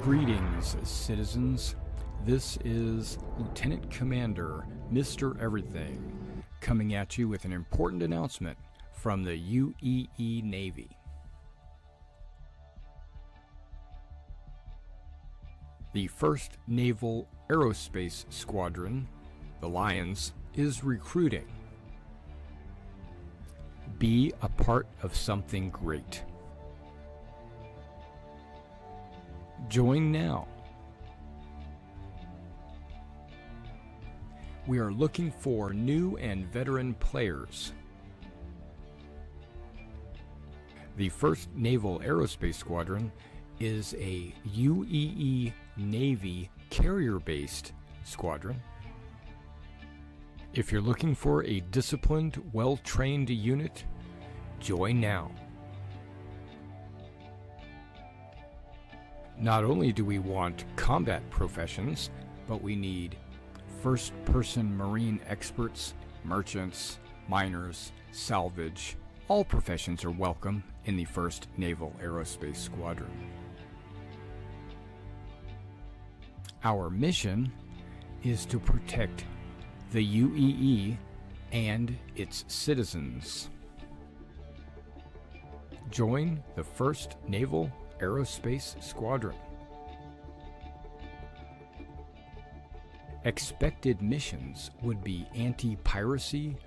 Greetings, citizens. This is Lieutenant Commander Mr. Everything coming at you with an important announcement from the UEE Navy. The 1st Naval Aerospace Squadron, the Lions, is recruiting. Be a part of something great. Join now. We are looking for new and veteran players. The 1st Naval Aerospace Squadron is a UEE Navy carrier-based squadron. If you're looking for a disciplined, well-trained unit, join now. Not only do we want combat professions, but we need first-person marine experts, merchants, miners, salvage. All professions are welcome in the 1st Naval Aerospace Squadron. Our mission is to protect the UEE and its citizens. Join the 1st Naval Aerospace Squadron. Expected missions would be anti-piracy,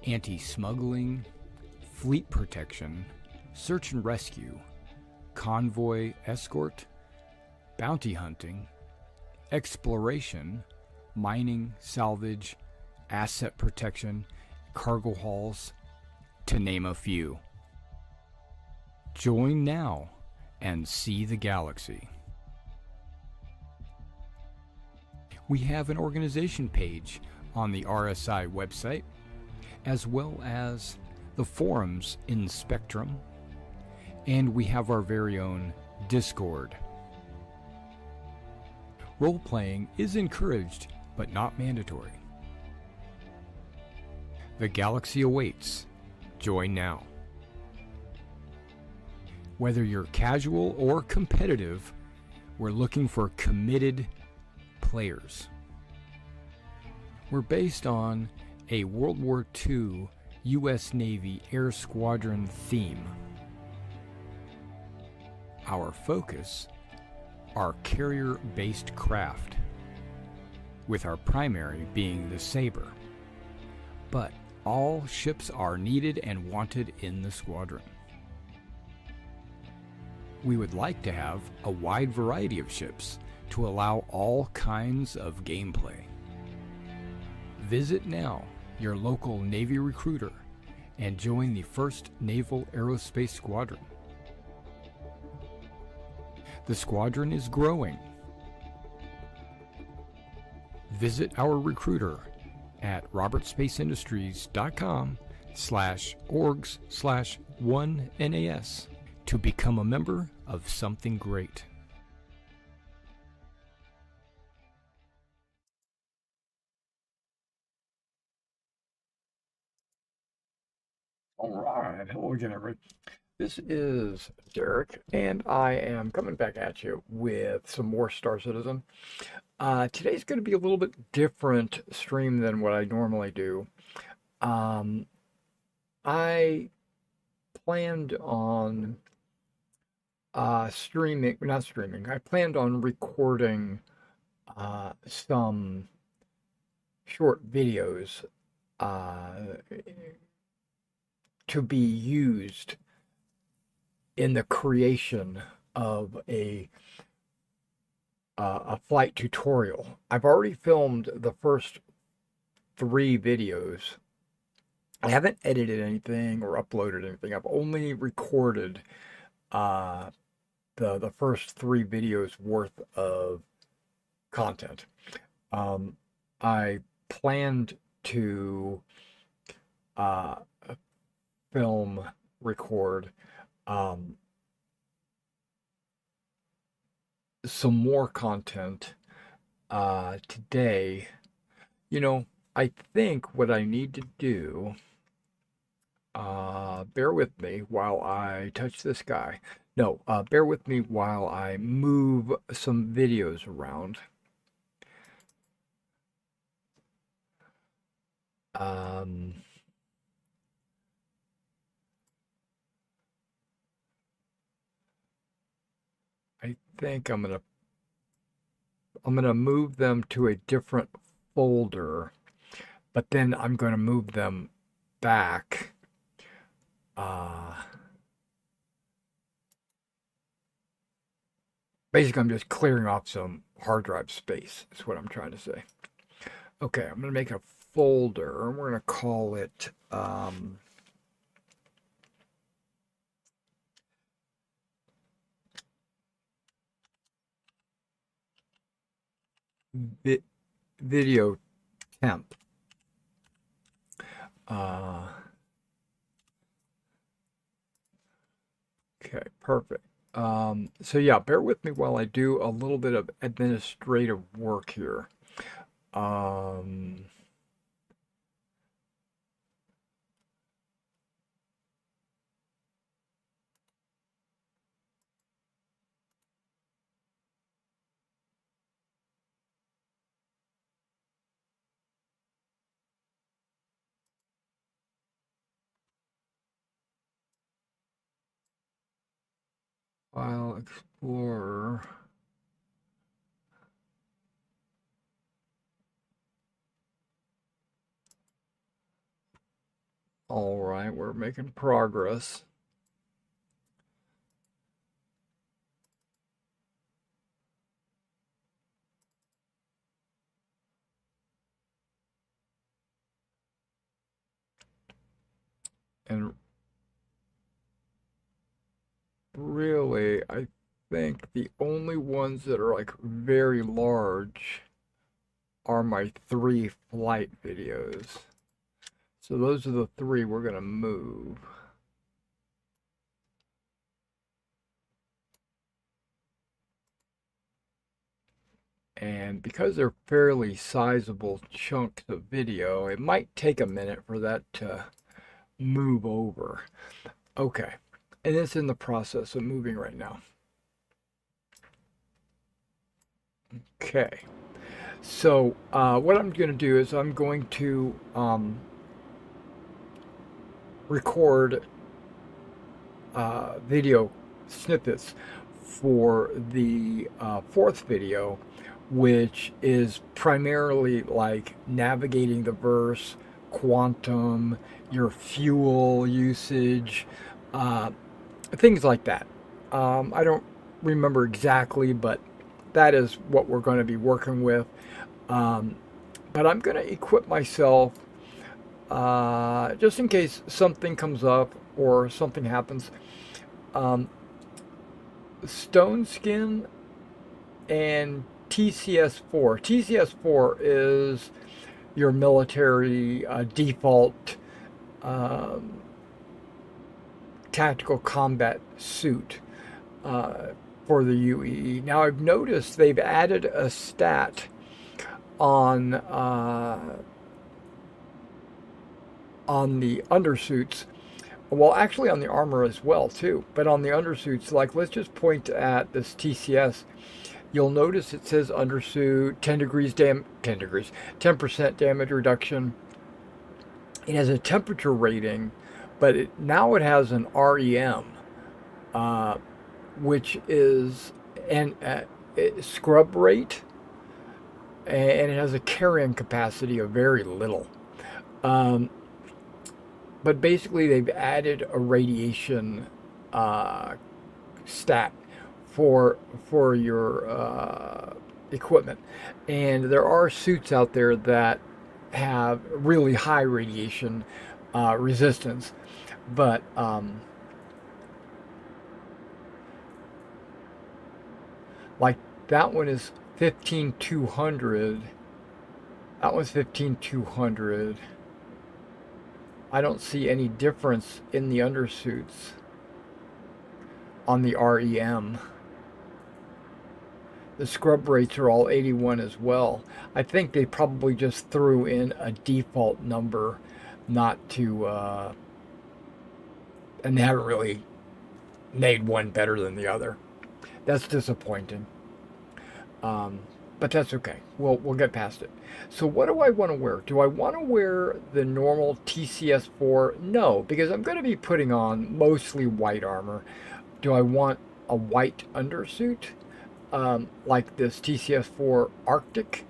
anti-smuggling, fleet protection, search and rescue, convoy escort, bounty hunting, exploration, mining, salvage, asset protection, cargo hauls, to name a few. Join now and see the galaxy. We have an organization page on the RSI website, as well as the forums in Spectrum, and we have our very own Discord. Role-playing is encouraged, but not mandatory. The galaxy awaits. Join now. Whether you're casual or competitive, we're looking for committed players. We're based on a World War II U.S. Navy Air Squadron theme. Our focus are carrier-based craft, with our primary being the Sabre. But all ships are needed and wanted in the squadron. We would like to have a wide variety of ships to allow all kinds of gameplay. Visit now your local Navy recruiter and join the 1st Naval Aerospace Squadron. The squadron is growing. Visit our recruiter at robertspaceindustriescom/orgs/1NAS to become a member of something great. All right, hello again, everybody. This is Derek, and I am coming back at you with some more Star Citizen. Today's going to be a little bit different stream than what I normally do. I planned on I planned on recording some short videos to be used in the creation of a flight tutorial. I've already filmed the first 3 videos. I haven't edited anything or uploaded anything. I've only recorded the first 3 videos worth of content. I planned to record some more content today. You know, I think what I need to do, bear with me while I touch this guy. No, bear with me while I move some videos around. Um, I think I'm gonna move them to a different folder, but then I'm gonna move them back. Uh, Basically, I'm just clearing off some hard drive space, is what I'm trying to say. Okay, I'm going to make a folder, and we're going to call it vi video temp. Uh, okay, perfect. So yeah, bear with me while I do a little bit of administrative work here. Um, File Explorer. All right, we're making progress. And really, I think the only ones that are like very large are my 3 flight videos. So those are the 3 we're going to move. And because they're fairly sizable chunks of video, it might take a minute for that to move over. Okay. And it's in the process of moving right now. Okay. So what I'm going to do is I'm going to record video snippets for the 4th video, which is primarily like navigating the verse, quantum, your fuel usage, uh, things like that. I don't remember exactly, but that is what we're going to be working with. But I'm going to equip myself just in case something comes up or something happens. Stone Skin and TCS4. TCS4 is your military default um, tactical combat suit for the UEE. Now I've noticed they've added a stat on the undersuits. Well, actually on the armor as well too, but on the undersuits, like let's just point at this TCS. You'll notice it says undersuit 10% damage reduction. It has a temperature rating, but now it has an REM, which is an scrub rate, and it has a carrying capacity of very little. Um, but basically, they've added a radiation stat for your equipment, and there are suits out there that have really high radiation resistance, but like that one is 15200. That one's 15200. I don't see any difference in the undersuits on the REM. The scrub rates are all 81 as well. I think they probably just threw in a default number not to, and they haven't really made one better than the other. That's disappointing. Um, but that's okay. We'll get past it. So what do I want to wear? Do I want to wear the normal TCS4? No, because I'm going to be putting on mostly white armor. Do I want a white undersuit like this TCS4 Arctic?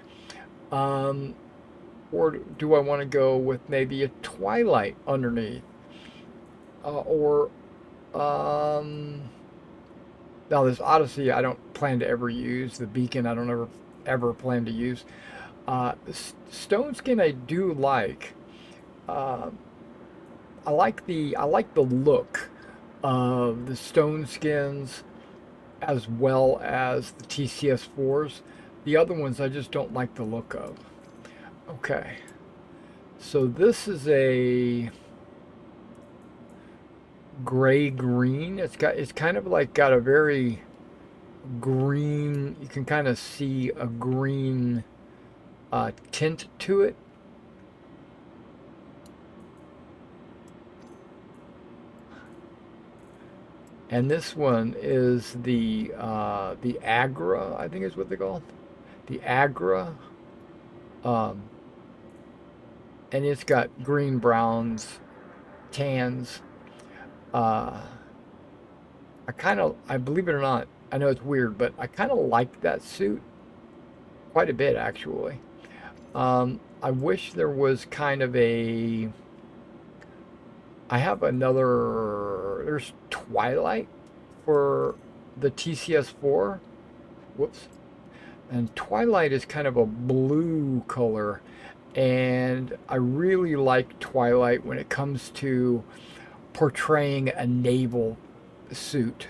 Um, or do I want to go with maybe a twilight underneath? Or now this Odyssey I don't plan to ever use. The Beacon I don't ever plan to use. Stone skin I do like. Uh, I like the look of the stone skins as well as the TCS4s. The other ones I just don't like the look of. Okay, so this is a gray green. It's kind of like got a very green. You can kind of see a green tint to it. And this one is the Agra, I think is what they call it. The Agra, um, and it's got green, browns, tans. Uh, I believe it or not, I know it's weird, but I kind of like that suit quite a bit actually. I wish there was kind of a. I have another. There's Twilight for the TCS4. Whoops. And Twilight is kind of a blue color. And I really like Twilight when it comes to portraying a naval suit,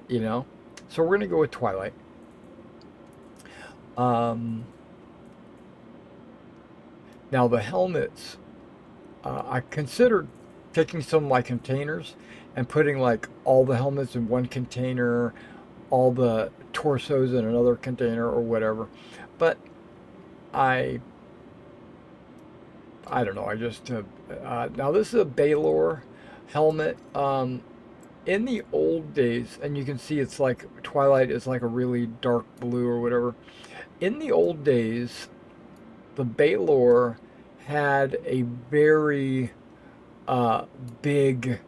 you know? So we're going to go with Twilight. Um, Now, the helmets, I considered taking some of my containers and putting like all the helmets in one container, all the torsos in another container or whatever. But I I don't know. I just now this is a Baylor helmet. In the old days, and you can see it's like Twilight is like a really dark blue or whatever. In the old days, the Baylor had a very uh, big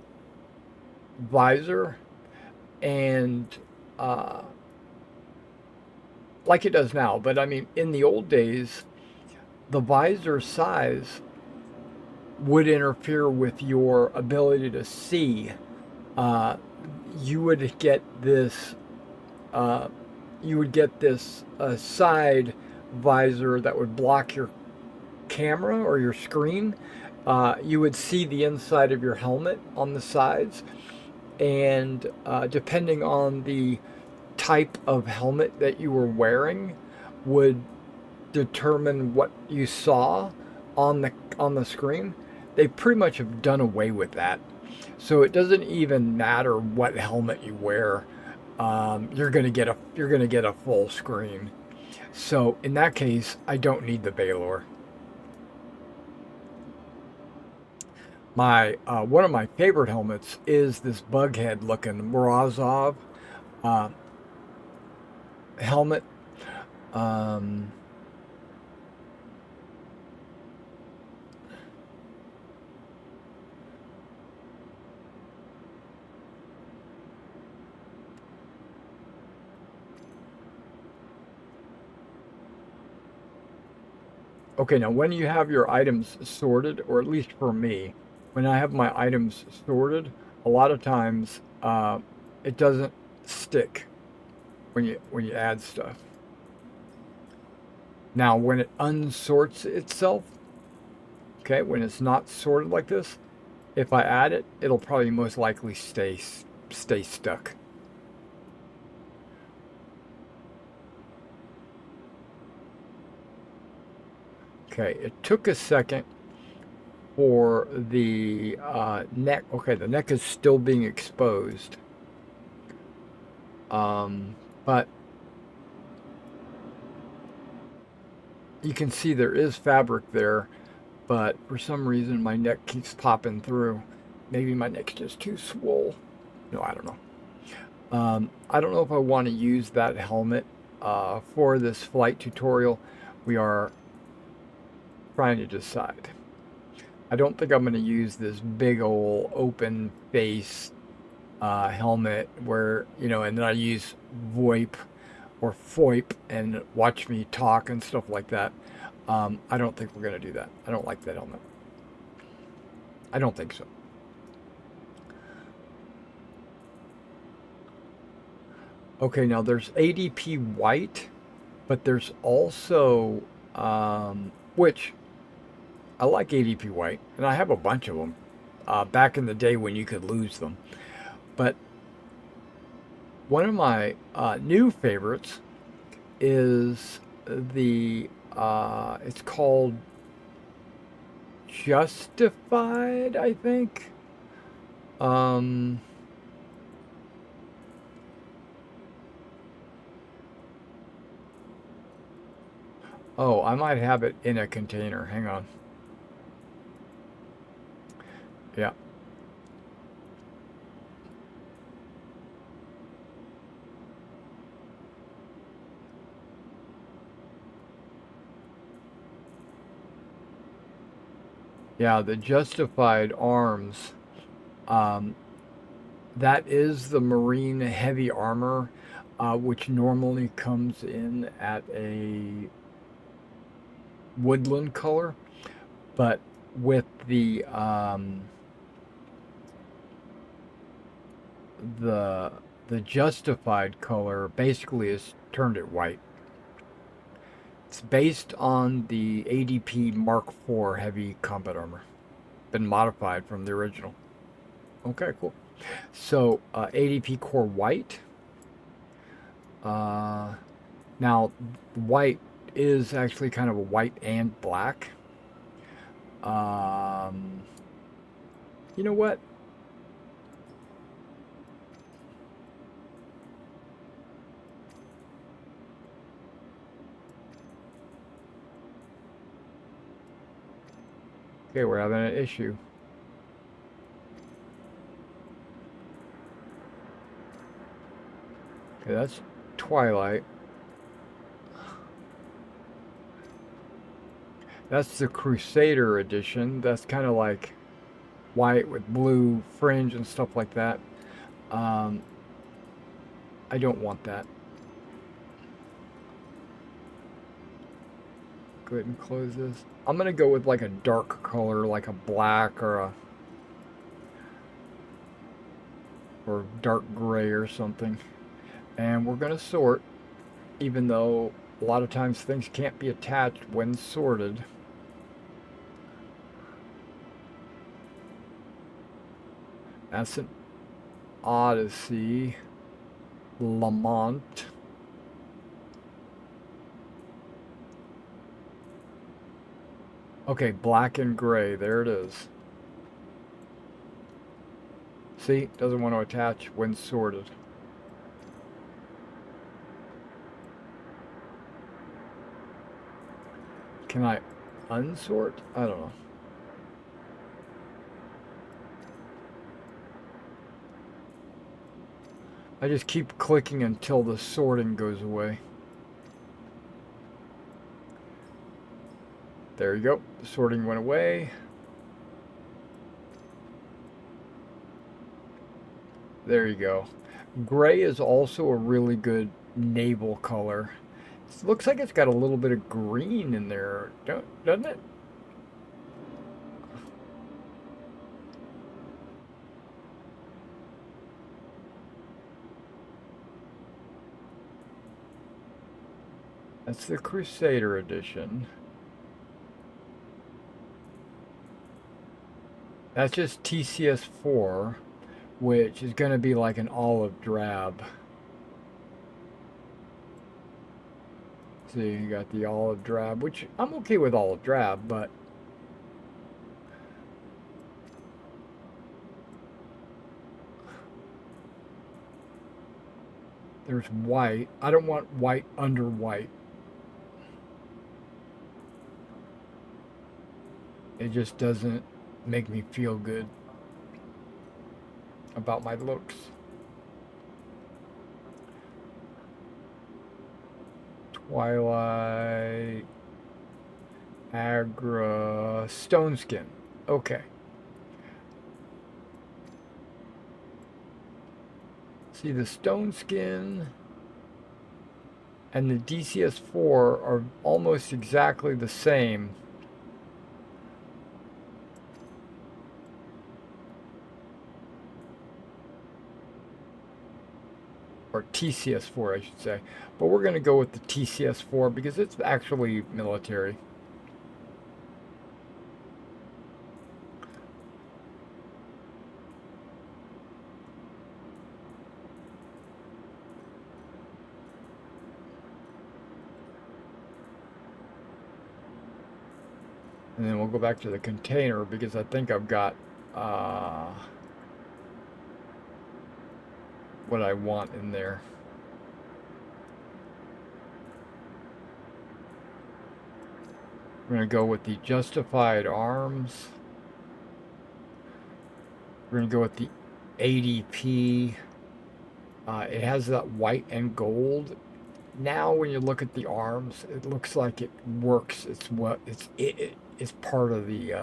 visor, and uh, like it does now. But I mean, in the old days, the visor size would interfere with your ability to see. Uh, you would get this. Uh, you would get this side visor that would block your camera or your screen. You would see the inside of your helmet on the sides, and depending on the type of helmet that you were wearing, would determine what you saw on the screen. They pretty much have done away with that, so it doesn't even matter what helmet you wear. You're gonna get a full screen. So in that case, I don't need the Baylor. My One of my favorite helmets is this bughead looking Morozov uh, helmet. Um, okay, now when you have your items sorted, or at least for me, when I have my items sorted, a lot of times it doesn't stick when you add stuff. Now, when it unsorts itself, okay, when it's not sorted like this, if I add it, it'll probably most likely stay stuck. Okay, it took a second for the neck. Okay, the neck is still being exposed, but you can see there is fabric there, but for some reason my neck keeps popping through. Maybe my neck's just too swole. No, I don't know. I don't know if I want to use that helmet for this flight tutorial. We are trying to decide. I don't think I'm going to use this big old open face helmet where, and then I use VoIP or FOIP and watch me talk and stuff like that. I don't think we're going to do that. I don't like that helmet. I don't think so. Okay, now there's ADP white, but there's also, which I like ADP white, and I have a bunch of them back in the day when you could lose them. But one of my new favorites is it's called Justified, I think. Um, oh, I might have it in a container. Hang on. Yeah. Yeah, the Justified arms. Um, that is the Marine heavy armor, which normally comes in at a woodland color, but with the the Justified color basically is turned it white. It's based on the ADP Mark IV heavy combat armor, been modified from the original. Okay, cool. So ADP Core White. Uh, Now, white is actually kind of a white and black. Um, you know what? Okay, we're having an issue. Okay, that's Twilight. That's the Crusader edition. That's kind of like white with blue fringe and stuff like that. Um, I don't want that. Go ahead and close this. I'm gonna go with like a dark color, like a black or dark gray or something. And we're gonna sort, even though a lot of times things can't be attached when sorted. That's an Odyssey. Lamont. Okay, black and gray. There it is. See, doesn't want to attach when sorted. Can I unsort? I don't know. I just keep clicking until the sorting goes away. There you go. The sorting went away. There you go. Gray is also a really good naval color. It looks like it's got a little bit of green in there, doesn't it? That's the Crusader edition. That's just TCS4, which is going to be like an olive drab. See, you got the olive drab, which I'm okay with olive drab, but there's white. I don't want white under white. It just doesn't make me feel good about my looks. Twilight Agra Stone Skin. Okay. See, the Stone Skin and the DCS4 are almost exactly the same. Or TCS4, I should say. But we're going to go with the TCS4 because it's actually military. And then we'll go back to the container because I think I've got what I want in there. We're going to go with the justified arms. We're going to go with the ADP. It has that white and gold. Now, when you look at the arms, it looks like it works. It's part of the.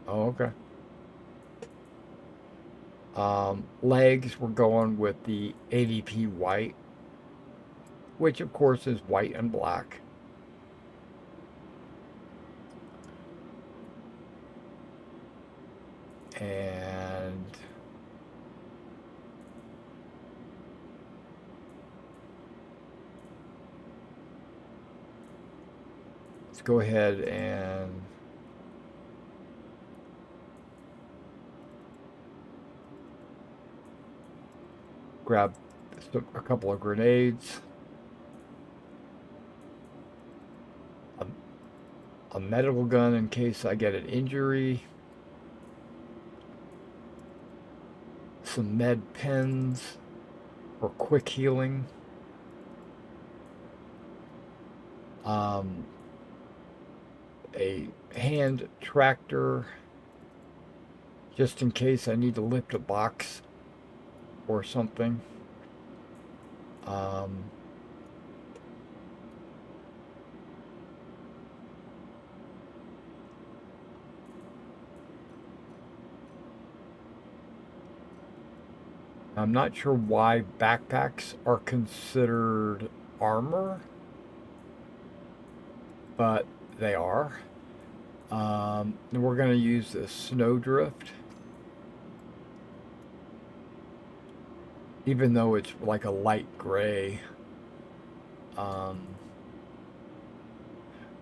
Oh, okay. Legs, we're going with the ADP white, which of course is white and black. And let's go ahead and grab a couple of grenades, a medical gun in case I get an injury, some med pens for quick healing, a hand tractor just in case I need to lift a box or something. I'm not sure why backpacks are considered armor, but they are. And we're going to use the snowdrift, even though it's like a light gray.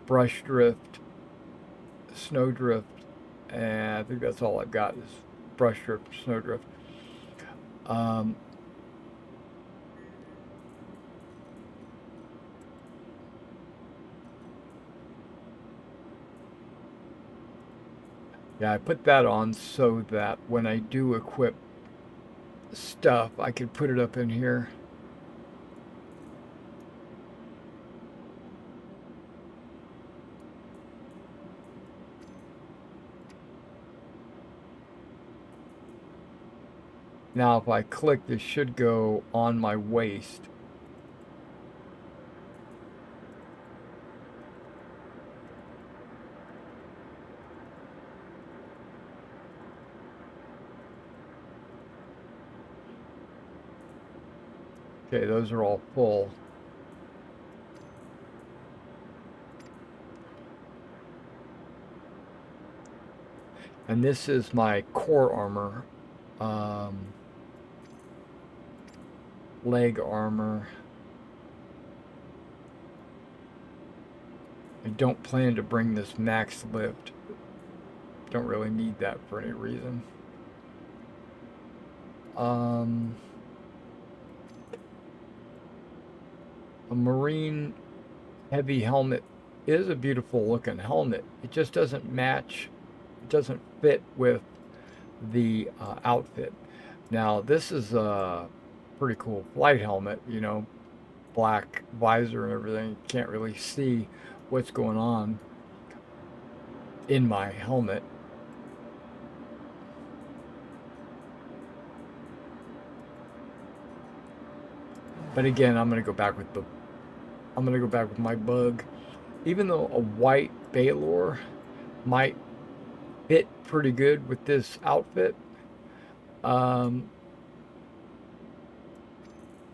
Brush drift, snowdrift, and I think that's all I've got is brush drift, snowdrift. Yeah, I put that on so that when I do equip stuff, I can put it up in here. Now, if I click, this should go on my waist. Okay, those are all full. And this is my core armor. Leg armor. I don't plan to bring this max lift. Don't really need that for any reason. A marine heavy helmet is a beautiful looking helmet. It just doesn't match, it doesn't fit with the outfit. Now, this is a pretty cool flight helmet, you know, black visor and everything. You can't really see what's going on in my helmet. But again, I'm gonna go back with my bug. Even though a white Baylor might fit pretty good with this outfit, um,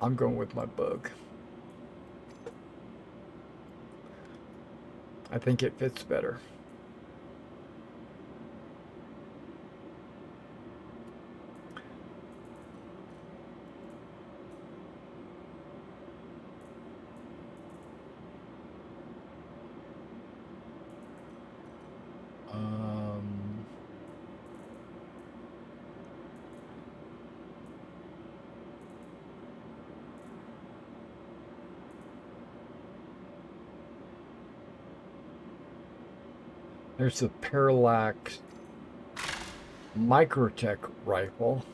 I'm going with my bug. I think it fits better. Um, there's the Parallax Microtech rifle.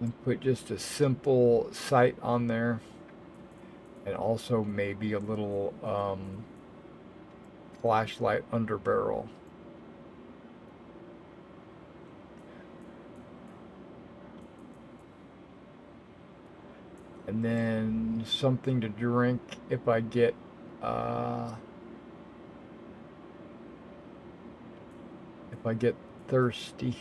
And put just a simple sight on there, and also maybe a little flashlight under barrel. And then something to drink if I get uh, thirsty.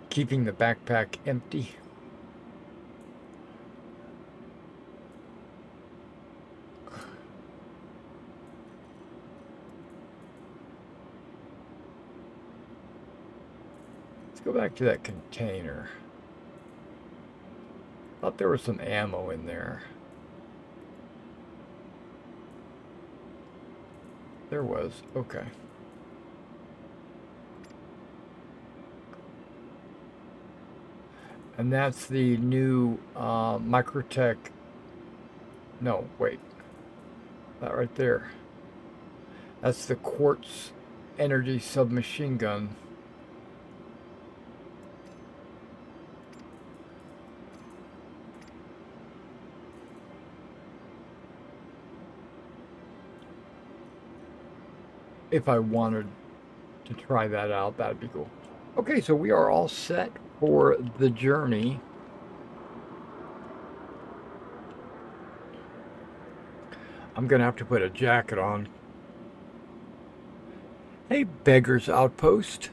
Keeping the backpack empty. Let's go back to that container. Thought there was some ammo in there. There was. Okay. And that's the new Microtech. No, wait. That right there. That's the Quartz Energy submachine gun. If I wanted to try that out, that'd be cool. Okay, so we are all set for the journey. I'm gonna have to put a jacket on. Hey, Beggar's Outpost.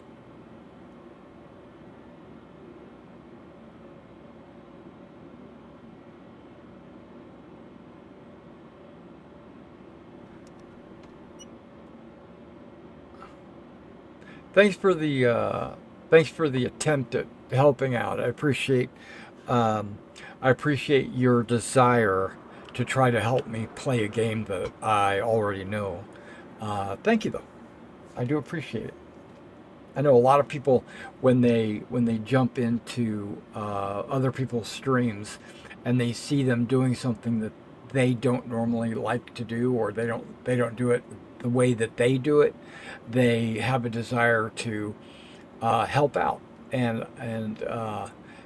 Thanks for the attempt at helping out. Um, I appreciate your desire to try to help me play a game that I already know. Thank you though. I do appreciate it. I know a lot of people when they jump into other people's streams and they see them doing something that they don't normally like to do, or they don't do it the way that they do it. They have a desire to help out and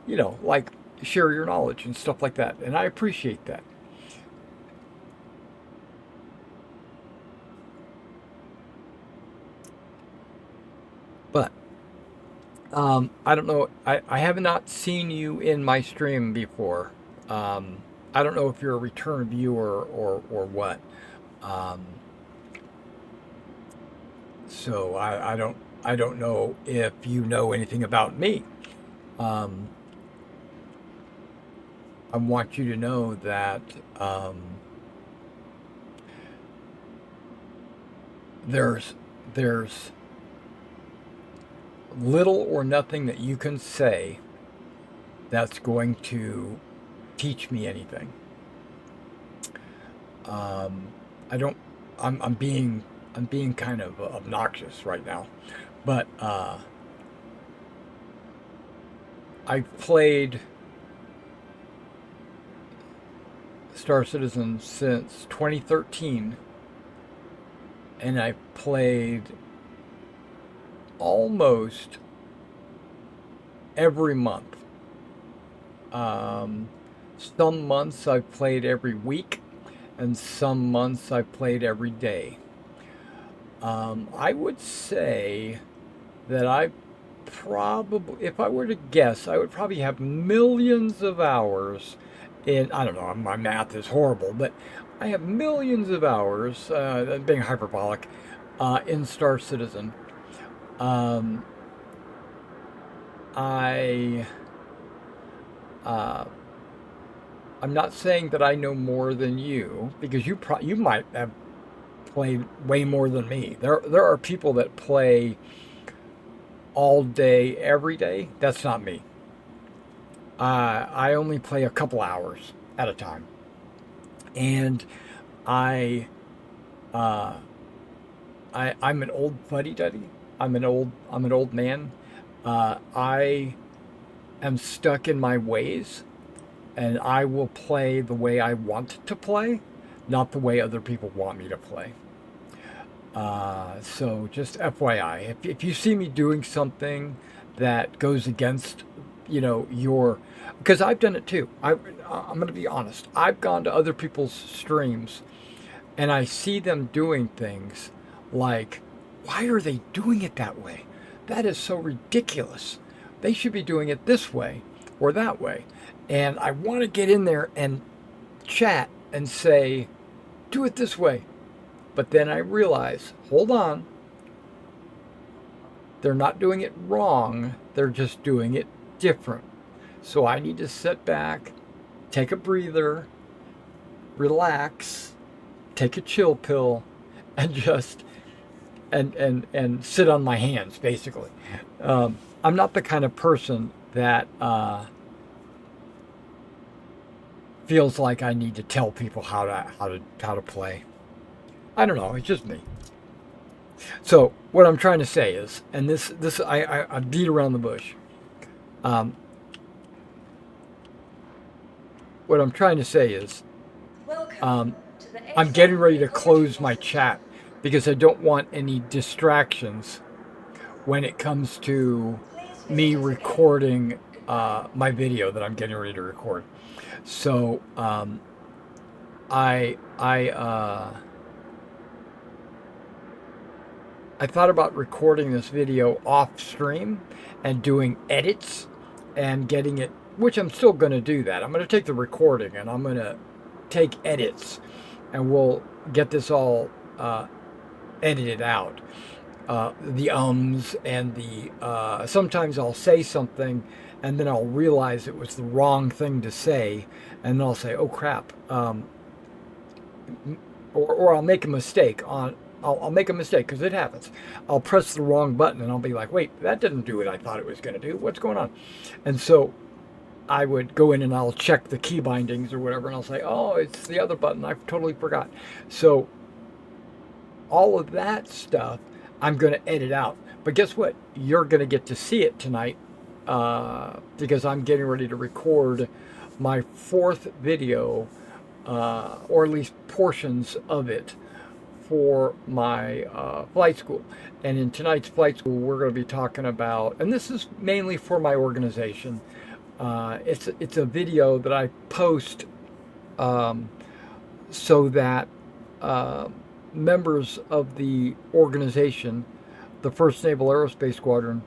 you know, like share your knowledge and stuff like that, and I appreciate that. But I don't know. I have not seen you in my stream before. Um, I don't know if you're a return viewer or what. Um, so I don't know if you know anything about me. Um, I want you to know that um, there's there's little or nothing that you can say that's going to teach me anything. Um, I don't. I'm being kind of obnoxious right now, but I've played Star Citizen since 2013, and I played almost every month. Um, some months I've played every week, and some months I've played every day. I would say that I probably, if I were to guess, I would probably have millions of hours in, I don't know, my math is horrible, but I have millions of hours, being hyperbolic, in Star Citizen. Um, I, uh, I'm not saying that I know more than you, because you might have played way more than me. There are people that play all day, every day. That's not me. I only play a couple hours at a time, and I, uh, I'm an old fuddy duddy. I'm an old man. I am stuck in my ways, and I will play the way I want to play, not the way other people want me to play. So just FYI, if you see me doing something that goes against, your, because I've done it too. I'm going to be honest. I've gone to other people's streams and I see them doing things like, why are they doing it that way? That is so ridiculous. They should be doing it this way or that way. And I want to get in there and chat and say, do it this way. But then I realize, hold on, they're not doing it wrong, they're just doing it different. So I need to sit back, take a breather, relax, take a chill pill, and just and sit on my hands, basically. I'm not the kind of person that feels like I need to tell people how to play. I don't know. It's just me. So what I'm trying to say is, and this I beat around the bush. Um, what I'm trying to say is, I'm getting ready to close my chat because I don't want any distractions when it comes to me recording my video that I'm getting ready to record. So I thought about recording this video off stream and doing edits and getting it, which I'm still going to do that. I'm going to take the recording and I'm going to take edits and we'll get this all edited out. The ums and the, sometimes I'll say something and then I'll realize it was the wrong thing to say and then I'll say, oh crap. Or I'll make a mistake on, I'll make a mistake because it happens. I'll press the wrong button and I'll be like, wait, that didn't do what I thought it was going to do. What's going on? And so I would go in and I'll check the key bindings or whatever and I'll say, oh, it's the other button. I totally forgot. So all of that stuff I'm going to edit out. But guess what? You're going to get to see it tonight because I'm getting ready to record my fourth video, or at least portions of it, for my flight school. And in tonight's flight school, we're going to be talking about, and this is mainly for my organization. It's a video that I post so that members of the organization, the 1st Naval Aerospace Squadron,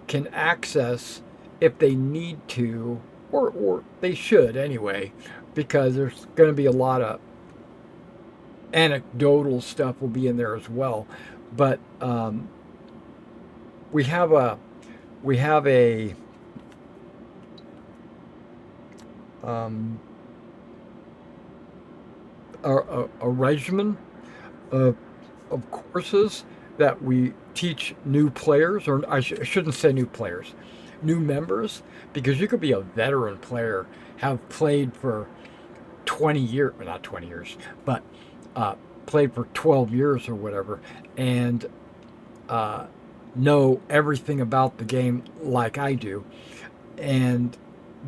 can access if they need to, or they should anyway, because there's going to be a lot of anecdotal stuff will be in there as well. But we have a um, a regimen of courses that we teach new players, or I shouldn't say new players, new members, because you could be a veteran player, have played for 20 years, well, not 20 years, but played for 12 years or whatever, and know everything about the game like I do.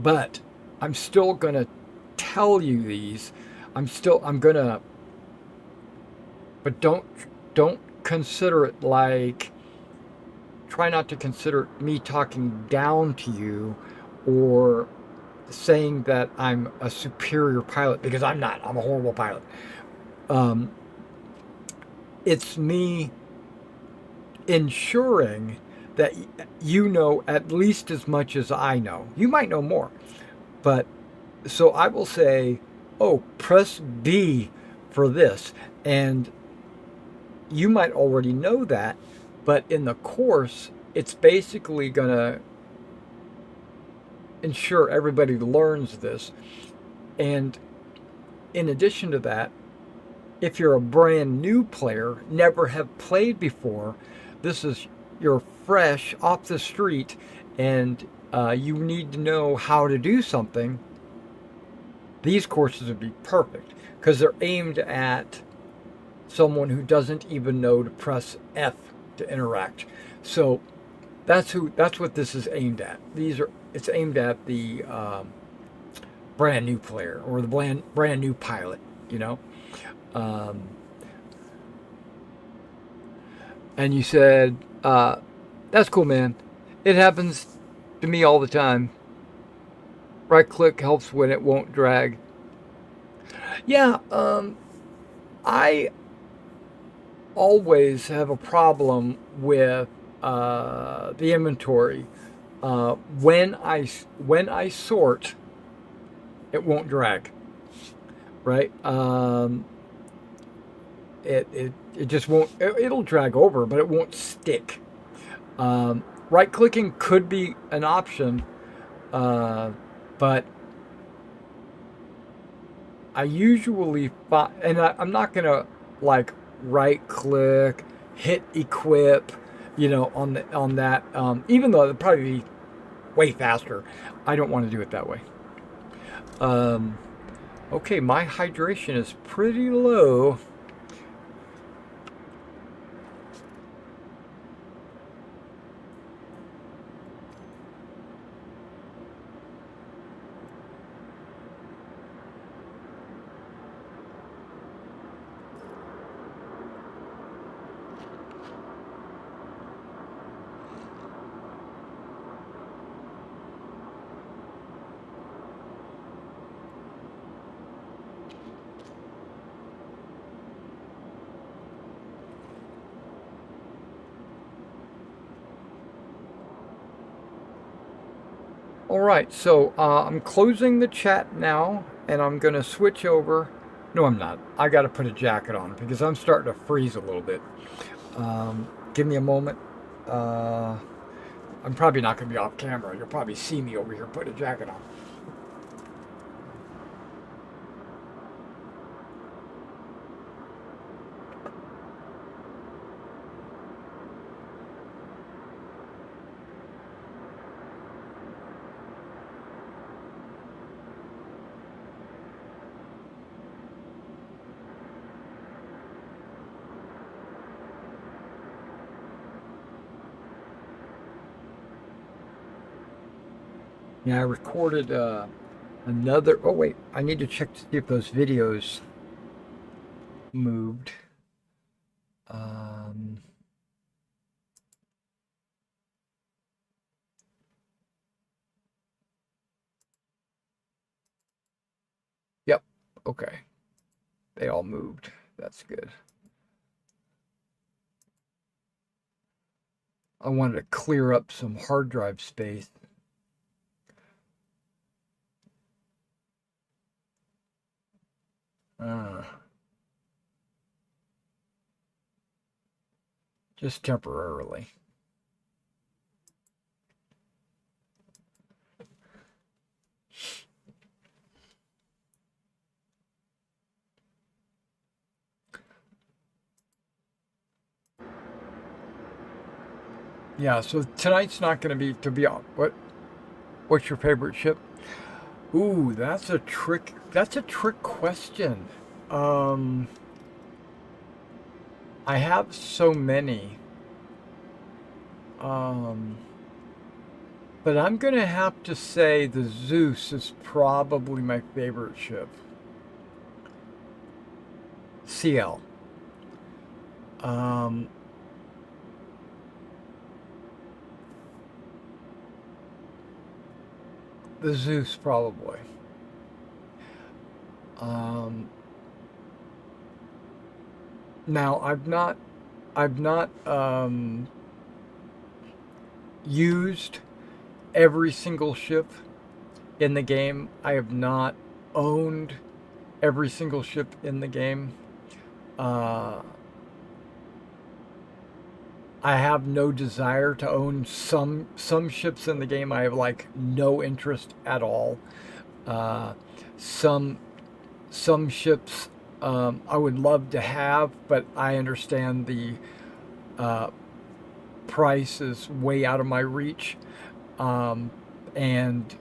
But I'm still going to tell you these. I'm going to, but don't consider it like try not to consider me talking down to you or saying that I'm a superior pilot, because I'm not. I'm a horrible pilot. Um, it's me ensuring that you know at least as much as I know. You might know more, but so I will say, oh, press B for this. And you might already know that, but in the course, it's basically going to ensure everybody learns this. And in addition to that, if you're a brand new player, never have played before, this is you're fresh off the street, and you need to know how to do something. These courses would be perfect because they're aimed at someone who doesn't even know to press F to interact. So that's what this is aimed at. It's aimed at the brand new player or the brand new pilot. You know. Um, and you said, that's cool, man. It happens to me all the time. Right click helps when it won't drag. Yeah, I always have a problem with the inventory. When I sort, it won't drag, right? It just won't. It'll drag over, but it won't stick. Right clicking could be an option, but I usually find, and I'm not gonna like right click, hit equip, on that. Even though it'd probably be way faster, I don't want to do it that way. Um, okay, my hydration is pretty low. All right, so I'm closing the chat now, and I'm gonna switch over. No, I'm not. I got to put a jacket on because I'm starting to freeze a little bit. Give me a moment. Uh, I'm probably not gonna be off camera. You'll probably see me over here put a jacket on. Yeah, I recorded another. Oh wait, I need to check to see if those videos moved. Um, yep. Okay, they all moved. That's good. I wanted to clear up some hard drive space. Uh, just temporarily. Yeah, so tonight's not going to be what's your favorite ship? Ooh, that's a trick question. Um I have so many. Um but I'm going to have to say the Zeus is probably my favorite ship. CL. Um the Zeus probably. Um, Now I've not used every single ship in the game. I have not owned every single ship in the game. Uh, I have no desire to own some ships in the game. I have like no interest at all. Uh, some some ships I would love to have, but I understand the uh, price is way out of my reach, um, and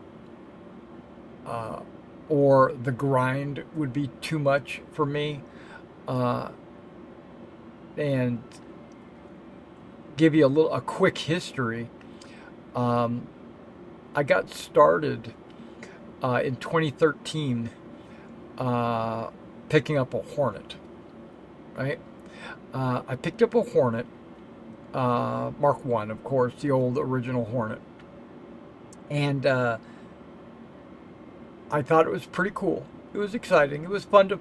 uh, or the grind would be too much for me. Uh, and give you a quick history. Um, I got started in 2013 uh, picking up a Hornet. Right, I picked up a Hornet, Mark One, of course, the old original Hornet, and I thought it was pretty cool. It was exciting. It was fun to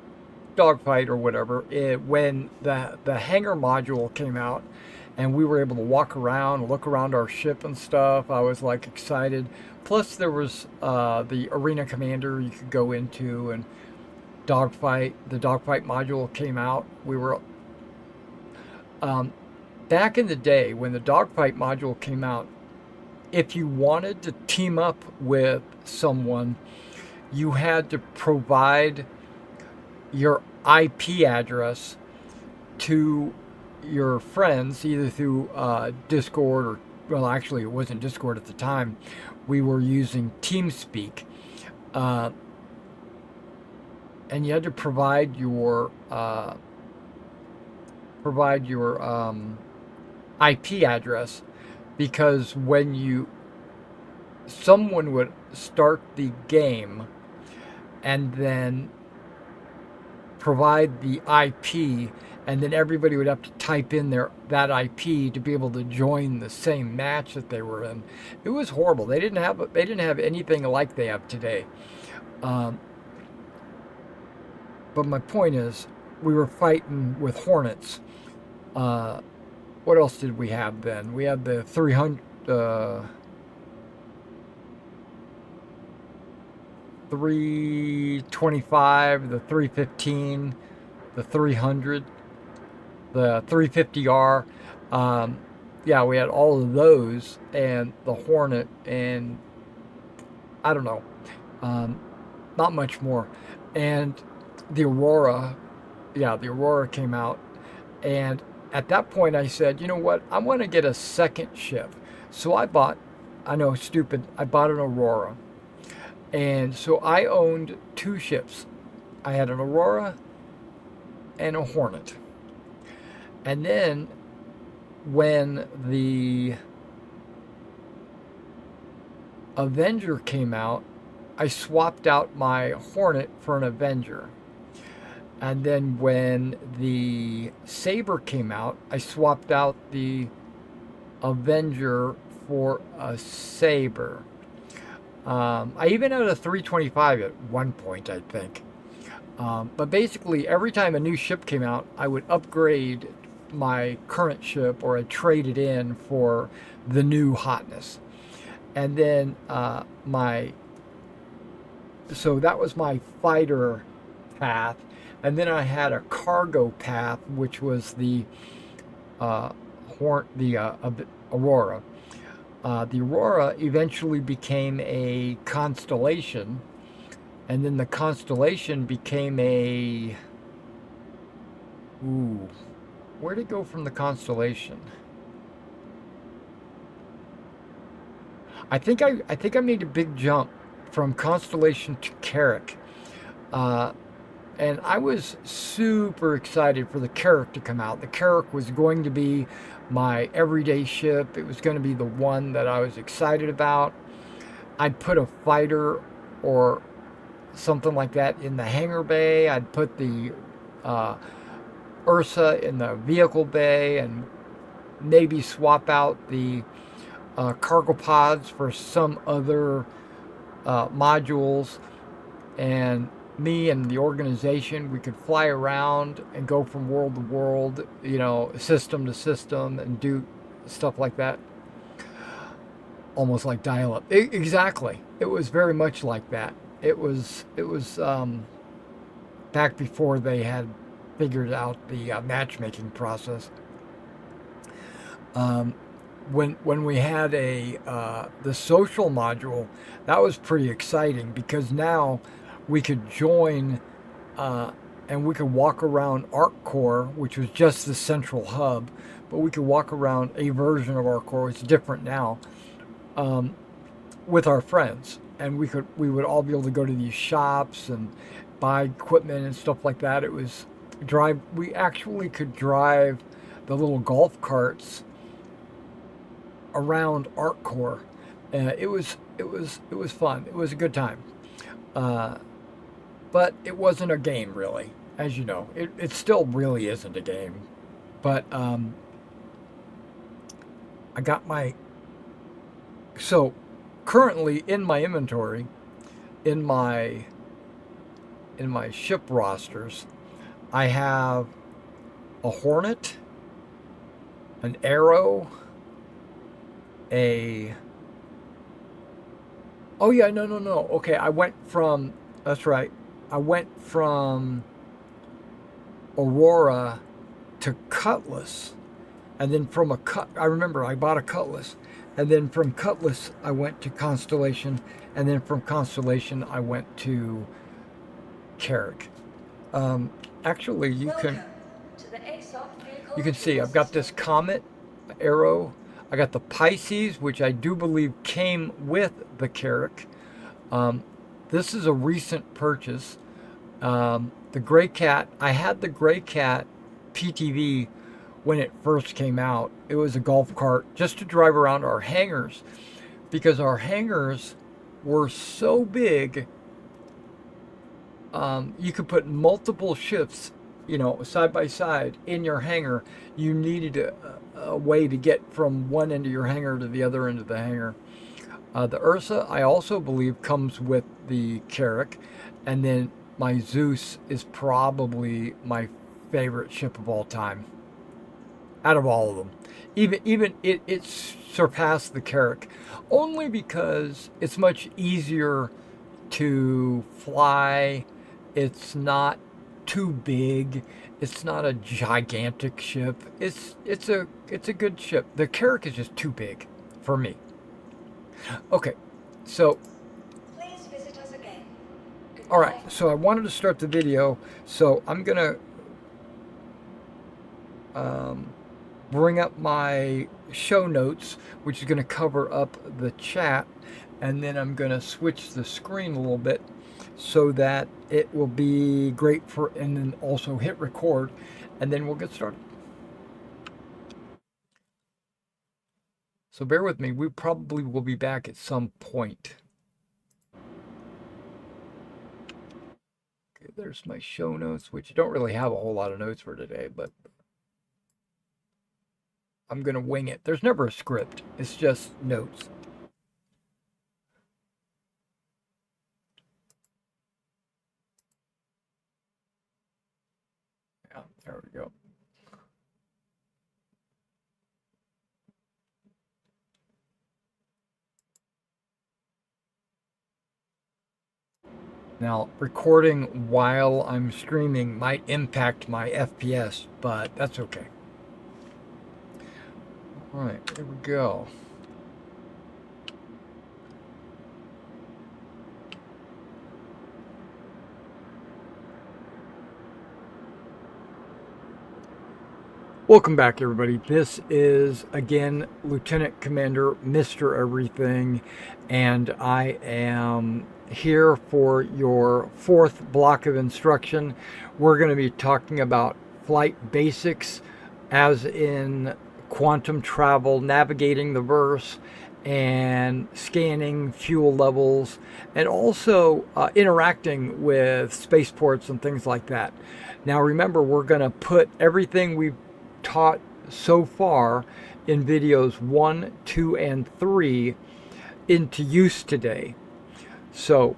dogfight or whatever. When the hangar module came out, and we were able to walk around, look around our ship and stuff, I was like excited. Plus, there was the arena commander you could go into and dogfight. The dogfight module came out. We were um, back in the day when the dogfight module came out. If you wanted to team up with someone, you had to provide your IP address to your friends, either through Discord or, well, actually, it wasn't Discord at the time. We were using TeamSpeak. Uh, and you had to provide your IP address, because when someone would start the game and then provide the IP, and then everybody would have to type in that IP to be able to join the same match that they were in. It was horrible. They didn't have anything like they have today. Um, but my point is, we were fighting with Hornets. Uh, what else did we have then? We had the 300. 325, the 315, the 300, the 350R. Yeah, we had all of those, and the Hornet, and I don't know, um, not much more. And the Aurora, yeah, the Aurora came out, and at that point I said, you know what, I want to get a second ship. So I know, stupid, I bought an Aurora. And so I owned two ships. I had an Aurora and a Hornet. And then when the Avenger came out, I swapped out my Hornet for an Avenger. And then when the Saber came out, I swapped out the Avenger for a Saber. I even had a 325 at one point, I think. But basically, every time a new ship came out, I would upgrade my current ship, or I'd trade it in for the new hotness. And then so that was my fighter path. And then I had a cargo path, which was the Aurora. The Aurora eventually became a constellation, and then the constellation became a... Ooh, where'd it go from the constellation? I think I made a big jump from constellation to Carrack, and I was super excited for the Carrack to come out. The Carrack was going to be my everyday ship. It was going to be the one that I was excited about. I'd put a fighter or something like that in the hangar bay. I'd put the Ursa in the vehicle bay, and maybe swap out the cargo pods for some other modules, and me and the organization, we could fly around and go from world to world, system to system, and do stuff like that. Almost like dial-up. Exactly. It was very much like that. It was back before they had figured out the matchmaking process. Um, when we had the social module, that was pretty exciting because now we could join and we could walk around ArcCore, which was just the central hub, but we could walk around a version of ArcCore. It's different now, with our friends, and we would all be able to go to these shops and buy equipment and stuff like that. It was drive. We actually could drive the little golf carts around ArcCore. It was fun. It was a good time. But it wasn't a game, really. As you know, it still really isn't a game. But I got so currently in my inventory, in my ship rosters, I have a Hornet, an Arrow, oh yeah, no. Okay, that's right. I went from Aurora to Cutlass, and then I remember I bought a Cutlass, and then from Cutlass I went to Constellation, and then from Constellation I went to Carrick. Actually, you can see I've got this Comet, Arrow. I got the Pisces, which I do believe came with the Carrick. This is a recent purchase. The Gray Cat, I had the Gray Cat PTV when it first came out. It was a golf cart just to drive around our hangars, because our hangars were so big. You could put multiple ships, side by side in your hangar. You needed a way to get from one end of your hangar to the other end of the hangar. The Ursa, I also believe, comes with the Carrick, and then my Zeus is probably my favorite ship of all time. Out of all of them, even it surpassed the Carrick, only because it's much easier to fly. It's not too big. It's not a gigantic ship. It's a good ship. The Carrick is just too big for me. Okay, so please visit us again. all right. So I wanted to start the video, so I'm gonna bring up my show notes, which is gonna cover up the chat, and then I'm gonna switch the screen a little bit so that it will be great and then also hit record, and then we'll get started. So bear with me, we probably will be back at some point. Okay, there's my show notes, which don't really have a whole lot of notes for today, but I'm gonna wing it. There's never a script, it's just notes. Yeah, there we go. Now, recording while I'm streaming might impact my FPS, but that's okay. All right, here we go. Welcome back, everybody. This is, again, Lieutenant Commander Mr. Everything, and I am here for your fourth block of instruction. We're going to be talking about flight basics, as in quantum travel, navigating the verse, and scanning fuel levels, and also interacting with spaceports and things like that. Now, remember, we're going to put everything we've taught so far in videos 1, 2, and 3 into use today. So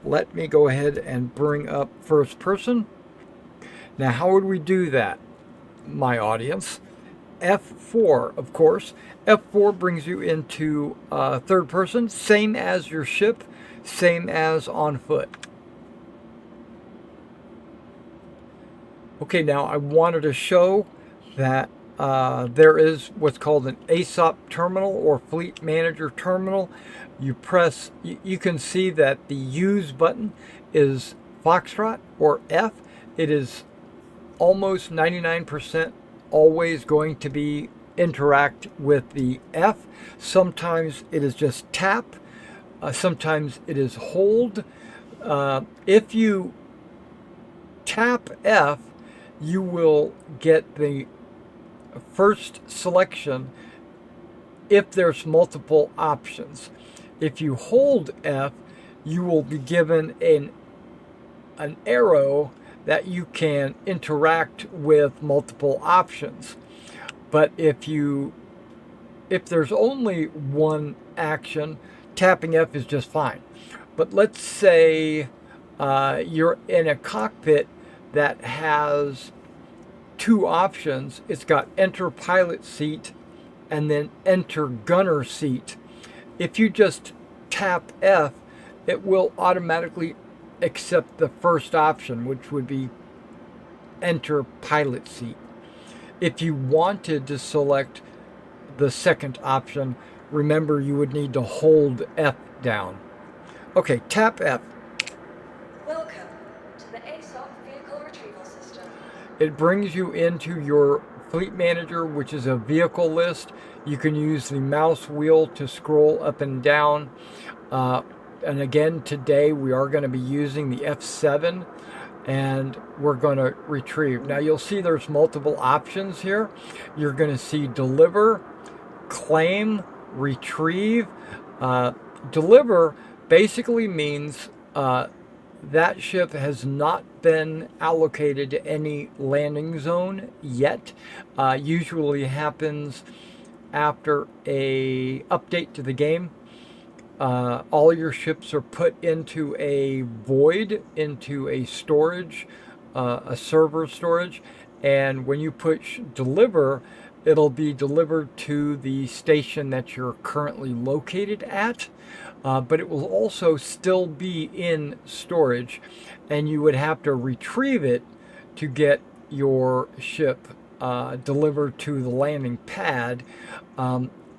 let me go ahead and bring up first person. Now, how would we do that, my audience? F4, of course. F4 brings you into third person, same as your ship, same as on foot. Okay, now I wanted to show that there is what's called an ASOP terminal or Fleet Manager terminal. You press, you can see that the use button is Foxtrot or F. It is almost 99% always going to be interact with the F. Sometimes it is just tap. Sometimes it is hold. If you tap F, you will get the first selection if there's multiple options. If you hold F, you will be given an arrow that you can interact with multiple options. But if there's only one action, tapping F is just fine. But let's say you're in a cockpit that has two options. It's got enter pilot seat and then enter gunner seat. If you just tap F, it will automatically accept the first option, which would be enter pilot seat. If you wanted to select the second option, remember you would need to hold F down. Okay, tap F. Welcome to the ASOP Vehicle Retrieval System. It brings you into your Fleet Manager, which is a vehicle list. You can use the mouse wheel to scroll up and down. And again, today we are going to be using the F7 and we're going to retrieve. Now you'll see there's multiple options here. You're going to see deliver, claim, retrieve. Deliver basically means that ship has not been allocated to any landing zone yet. Usually happens after a update to the game. All your ships are put into a void, into a storage, a server storage, and when you push deliver, it'll be delivered to the station that you're currently located at, but it will also still be in storage, and you would have to retrieve it to get your ship delivered to the landing pad.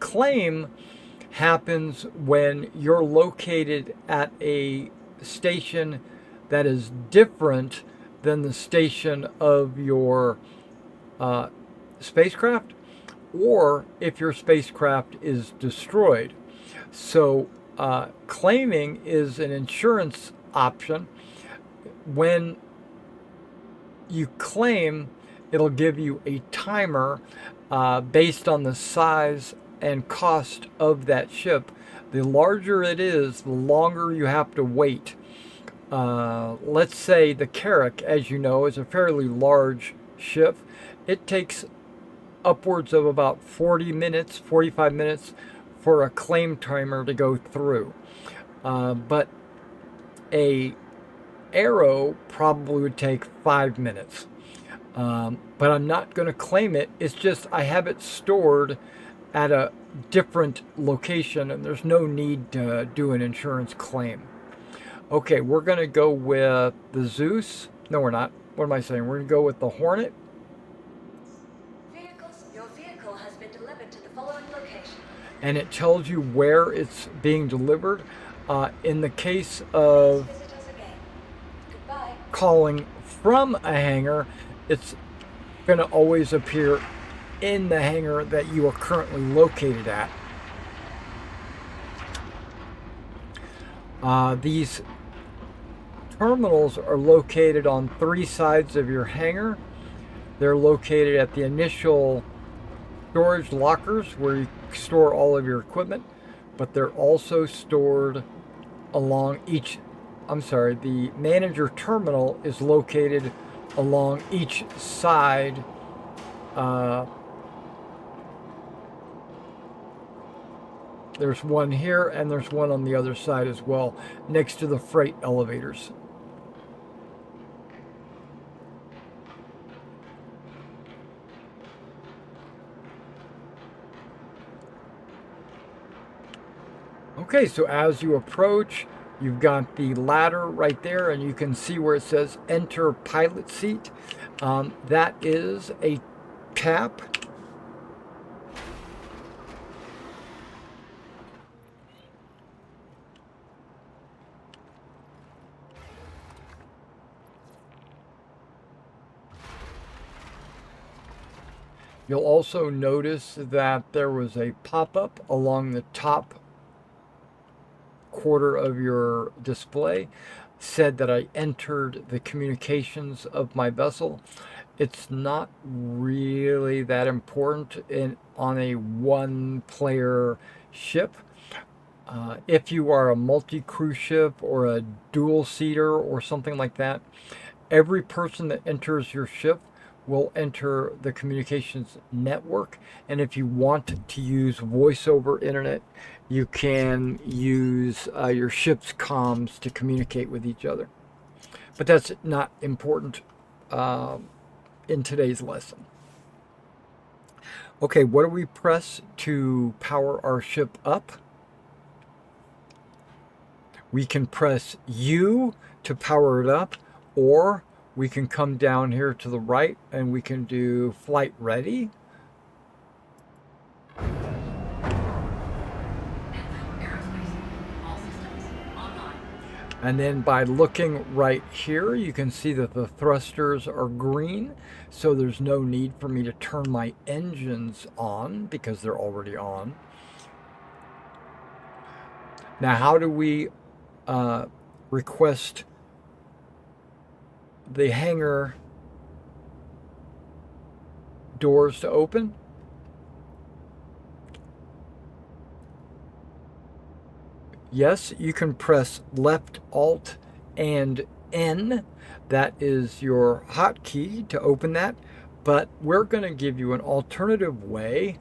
Claim happens when you're located at a station that is different than the station of your spacecraft, or if your spacecraft is destroyed. So claiming is an insurance option. When you claim, it'll give you a timer based on the size and cost of that ship. The larger it is, the longer you have to wait. Let's say the Carrack, as you know, is a fairly large ship. It takes upwards of about 40 minutes, 45 minutes for a claim timer to go through. But a Arrow probably would take 5 minutes. But I'm not going to claim it. It's just I have it stored at a different location and there's no need to do an insurance claim. Okay, we're going to go with the Zeus. No, we're not. What am I saying? We're going to go with the Hornet. Your vehicle has been delivered to the following location. And it tells you where it's being delivered. In the case of Please visit us again. Goodbye. calling from a hangar, it's going to always appear in the hangar that you are currently located at. These terminals are located on 3 sides of your hangar. They're located at the initial storage lockers where you store all of your equipment, but they're also stored along each, the manager terminal is located along each side There's one here, and there's one on the other side as well, next to the freight elevators. Okay, so as you approach, you've got the ladder right there, and you can see where it says enter pilot seat. That is a tap. You'll also notice that there was a pop-up along the top quarter of your display, said that I entered the communications of my vessel. It's not really that important on a one-player ship. If you are a multi-cruise ship or a dual-seater or something like that, every person that enters your ship will enter the communications network. And if you want to use voice over internet, you can use your ship's comms to communicate with each other. But that's not important in today's lesson. Okay, what do we press to power our ship up? We can press U to power it up, or we can come down here to the right and we can do flight ready. And then by looking right here, you can see that the thrusters are green, so there's no need for me to turn my engines on because they're already on. Now, how do we request the hangar doors to open? Yes, you can press left Alt and N. That is your hotkey to open that. But we're going to give you an alternative way.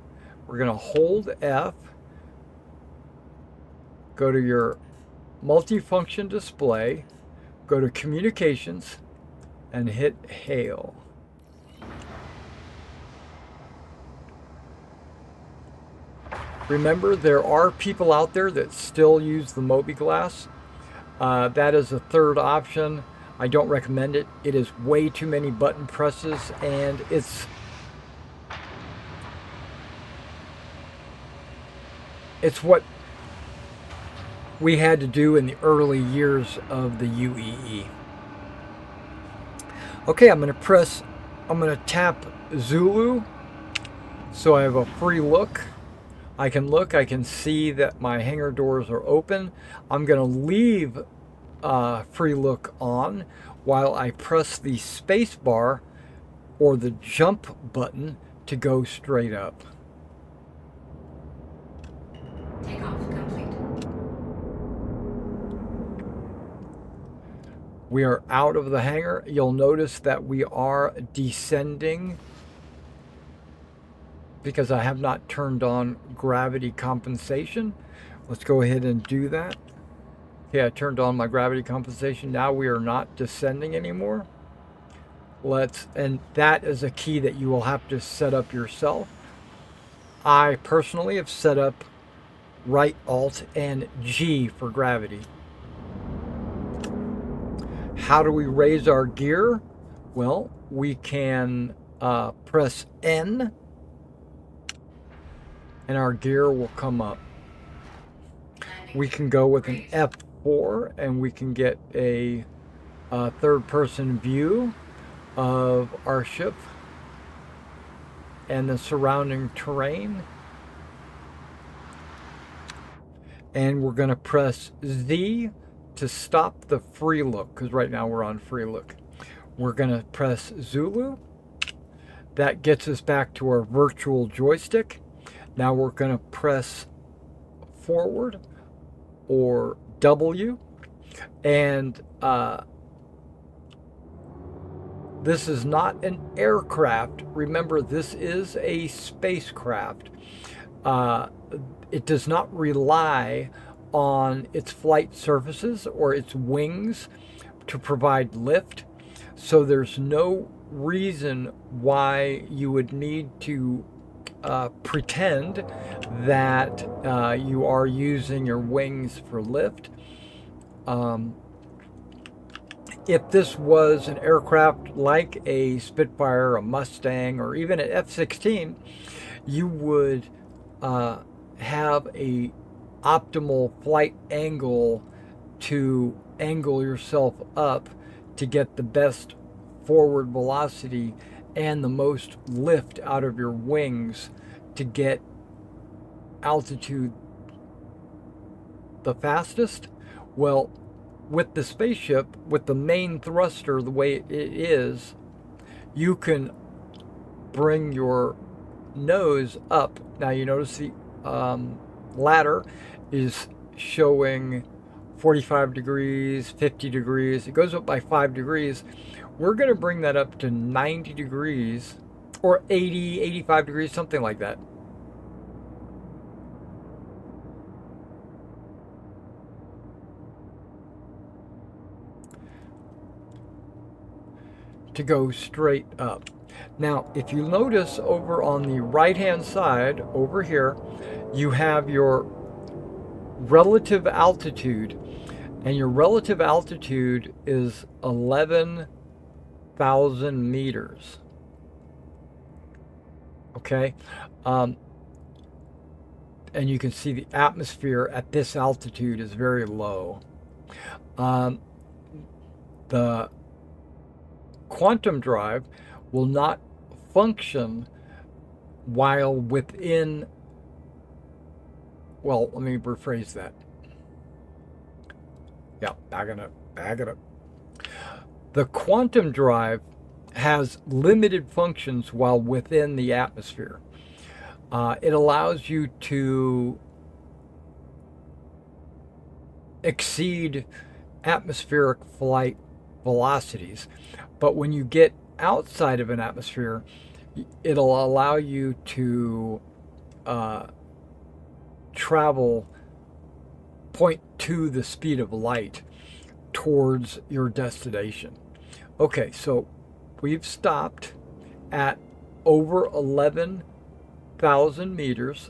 We're going to hold F, go to your multifunction display, go to communications, and hit hail. Remember, there are people out there that still use the Mobi-Glass. That is a third option. I don't recommend it. It is way too many button presses, and it's what we had to do in the early years of the UEE. Okay, I'm going to tap Zulu, so I have a free look. I can see that my hangar doors are open. I'm going to leave free look on while I press the space bar or the jump button to go straight up. Takeoff complete. We are out of the hangar. You'll notice that we are descending because I have not turned on gravity compensation. Let's go ahead and do that. Okay, I turned on my gravity compensation. Now we are not descending anymore. And that is a key that you will have to set up yourself. I personally have set up right Alt and G for gravity. How do we raise our gear? Well, we can press N and our gear will come up. We can go with an F4 and we can get a third-person view of our ship and the surrounding terrain. And we're going to press Z to stop the free look, because right now we're on free look. We're going to press Zulu. That gets us back to our virtual joystick. Now we're going to press forward or W, and this is not an aircraft. Remember, this is a spacecraft. uh, it does not rely on its flight surfaces or its wings to provide lift. So there's no reason why you would need to pretend that you are using your wings for lift. Um, if this was an aircraft like a Spitfire, a Mustang, or even an F-16, you would have a optimal flight angle to angle yourself up to get the best forward velocity and the most lift out of your wings to get altitude the fastest. Well, with the spaceship, with the main thruster the way it is, you can bring your nose up. Now you notice the ladder is showing 45 degrees, 50 degrees. It goes up by 5 degrees. We're going to bring that up to 90 degrees or 80, 85 degrees, something like that. To go straight up. Now, if you notice over on the right-hand side, over here, you have your relative altitude, and your relative altitude is 11,000 meters. Okay? And you can see the atmosphere at this altitude is very low. The quantum drive will not function while within, well, let me rephrase that. Yeah, back it up. The quantum drive has limited functions while within the atmosphere. It allows you to exceed atmospheric flight velocities, but when you get outside of an atmosphere, it'll allow you to travel 0.2 the speed of light towards your destination. Okay, so we've stopped at over 11,000 meters.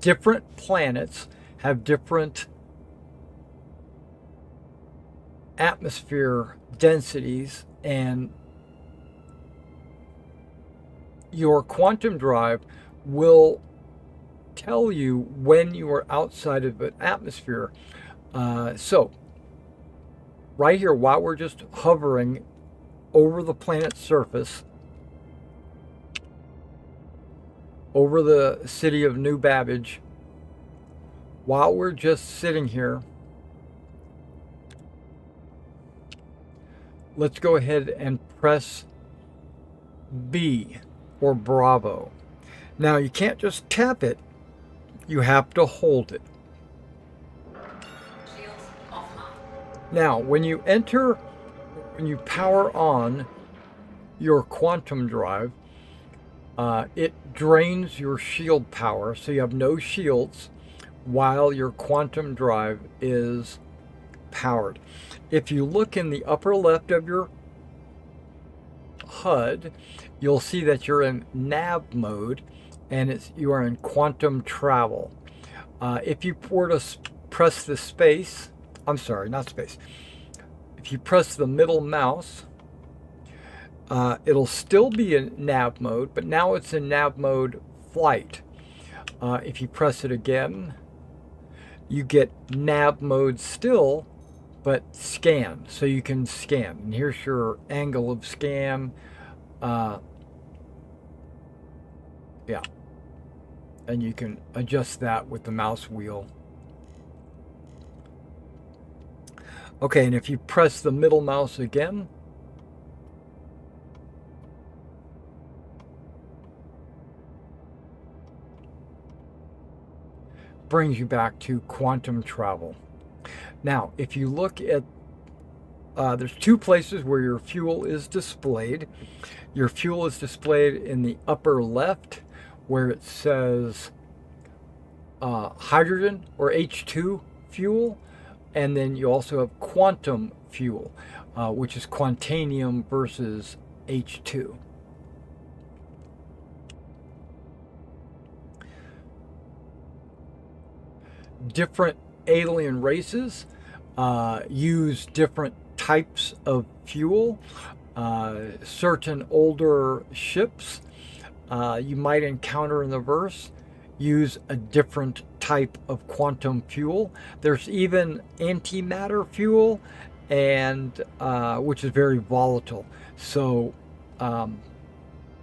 Different planets have different atmosphere densities, and your quantum drive will tell you when you are outside of an atmosphere. So right here, while we're just hovering over the planet's surface, over the city of New Babbage, while we're just sitting here, let's go ahead and press B or Bravo. Now you can't just tap it, you have to hold it. Now when you power on your quantum drive, it drains your shield power, so you have no shields while your quantum drive is powered. If you look in the upper left of your HUD, you'll see that you're in nav mode, and you are in quantum travel. If you were to press the space, I'm sorry, not space. If you press the middle mouse, it'll still be in nav mode, but now it's in nav mode flight. If you press it again, you get nav mode still, but scan, so you can scan. And here's your angle of scan. Yeah, and you can adjust that with the mouse wheel. Okay, and if you press the middle mouse again, brings you back to quantum travel. Now, if you look at there's two places where your fuel is displayed. Your fuel is displayed in the upper left, where it says hydrogen or H2 fuel, and then you also have quantum fuel, which is quantanium versus H2. Different alien races use different types of fuel. Certain older ships you might encounter in the verse use a different type of quantum fuel. There's even antimatter fuel, and which is very volatile. So the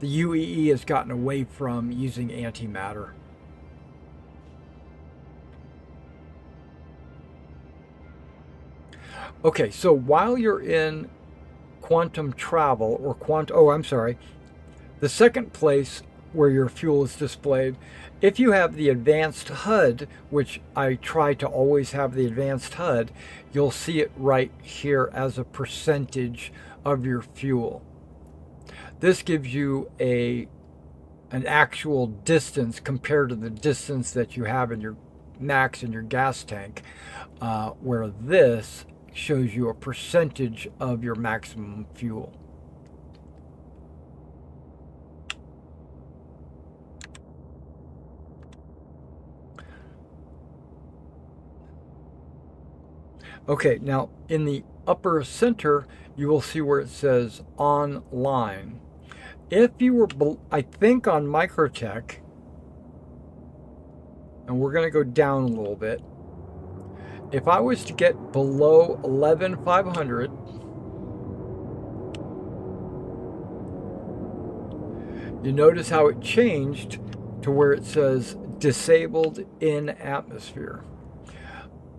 UEE has gotten away from using antimatter. Okay, so while you're in quantum travel or the second place where your fuel is displayed, if you have the advanced HUD, which I try to always have the advanced HUD, you'll see it right here as a percentage of your fuel. This gives you an actual distance compared to the distance that you have in your max in your gas tank, where this shows you a percentage of your maximum fuel. Okay, now in the upper center, you will see where it says online. If you were, I think on Microtech, and we're going to go down a little bit, if I was to get below 11,500, you notice how it changed to where it says disabled in atmosphere.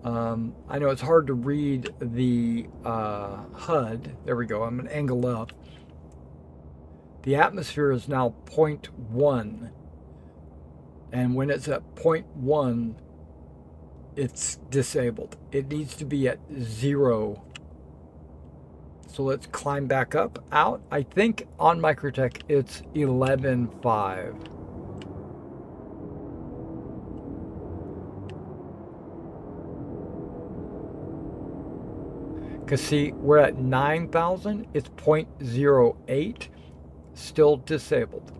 I know it's hard to read the HUD. There we go. I'm going to angle up. The atmosphere is now 0.1. And when it's at 0.1, it's disabled. It needs to be at 0. So let's climb back up, out. I think on Microtech it's 11.5. Because see, we're at 9,000, it's 0.08, still disabled.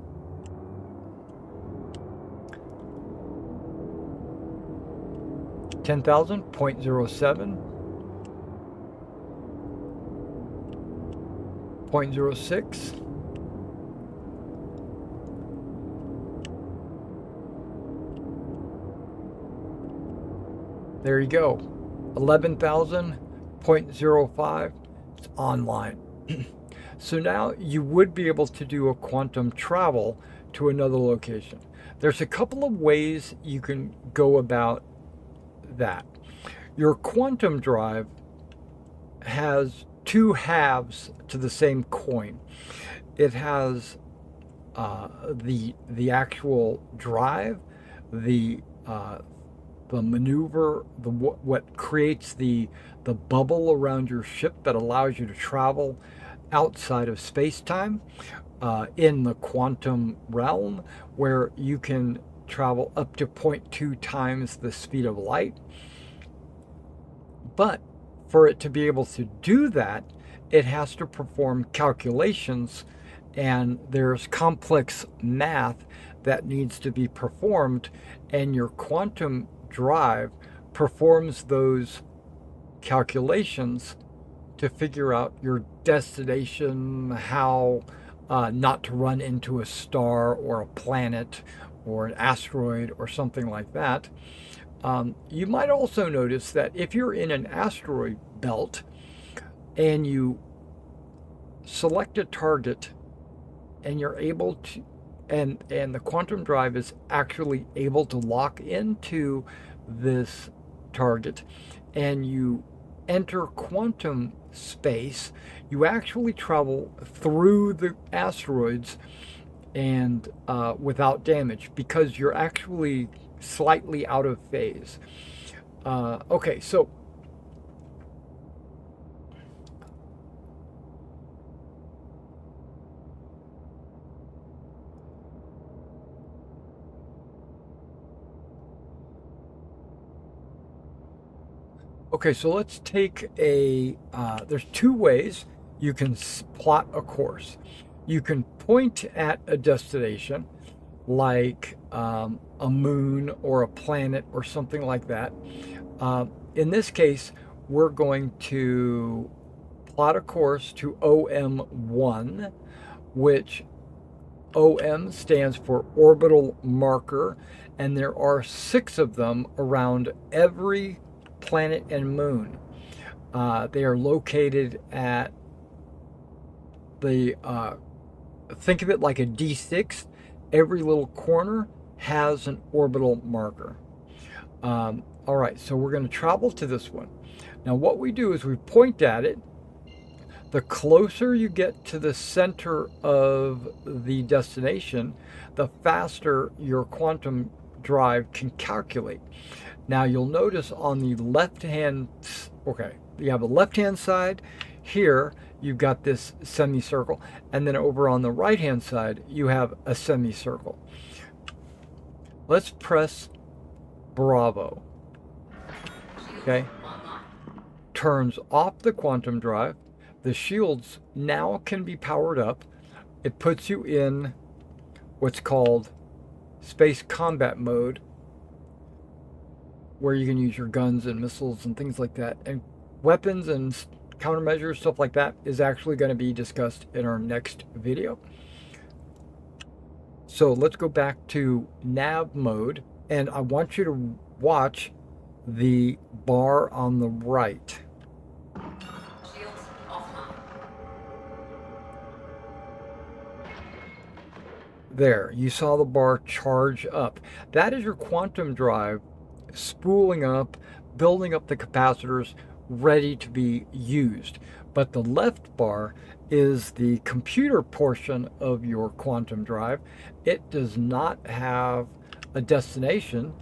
$10,000, 0.07, 0.06, there you go, 11,000, 0.05, it's online. So now you would be able to do a quantum travel to another location. There's a couple of ways you can go about that. Your quantum drive has two halves to the same coin. It has the actual drive, the maneuver, what creates the bubble around your ship that allows you to travel outside of space-time in the quantum realm, where you can travel up to 0.2 times the speed of light. But for it to be able to do that, it has to perform calculations, and there's complex math that needs to be performed, and your quantum drive performs those calculations to figure out your destination, how not to run into a star or a planet or an asteroid or something like that. You might also notice that if you're in an asteroid belt and you select a target and you're able to, and the quantum drive is actually able to lock into this target, and you enter quantum space, you actually travel through the asteroids and without damage, because you're actually slightly out of phase. Okay, so Okay, so let's take there's two ways you can plot a course. You can point at a destination, like a moon or a planet or something like that. In this case, we're going to plot a course to OM1, which OM stands for orbital marker, and there are 6 of them around every planet and moon. They are located at think of it like a D6. Every little corner has an orbital marker. All right, so we're going to travel to this one. Now what we do is we point at it. The closer you get to the center of the destination, the faster your quantum drive can calculate. Now you'll notice on the left-hand, okay, you have a left-hand side. Here you've got this semicircle, and then over on the right-hand side you have a semicircle. Let's press Bravo. Okay, turns off the quantum drive. The shields now can be powered up. It puts you in what's called space combat mode, where you can use your guns and missiles and things like that. And weapons and countermeasures, stuff like that, is actually going to be discussed in our next video. So let's go back to nav mode, and I want you to watch the bar on the right. There, you saw the bar charge up. That is your quantum drive spooling up, building up the capacitors, ready to be used. But the left bar is the computer portion of your quantum drive. It does not have a destination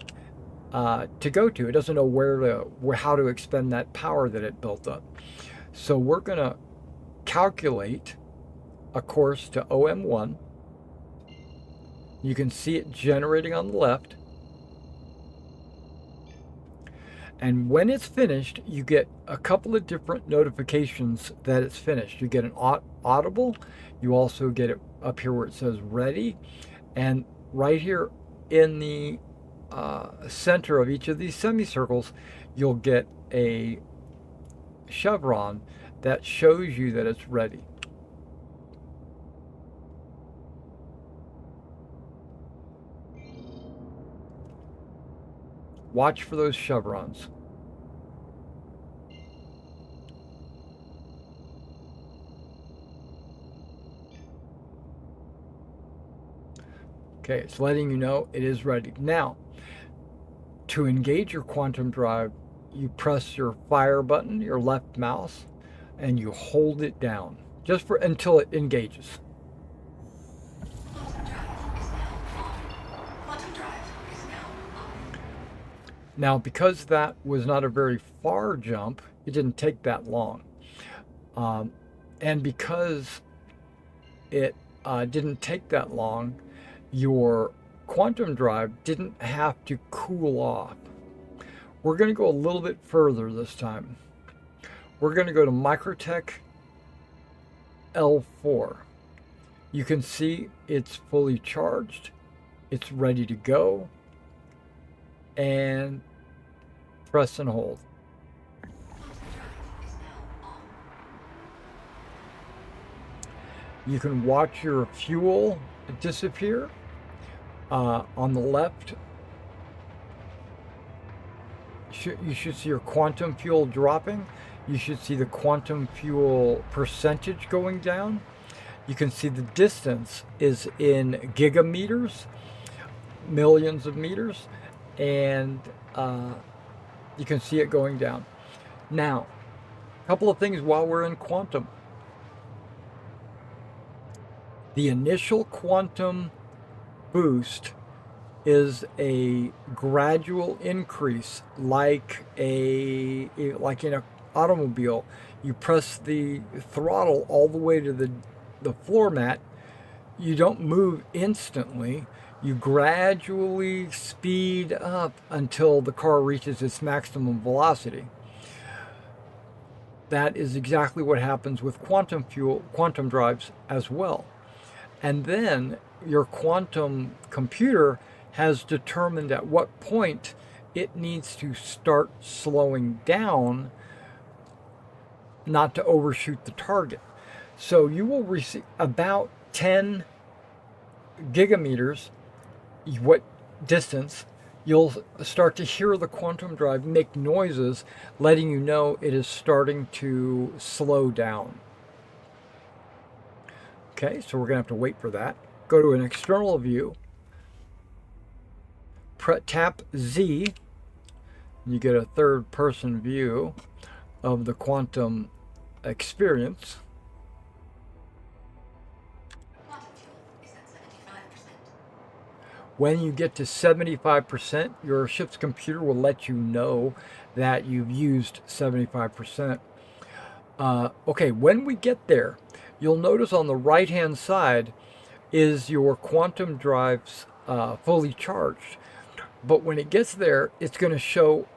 to go to. It doesn't know how to expend that power that it built up. So we're going to calculate a course to OM1. You can see it generating on the left. And when it's finished, you get a couple of different notifications that it's finished. You get an audible. You also get it up here where it says ready. And right here in the center of each of these semicircles, you'll get a chevron that shows you that it's ready. Watch for those chevrons. Okay, it's letting you know it is ready. Now, to engage your quantum drive, you press your fire button, your left mouse, and you hold it down just for until it engages. Now, because that was not a very far jump, it didn't take that long. And because it didn't take that long, your quantum drive didn't have to cool off. We're going to go a little bit further this time. We're going to go to Microtech L4. You can see it's fully charged. It's ready to go. And press and hold. You can watch your fuel disappear. On the left, you should see your quantum fuel dropping. You should see the quantum fuel percentage going down. You can see the distance is in gigameters, millions of meters, and you can see it going down. Now, a couple of things while we're in quantum. The initial quantum boost is a gradual increase, like in an automobile. You press the throttle all the way to the floor mat. You don't move instantly. You gradually speed up until the car reaches its maximum velocity. that is exactly what happens with quantum drives as well. And then your quantum computer has determined at what point it needs to start slowing down not to overshoot the target. So you will receive about 10 gigameters, what distance, you'll start to hear the quantum drive make noises letting you know it is starting to slow down. Okay, so we're going to have to wait for that. Go to an external view, tap Z, and you get a third person view of the quantum experience. Quantum fuel is at 75%. When you get to 75%, your ship's computer will let you know that you've used 75%. Okay, when we get there, you'll notice on the right-hand side is your quantum drives fully charged. But when it gets there, it's going to show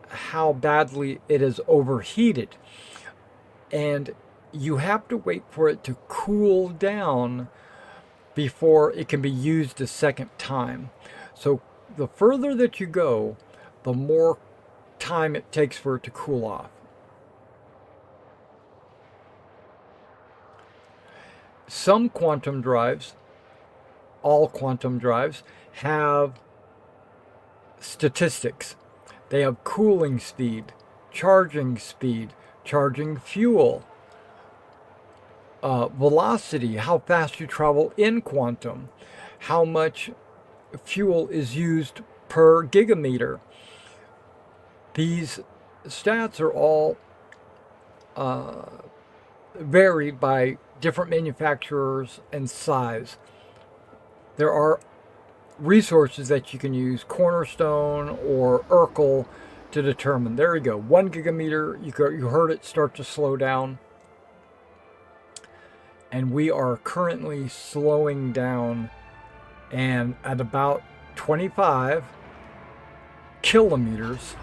how badly it is overheated. And you have to wait for it to cool down before it can be used a second time. So the further that you go, the more time it takes for it to cool off. Some quantum drives, all quantum drives, have statistics. They have cooling speed, charging fuel, velocity, how fast you travel in quantum, how much fuel is used per gigameter. These stats are all varied by different manufacturers and size. There are resources that you can use, Cornerstone or Urkel, to determine. There you go, 1 gigameter. You heard it start to slow down. And we are currently slowing down, and at about 25 kilometers,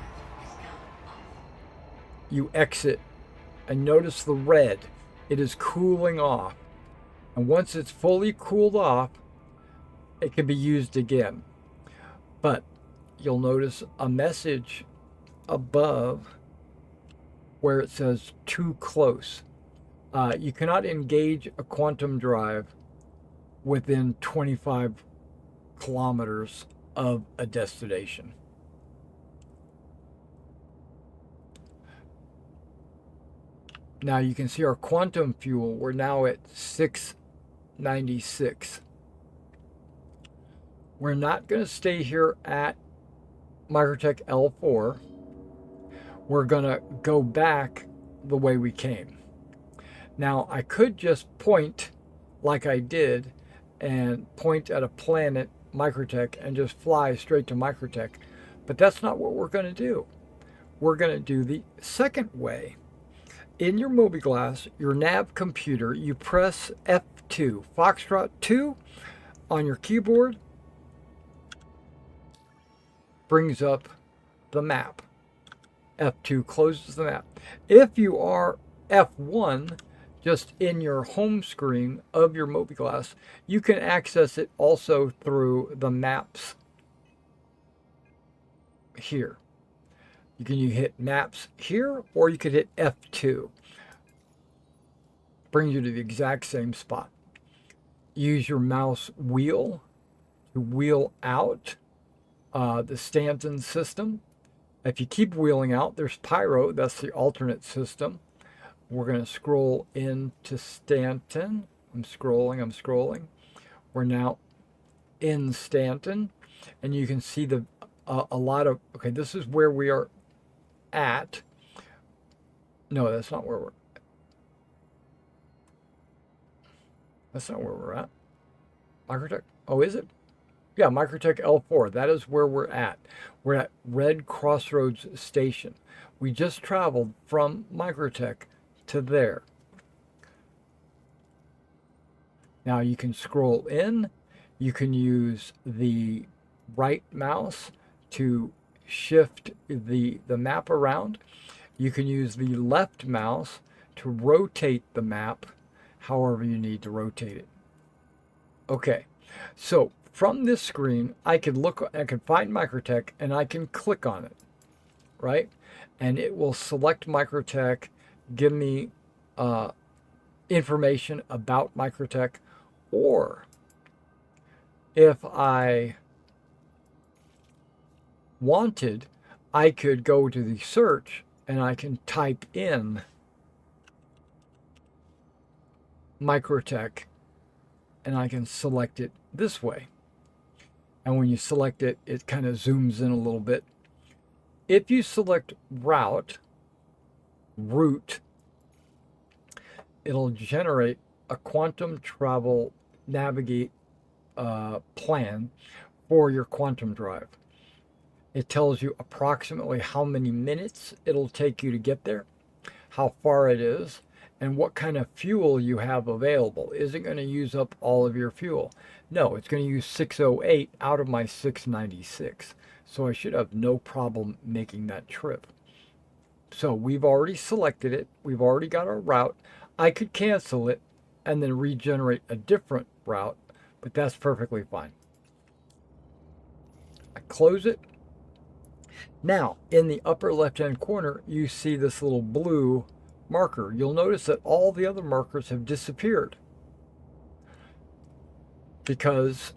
you exit and notice the red. It is cooling off. And once it's fully cooled off, it can be used again. But you'll notice a message above where it says too close. You cannot engage a quantum drive within 25 kilometers of a destination. Now you can see our quantum fuel, we're now at 696. We're not going to stay here at Microtech L4. We're going to go back the way we came. Now I could just point like I did and point at a planet, Microtech, and just fly straight to Microtech, but that's not what we're going to do. We're going to do the second way. In your mobiGlas, your nav computer, you press F2, Foxtrot 2 on your keyboard, brings up the map. F2 closes the map. If you are F1, just in your home screen of your mobiGlas, you can access it also through the maps here. You can hit maps here, or you could hit F2. Brings you to the exact same spot. Use your mouse wheel to wheel out the Stanton system. If you keep wheeling out, there's Pyro, that's the alternate system. We're going to scroll into Stanton. I'm scrolling. We're now in Stanton, and you can see a lot of, okay, this is where we are at. No, that's not where we're at. Microtech, oh, is it? Yeah, Microtech L4, that is where we're at. We're at Red Crossroads Station. We just traveled from Microtech to there. Now you can scroll in, you can use the right mouse to shift the map around. You can use the left mouse to rotate the map however you need to rotate it. Okay, so from this screen, I can find Microtech and I can click on it, right? And it will select Microtech, give me information about Microtech, or if I wanted, I could go to the search and I can type in Microtech and I can select it this way. And when you select it, it kind of zooms in a little bit. If you select route, it'll generate a quantum travel navigate plan for your quantum drive. It tells you approximately how many minutes it'll take you to get there, how far it is, and what kind of fuel you have available. Is it going to use up all of your fuel? No, it's going to use 608 out of my 696. So I should have no problem making that trip. So we've already selected it. We've already got our route. I could cancel it and then regenerate a different route, but that's perfectly fine. I close it. Now, in the upper left-hand corner, you see this little blue marker. You'll notice that all the other markers have disappeared because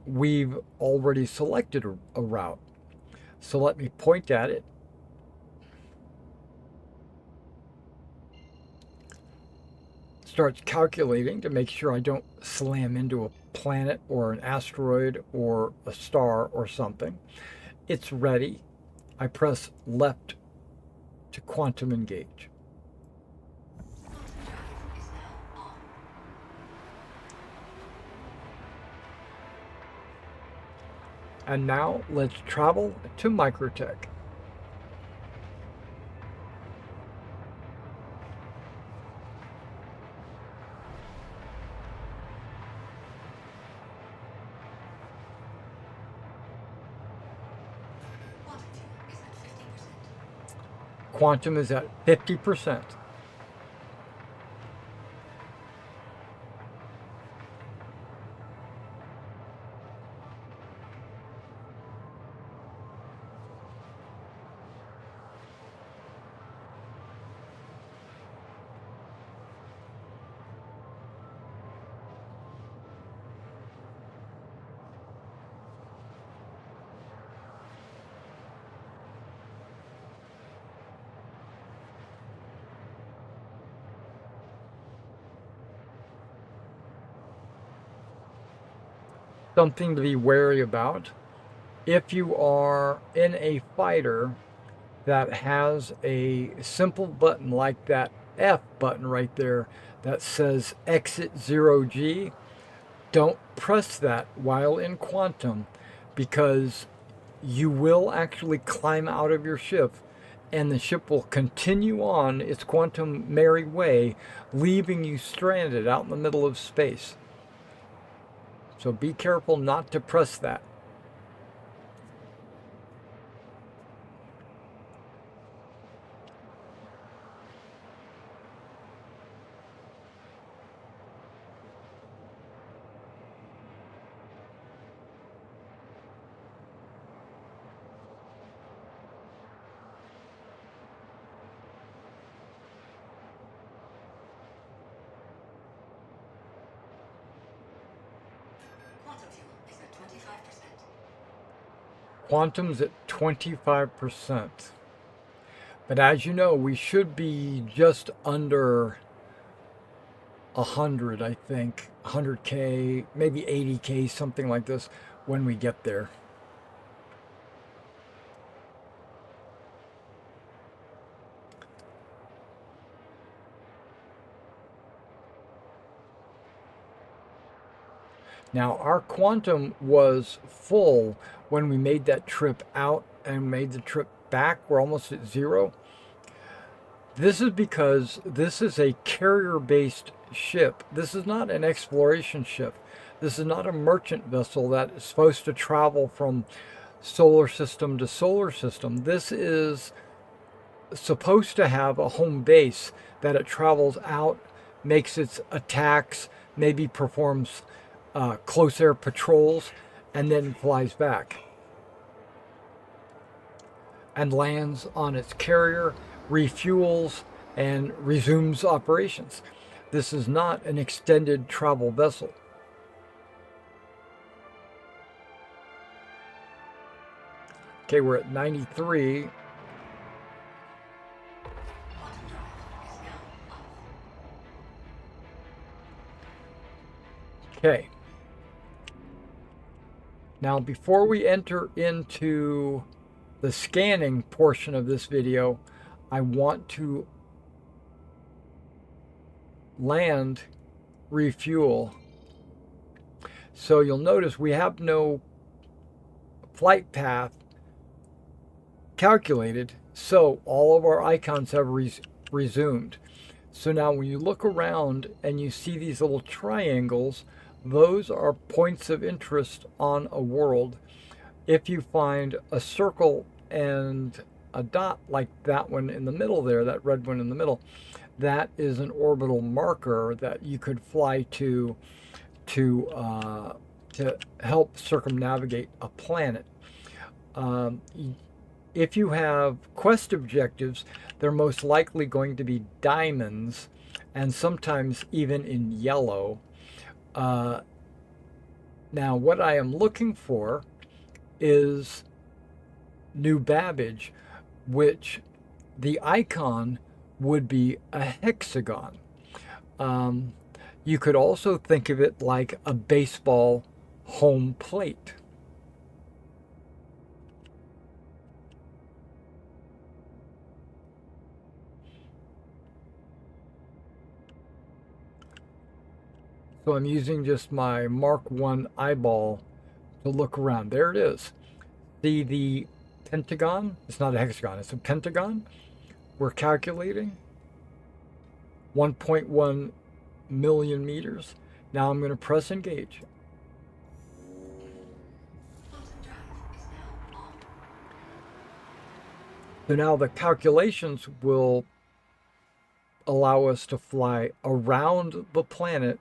we've already selected a route. So let me point at it. Starts calculating to make sure I don't slam into a planet or an asteroid or a star or something. It's ready. I press left to quantum engage. And now let's travel to Microtech. Quantum is at 50%. Something to be wary about. If you are in a fighter that has a simple button like that F button right there that says exit 0G, don't press that while in quantum, because you will actually climb out of your ship and the ship will continue on its quantum merry way, leaving you stranded out in the middle of space. So be careful not to press that. Quantum's at 25%. But as you know, we should be just under 100, I think. 100K, maybe 80K, something like this when we get there. Now, our quantum was full when we made that trip out and made the trip back. We're almost at zero. This is because this is a carrier-based ship. This is not an exploration ship. This is not a merchant vessel that is supposed to travel from solar system to solar system. This is supposed to have a home base that it travels out, makes its attacks, maybe performs close air patrols, and then flies back and lands on its carrier, refuels, and resumes operations. This is not an extended travel vessel. Okay, we're at 93. Quantum drive is now off. Okay. Now, before we enter into the scanning portion of this video, I want to land, refuel. So you'll notice we have no flight path calculated, so all of our icons have resumed. So now when you look around and you see these little triangles, those are points of interest on a world. If you find a circle and a dot like that one in the middle there, that red one in the middle, that is an orbital marker that you could fly to help circumnavigate a planet. If you have quest objectives, they're most likely going to be diamonds, and sometimes even in yellow. Now, what I am looking for is New Babbage, which the icon would be a hexagon. You could also think of it like a baseball home plate. So I'm using just my Mark 1 eyeball to look around. There it is. See the pentagon? It's not a hexagon, it's a pentagon. We're calculating 1.1 million meters. Now I'm going to press engage. Quantum drive is now on. So now the calculations will allow us to fly around the planet,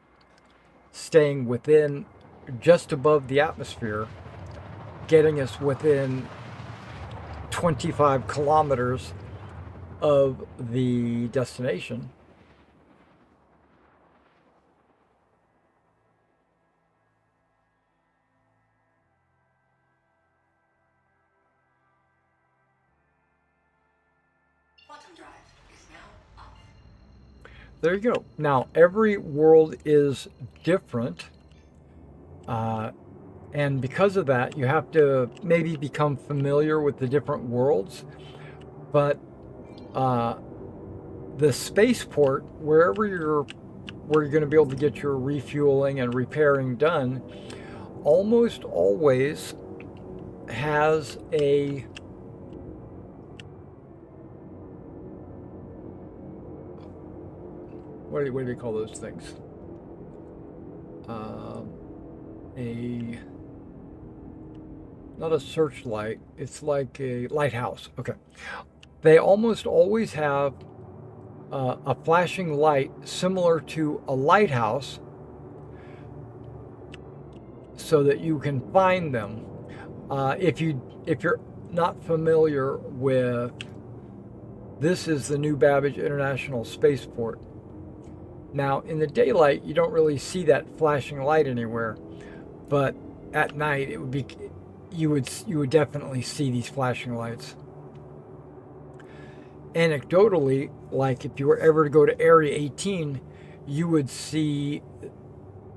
staying within just above the atmosphere, getting us within 25 kilometers of the destination. Quantum drive is now off. There you go. Now, every world is different. And because of that, you have to maybe become familiar with the different worlds. But the spaceport, where you're going to be able to get your refueling and repairing done, almost always has a what do they call those things? Not a searchlight. It's like a lighthouse. Okay. They almost always have a flashing light similar to a lighthouse, so that you can find them. If you're not familiar with, this is the New Babbage International Spaceport. Now, in the daylight, you don't really see that flashing light anywhere, but at night, it would be, you would definitely see these flashing lights. Anecdotally, like if you were ever to go to Area 18, you would see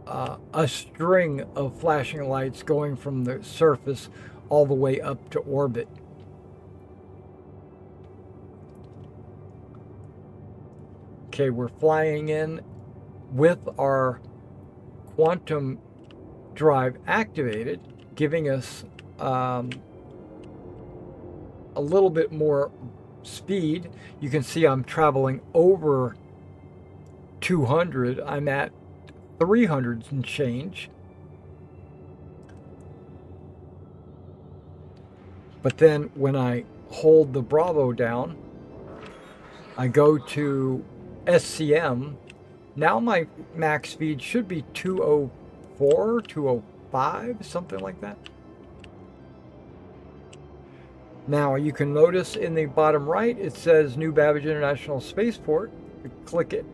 a string of flashing lights going from the surface all the way up to orbit. Okay, we're flying in with our quantum drive activated, giving us a little bit more speed. You can see I'm traveling over 200. I'm at 300 and change. But then when I hold the Bravo down, I go to SCM. Now my max speed should be 204, 205, something like that. Now you can notice in the bottom right it says New Babbage International Spaceport. You click it.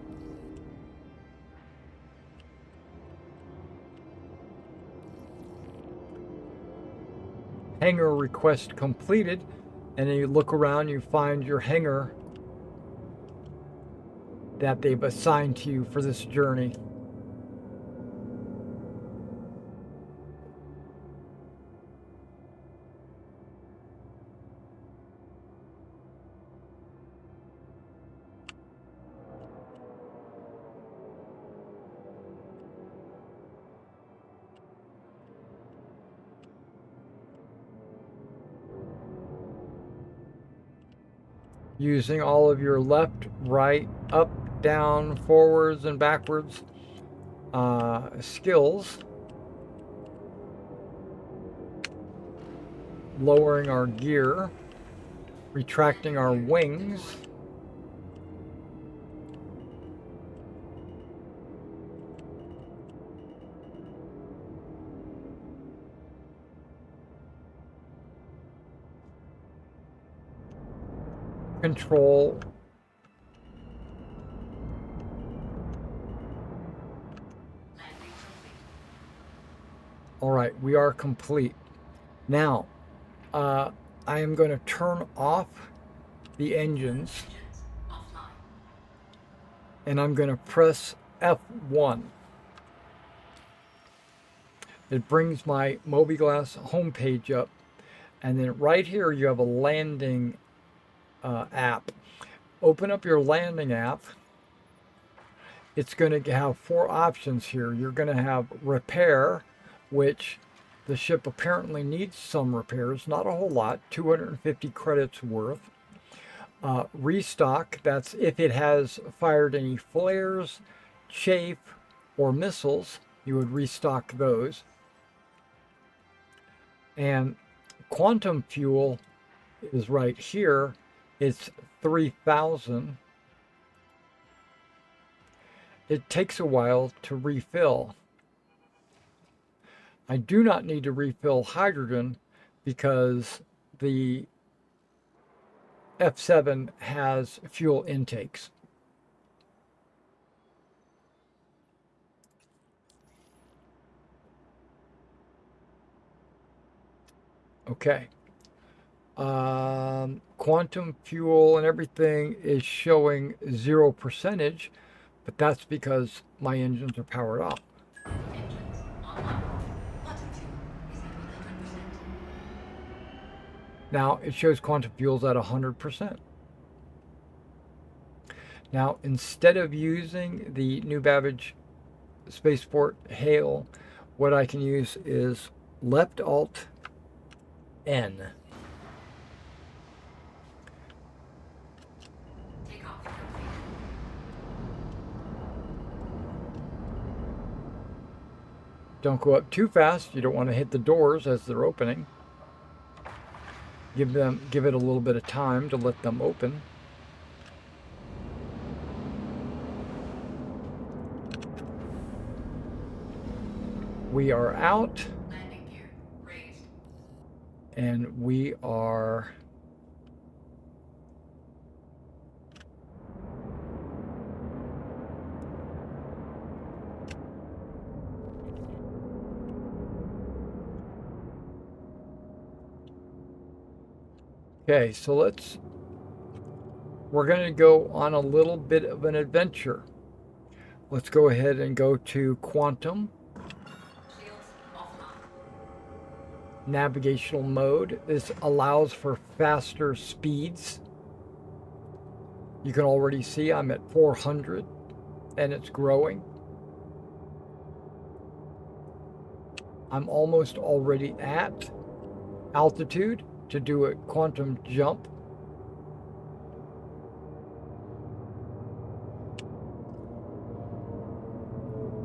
Hangar request completed, and then you look around, you find your hangar that they've assigned to you for this journey. Using all of your left, right, up, down, forwards, and backwards skills. Lowering our gear. Retracting our wings. Control. All right, we are complete. Now, I am going to turn off the engines, and I'm going to press F1. It brings my Mobiglass homepage up, and then right here you have a landing app. Open up your landing app. It's going to have 4 options here. You're going to have repair, which the ship apparently needs some repairs, not a whole lot, 250 credits worth. Restock, that's if it has fired any flares, chafe, or missiles, you would restock those. And quantum fuel is right here. It's 3,000. It takes a while to refill. I do not need to refill hydrogen because the F7 has fuel intakes. Okay. Quantum fuel and everything is showing 0%, but that's because my engines are powered off. Engines online. Quantum fuel is at 100%. Now it shows quantum fuel's at 100%. Now, instead of using the New Babbage Spaceport Hail, what I can use is left Alt N. Takeoff complete. Don't go up too fast. You don't want to hit the doors as they're opening. Give it a little bit of time to let them open. We are out, Landing gear raised. and we are okay, so we're going to go on a little bit of an adventure. Let's go ahead and go to Quantum. Shields offline. Navigational mode. This allows for faster speeds. You can already see I'm at 400 and it's growing. I'm almost already at altitude to do a quantum jump.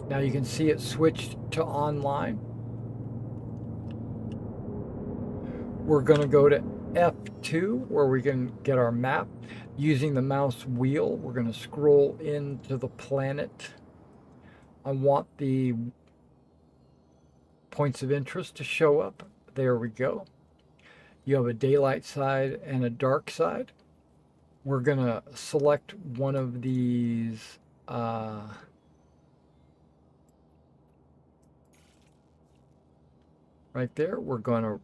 Now you can see it switched to online. We're going to go to F2 where we can get our map. Using the mouse wheel, we're going to scroll into the planet. I want the points of interest to show up. There we go. You have a daylight side and a dark side. We're going to select one of these right there. We're going to,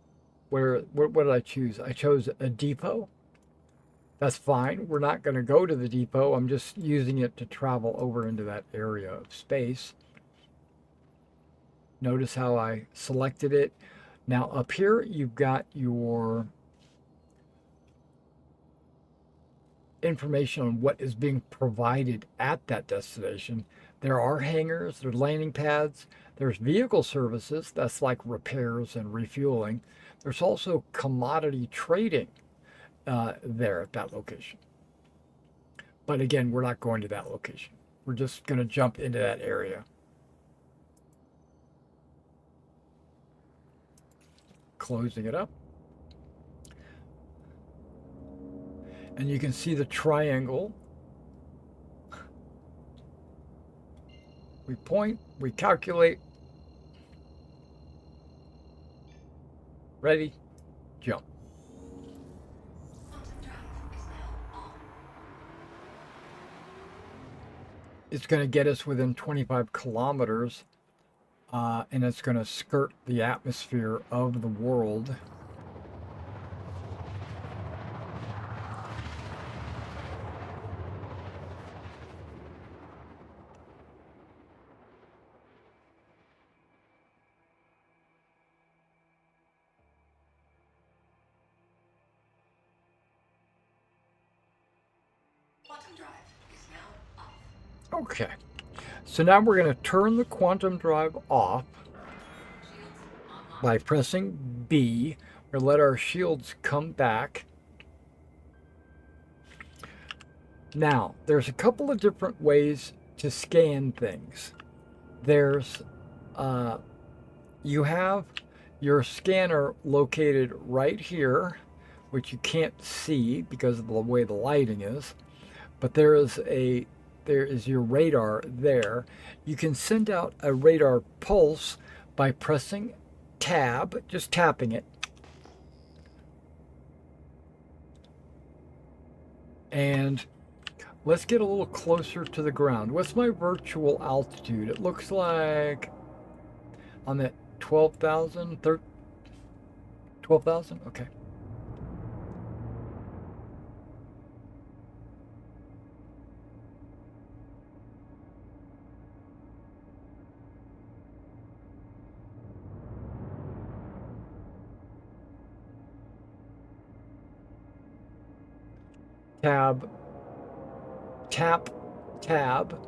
what did I choose? I chose a depot. That's fine. We're not going to go to the depot. I'm just using it to travel over into that area of space. Notice how I selected it. Now up here, you've got your information on what is being provided at that destination. There are hangars, there's landing pads, there's vehicle services, that's like repairs and refueling. There's also commodity trading there at that location. But again, we're not going to that location. We're just going to jump into that area. Closing it up. And you can see the triangle. We point, we calculate. Ready, jump. Quantum drive is now on. It's going to get us within 25 kilometers, and it's going to skirt the atmosphere of the world. Quantum drive is now off. Okay, so now we're going to turn the quantum drive off Shields online. by pressing B. We're going to let our shields come back. Now, there's a couple of different ways to scan things. There's, you have your scanner located right here, which you can't see because of the way the lighting is. But there is your radar there. You can send out a radar pulse by pressing tab, just tapping it. And let's get a little closer to the ground. What's my virtual altitude? It looks like I'm at 12,000, 12,000? Okay. Tab, tap, tab.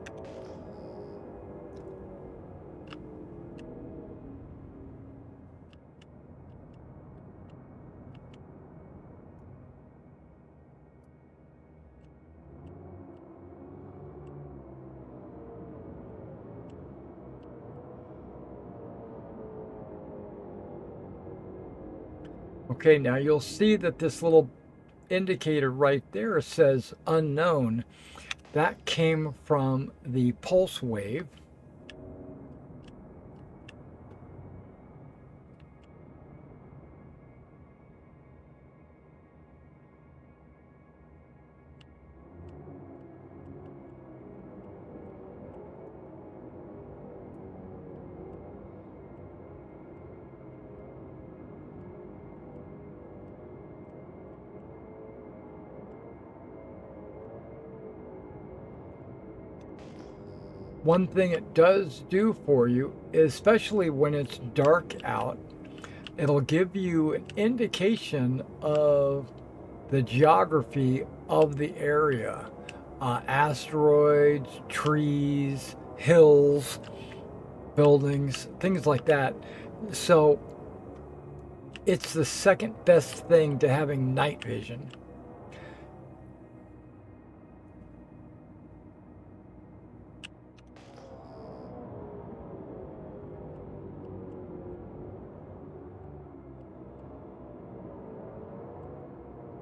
Okay, now you'll see that this little indicator right there says unknown. That came from the pulse wave. One thing it does do for you, especially when it's dark out, it'll give you an indication of the geography of the area. Asteroids, trees, hills, buildings, things like that. So it's the second best thing to having night vision.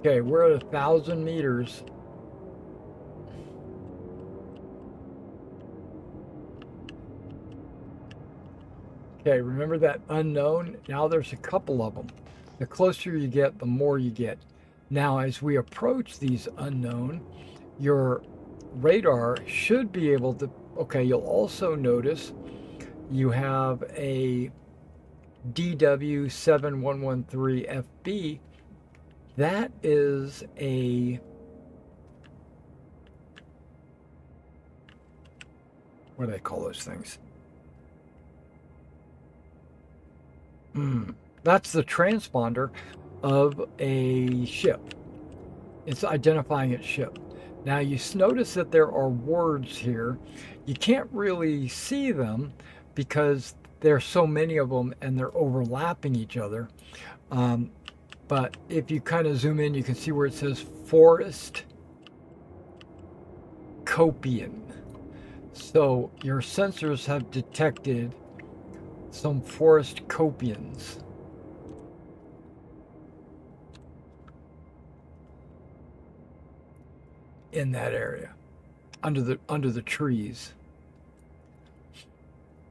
Okay, we're at 1,000 meters. Okay, remember that unknown? Now there's a couple of them. The closer you get, the more you get. Now, as we approach these unknown, your radar should be able to. Okay, you'll also notice you have a DW7113FB. That is a, what do they call those things? That's the transponder of a ship. It's identifying its ship. Now you notice that there are words here. You can't really see them because there's so many of them and they're overlapping each other. But if you kind of zoom in, you can see where it says forest copian. So your sensors have detected some forest copians. In that area, under the trees.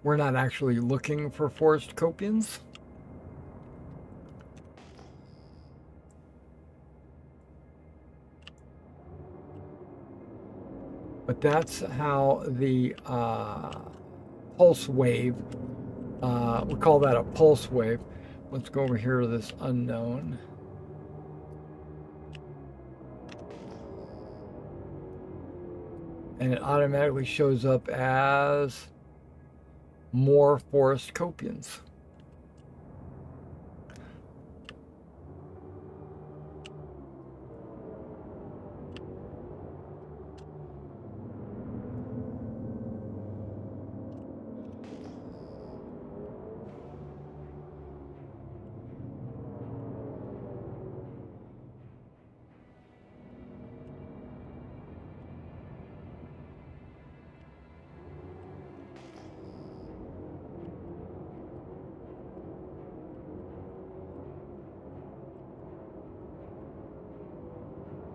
We're not actually looking for forest copians. But that's how the pulse wave, we call that a pulse wave. Let's go over here to this unknown. And it automatically shows up as more forest copians.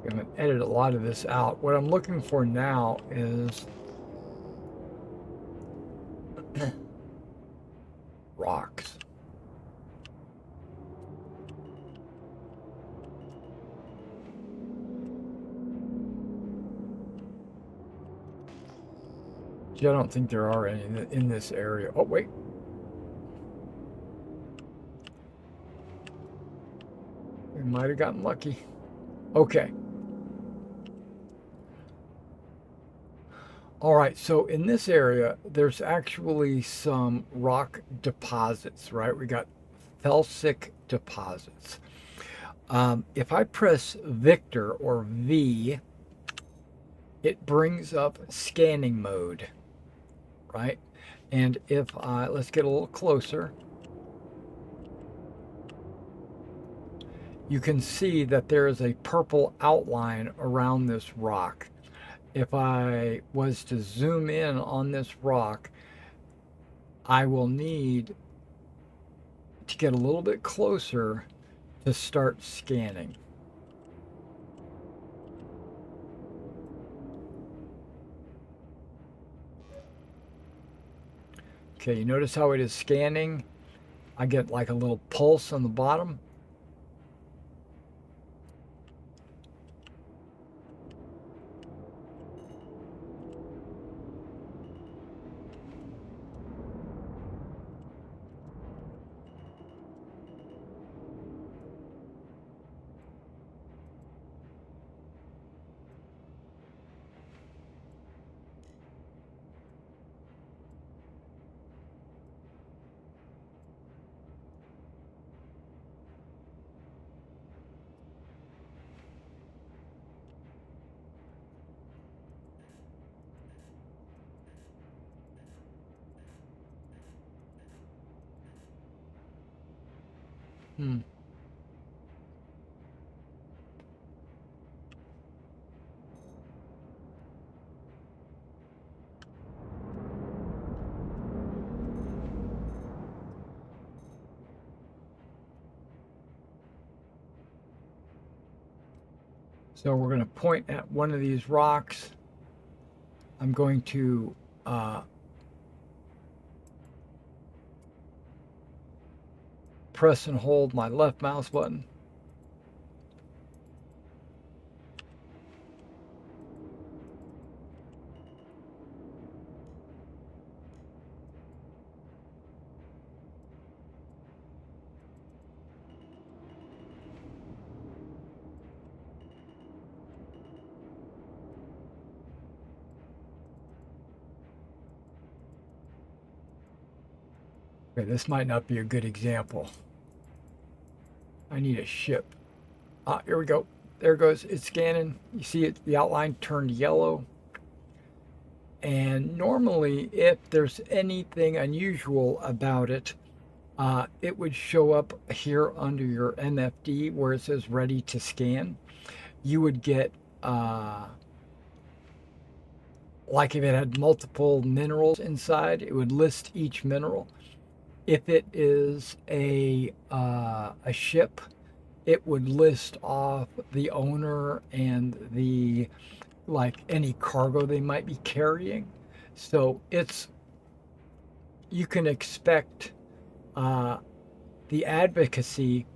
I'm going to edit a lot of this out. What I'm looking for now is rocks. Gee, I don't think there are any in this area. Oh, wait. We might have gotten lucky. Okay. All right, so in this area, there's actually some rock deposits, right? We got felsic deposits. If I press Victor or V, it brings up scanning mode, right? And if I, let's get a little closer, you can see that there is a purple outline around this rock. If I was to zoom in on this rock, I will need to get a little bit closer to start scanning. Okay, you notice how it is scanning? I get like a little pulse on the bottom. Hmm. So we're going to point at one of these rocks. I'm going to press and hold my left mouse button. Okay, this might not be a good example. I need a ship. Ah, here we go. There it goes. It's scanning. You see it, the outline turned yellow. And normally, if there's anything unusual about it, it would show up here under your MFD where it says ready to scan. You would get, like if it had multiple minerals inside, it would list each mineral. If it is a ship, it would list off the owner and the like any cargo they might be carrying. So you can expect the advocacy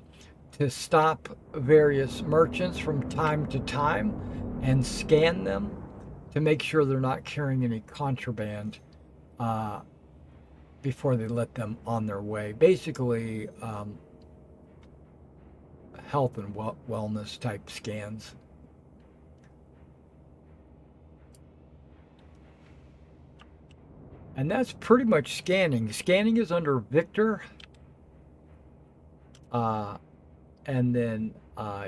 to stop various merchants from time to time and scan them to make sure they're not carrying any contraband before they let them on their way. Basically, health and wellness type scans. And that's pretty much scanning. Scanning is under Victor. And then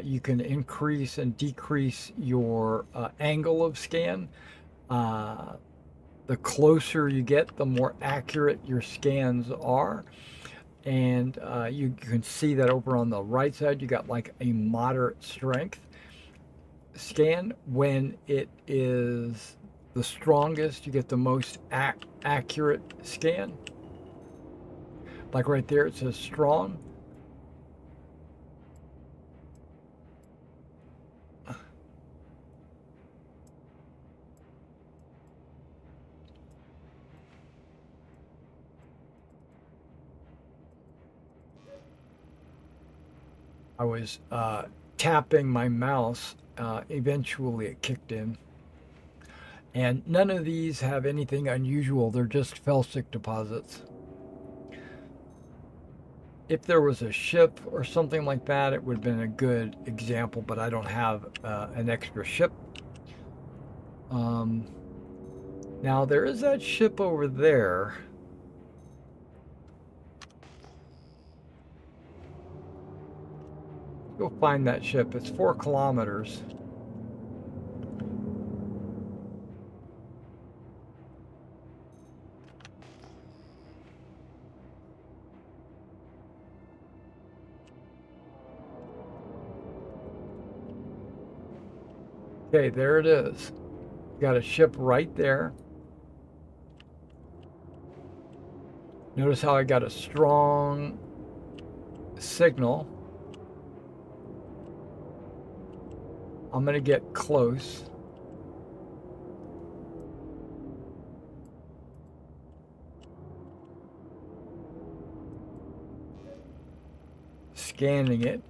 you can increase and decrease your angle of scan. The closer you get, the more accurate your scans are. And you can see that over on the right side, you got like a moderate strength scan. When it is the strongest, you get the most accurate scan. Like right there, it says strong. I was tapping my mouse. Eventually, it kicked in. And none of these have anything unusual. They're just felsic deposits. If there was a ship or something like that, it would have been a good example, but I don't have an extra ship. Now, there is that ship over there. Go find that ship. It's 4 kilometers. Okay, there it is. Got a ship right there. Notice how I got a strong signal. I'm going to get close. Scanning it.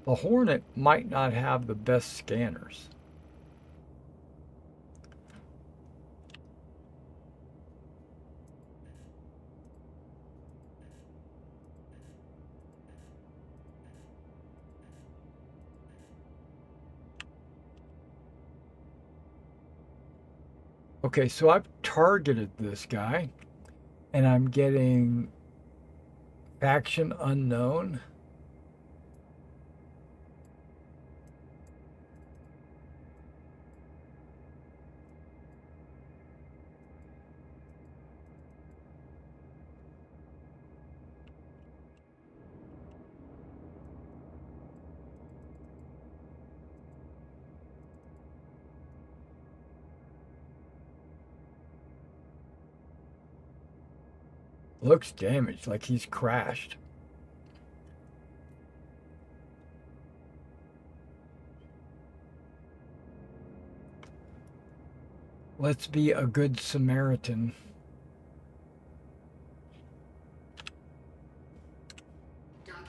The Hornet might not have the best scanners. Okay, so I've targeted this guy, and I'm getting faction unknown. Looks damaged, like he's crashed. Let's be a good Samaritan. Docking.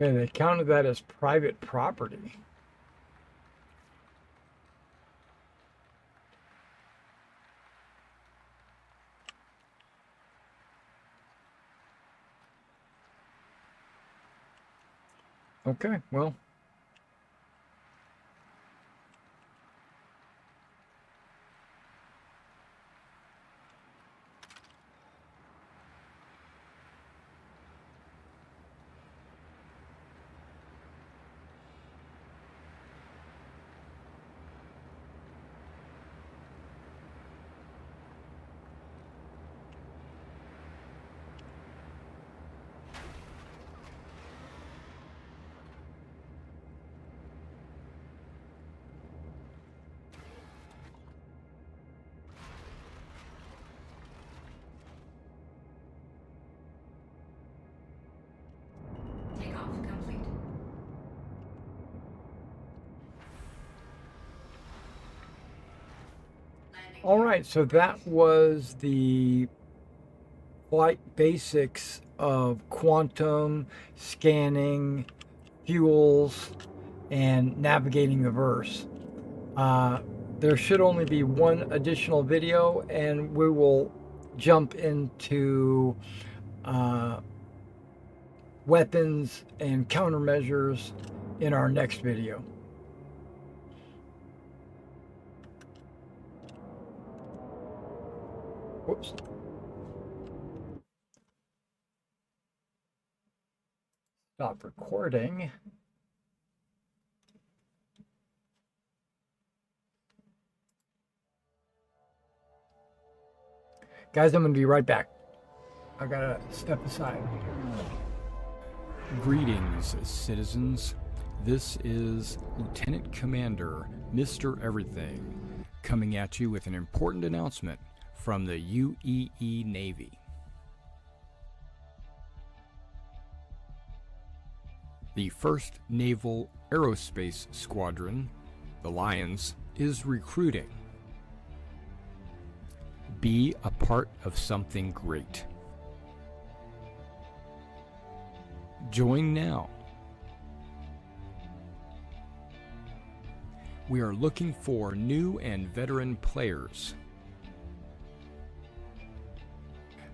Okay, they counted that as private property. Okay, well. Takeoff complete. Landing. All right, so that was the flight basics of quantum, scanning, fuels, and navigating the verse. There should only be one additional video, and we will jump into weapons and countermeasures in our next video. Whoops. Stop recording. Guys, I'm going to be right back. I gotta step aside. Greetings, citizens. This is Lieutenant Commander Mr. Everything coming at you with an important announcement from the UEE Navy. The 1st Naval Aerospace Squadron, the Lions, is recruiting. Be a part of something great. Join now. We are looking for new and veteran players.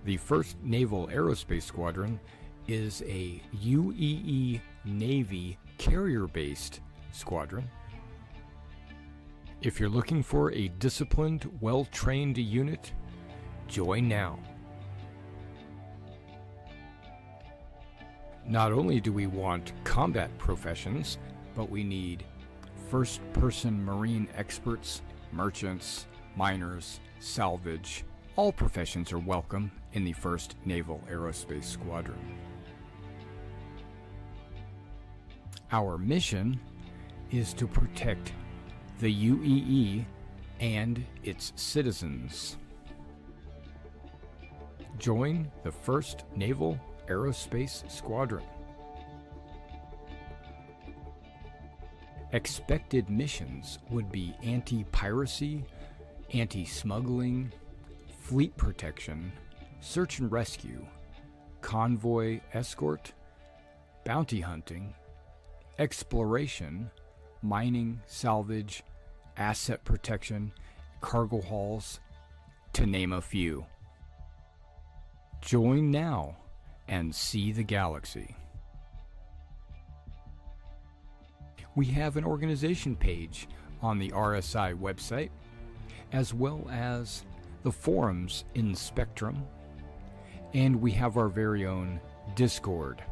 The 1st Naval Aerospace Squadron is a UEE Navy carrier-based squadron. If you're looking for a disciplined, well-trained unit, join now. Not only do we want combat professions, but we need first-person marine experts, merchants, miners, salvage. All professions are welcome in the 1st Naval Aerospace Squadron. Our mission is to protect the UEE and its citizens. Join the 1st Naval Aerospace Squadron. Expected missions would be anti-piracy, anti-smuggling, fleet protection, search and rescue, convoy escort, bounty hunting, exploration, mining, salvage, asset protection, cargo hauls, to name a few. Join now and see the galaxy. We have an organization page on the RSI website, as well as the forums in Spectrum, and we have our very own Discord.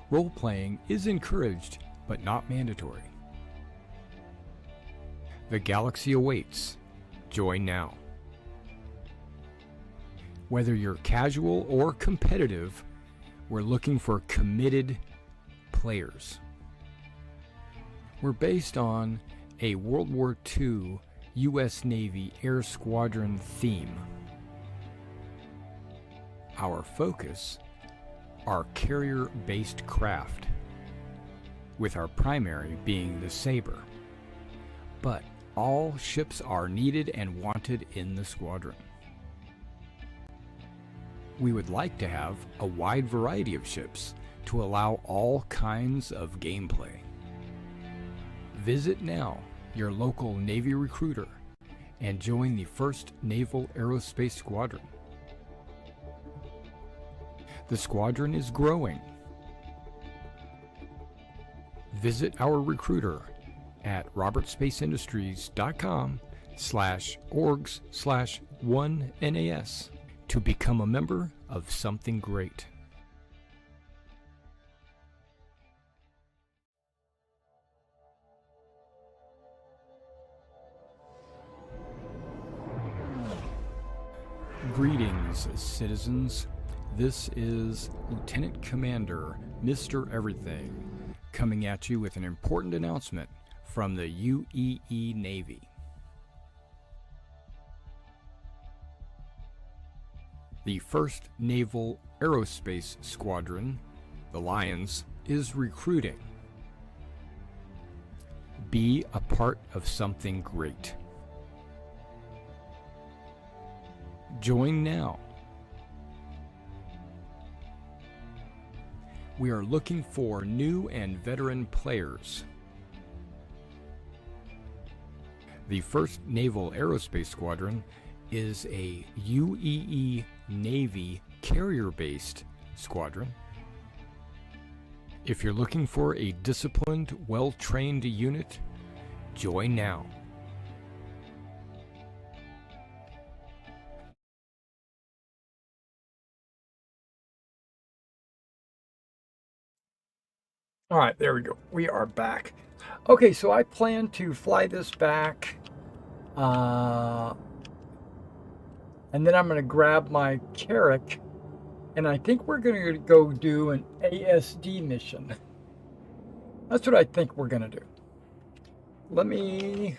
Role-playing is encouraged, but not mandatory. The galaxy awaits. Join now. Whether you're casual or competitive, we're looking for committed players. We're based on a World War II U.S. Navy Air Squadron theme. Our focus are carrier-based craft, with our primary being the Sabre. But all ships are needed and wanted in the squadron. We would like to have a wide variety of ships to allow all kinds of gameplay. Visit now your local Navy recruiter and join the 1st Naval Aerospace Squadron. The squadron is growing. Visit our recruiter at robertspaceindustriescom/orgs/1NAS to become a member of something great. Greetings, citizens. This is Lieutenant Commander Mr. Everything coming at you with an important announcement from the UEE Navy. The 1st Naval Aerospace Squadron, the Lions, is recruiting. Be a part of something great. Join now. We are looking for new and veteran players. The 1st Naval Aerospace Squadron is a UEE Navy carrier-based squadron. If you're looking for a disciplined, well-trained unit, join now. All right, there we go. We are back. Okay, so I plan to fly this back, and then I'm going to grab my Carrack, and I think we're going to go do an ASD mission. That's what I think we're going to do. Let me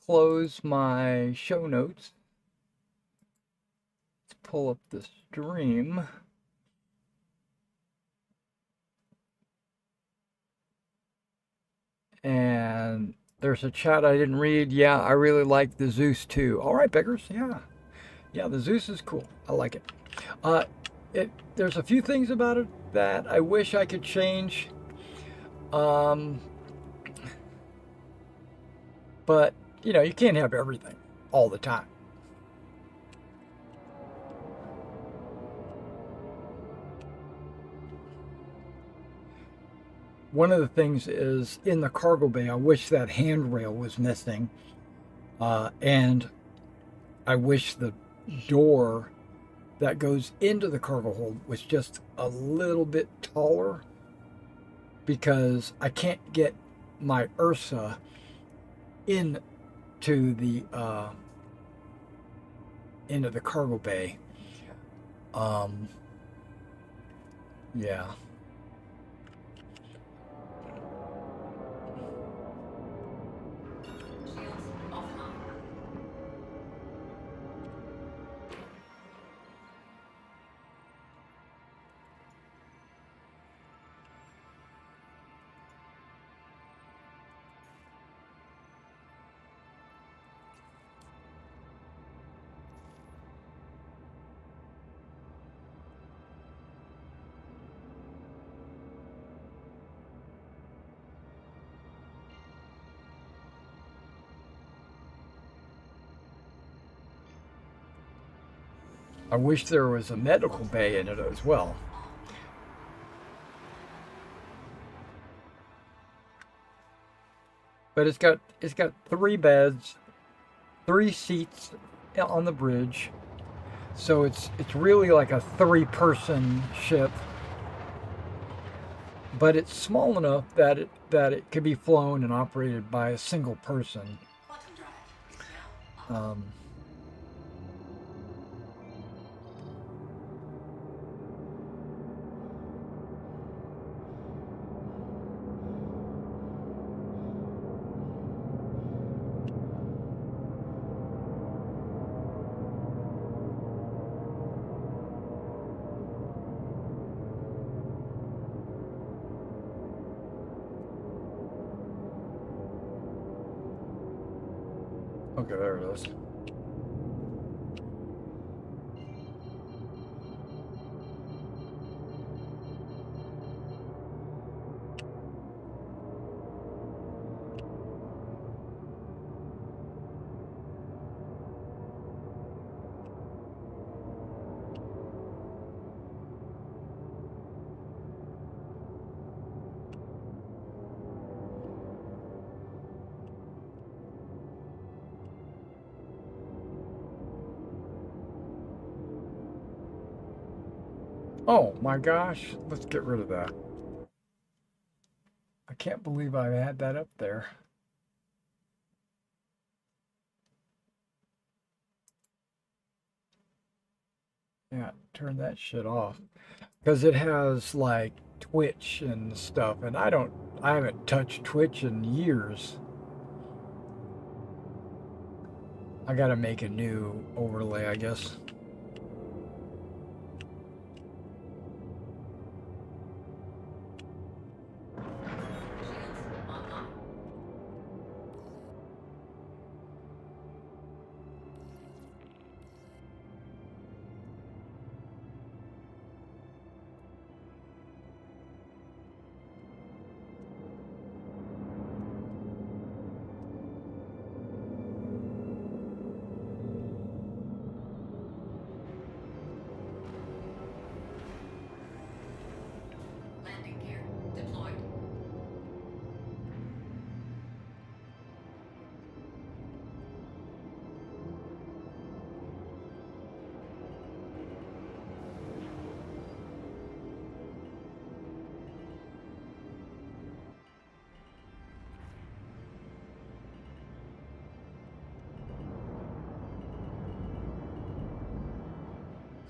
close my show notes. Let's pull up the stream. And there's a chat I didn't read. Yeah, I really like the Zeus too. All right, beggars. Yeah, the Zeus is cool. I like it. There's a few things about it that I wish I could change. But you can't have everything all the time. One of the things is in the cargo bay, I wish that handrail was missing. And I wish the door that goes into the cargo hold was just a little bit taller, because I can't get my Ursa into the cargo bay. Yeah. I wish there was a medical bay in it as well. But it's got 3 beds, 3 seats on the bridge. So it's really like a 3-person ship. But it's small enough that it could be flown and operated by a single person. Bottom drive is now on. Okay, there it is. Oh my gosh, let's get rid of that. I can't believe I had that up there. Yeah, turn that shit off. Because it has like Twitch and stuff, and I haven't touched Twitch in years. I gotta make a new overlay, I guess. Shields online. Landing gear deployed.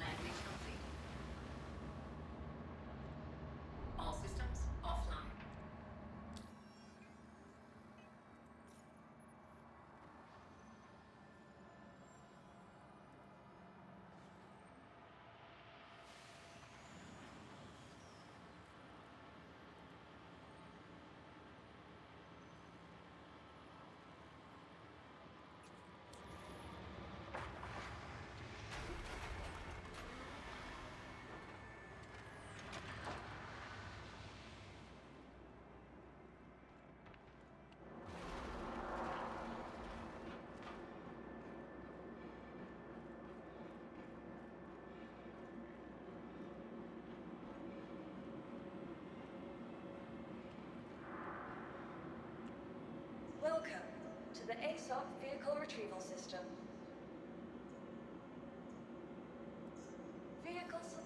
Landing complete. All systems offline. Welcome to the ASOP Vehicle Retrieval System.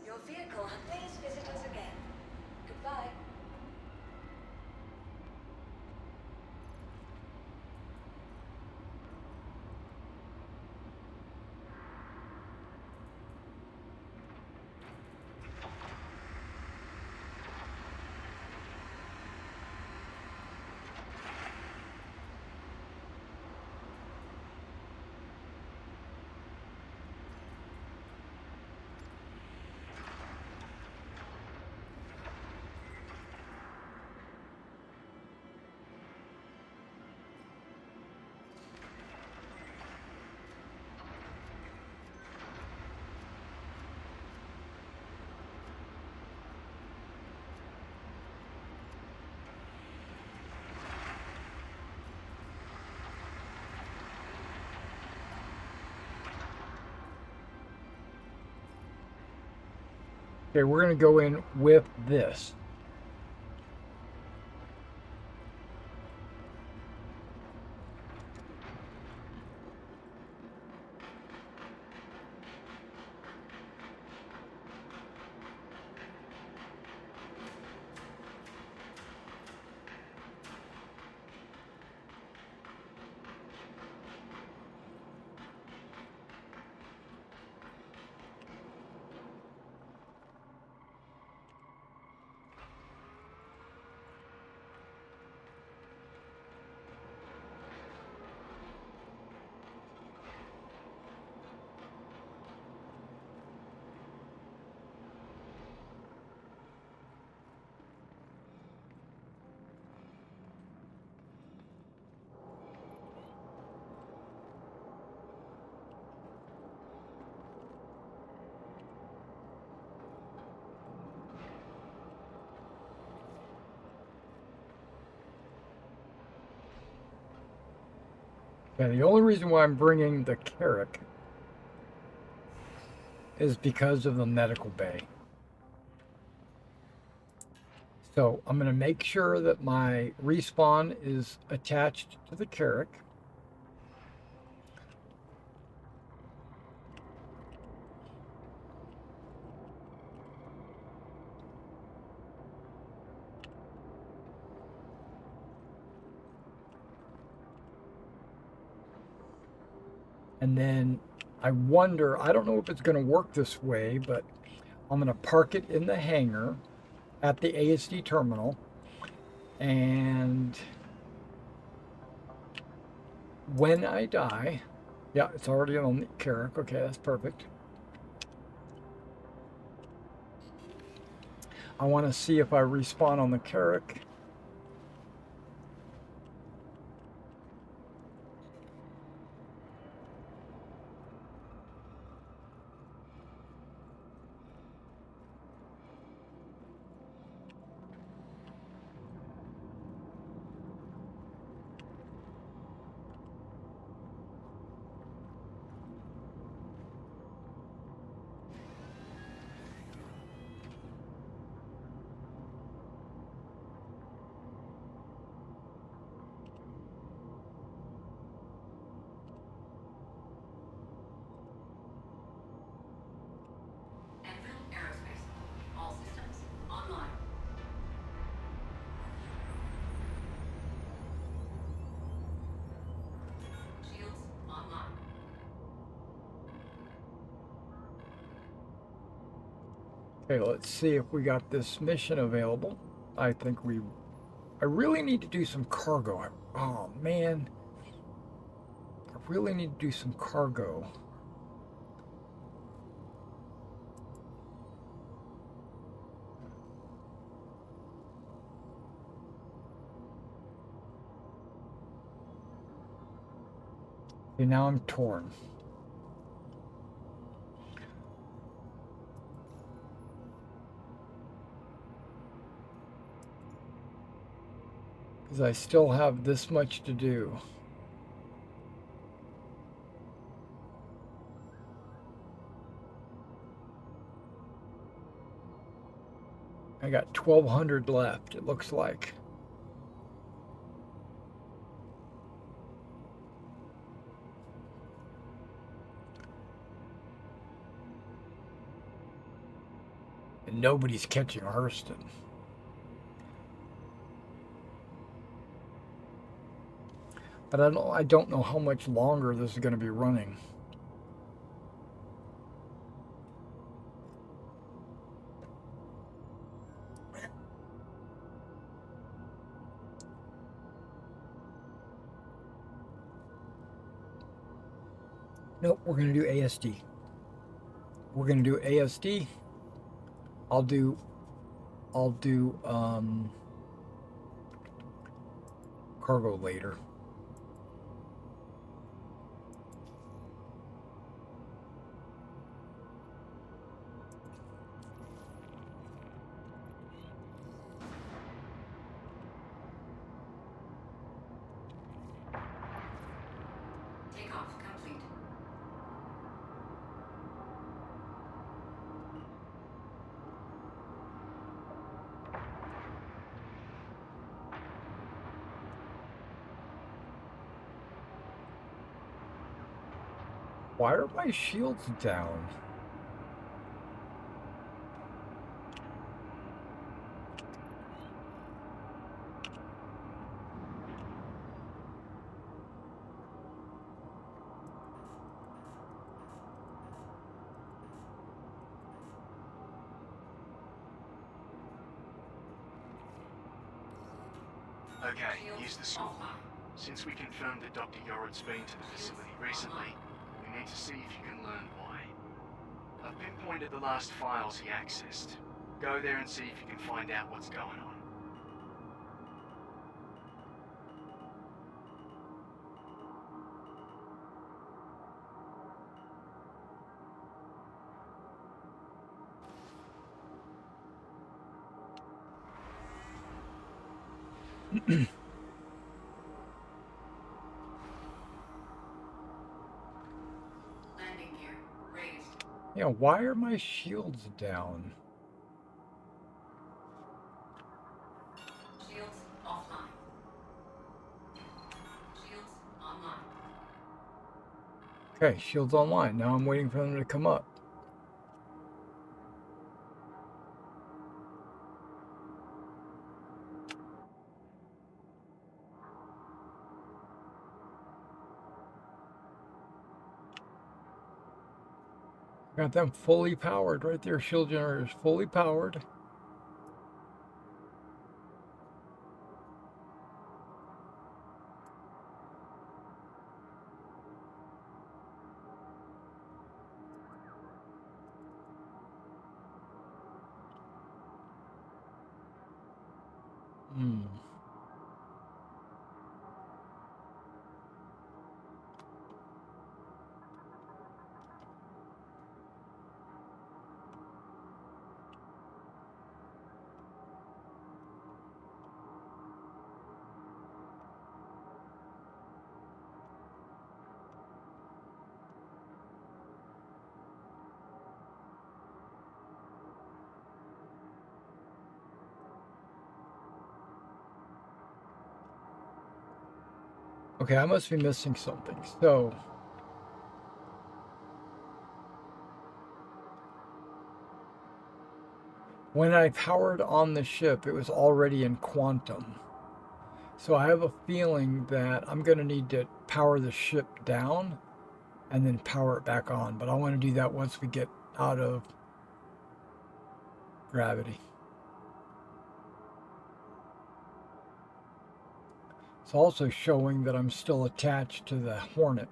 Your vehicle, please visit us again. Goodbye. Okay, we're going to go in with this. Okay, the only reason why I'm bringing the Carrack is because of the medical bay. So I'm going to make sure that my respawn is attached to the Carrack. And then I wonder, I don't know if it's going to work this way, but I'm going to park it in the hangar at the ASD terminal. And when I die, yeah, it's already on the Carrack. Okay, that's perfect. I want to see if I respawn on the Carrack. Anvil Aerospace. All systems online. Shields online. Okay, let's see if we got this mission available. I think I really need to do some cargo. Oh man, I really need to do some cargo. Okay, now I'm torn. Because I still have this much to do. I got 1,200 left, it looks like. And nobody's catching Hurston. But I don't know how much longer this is going to be running. Nope, we're going to do ASD. We're going to do ASD. I'll do cargo later. Takeoff complete. Why are my shields down? Okay, here's the score. Since we confirmed that Dr. Yored's been to the facility recently, we need to see if you can learn why. I've pinpointed the last files he accessed. Go there and see if you can find out what's going on. Landing gear raised. Yeah, why are my shields down? Shields offline. Shields online. Okay, shields online. Now I'm waiting for them to come up. Got them fully powered right there. Shield generators fully powered. Hmm. Okay, I must be missing something. So, when I powered on the ship, it was already in quantum. So I have a feeling that I'm going to need to power the ship down and then power it back on. But I want to do that once we get out of gravity. It's also showing that I'm still attached to the Hornet.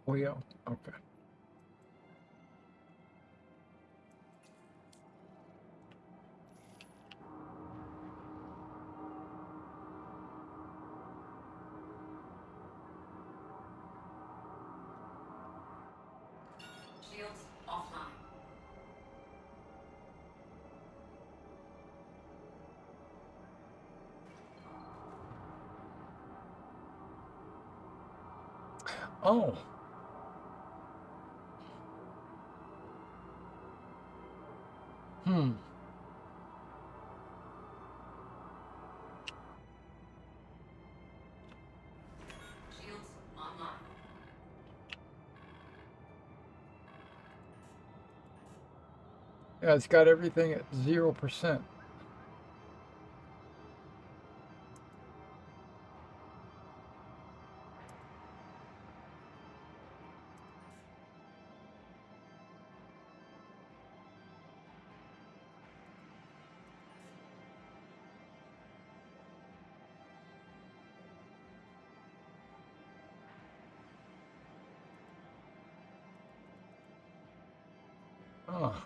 Oh, yeah. Okay. Shields offline. Oh. Hmm. Shields online. Yeah, it's got everything at 0%. Ah.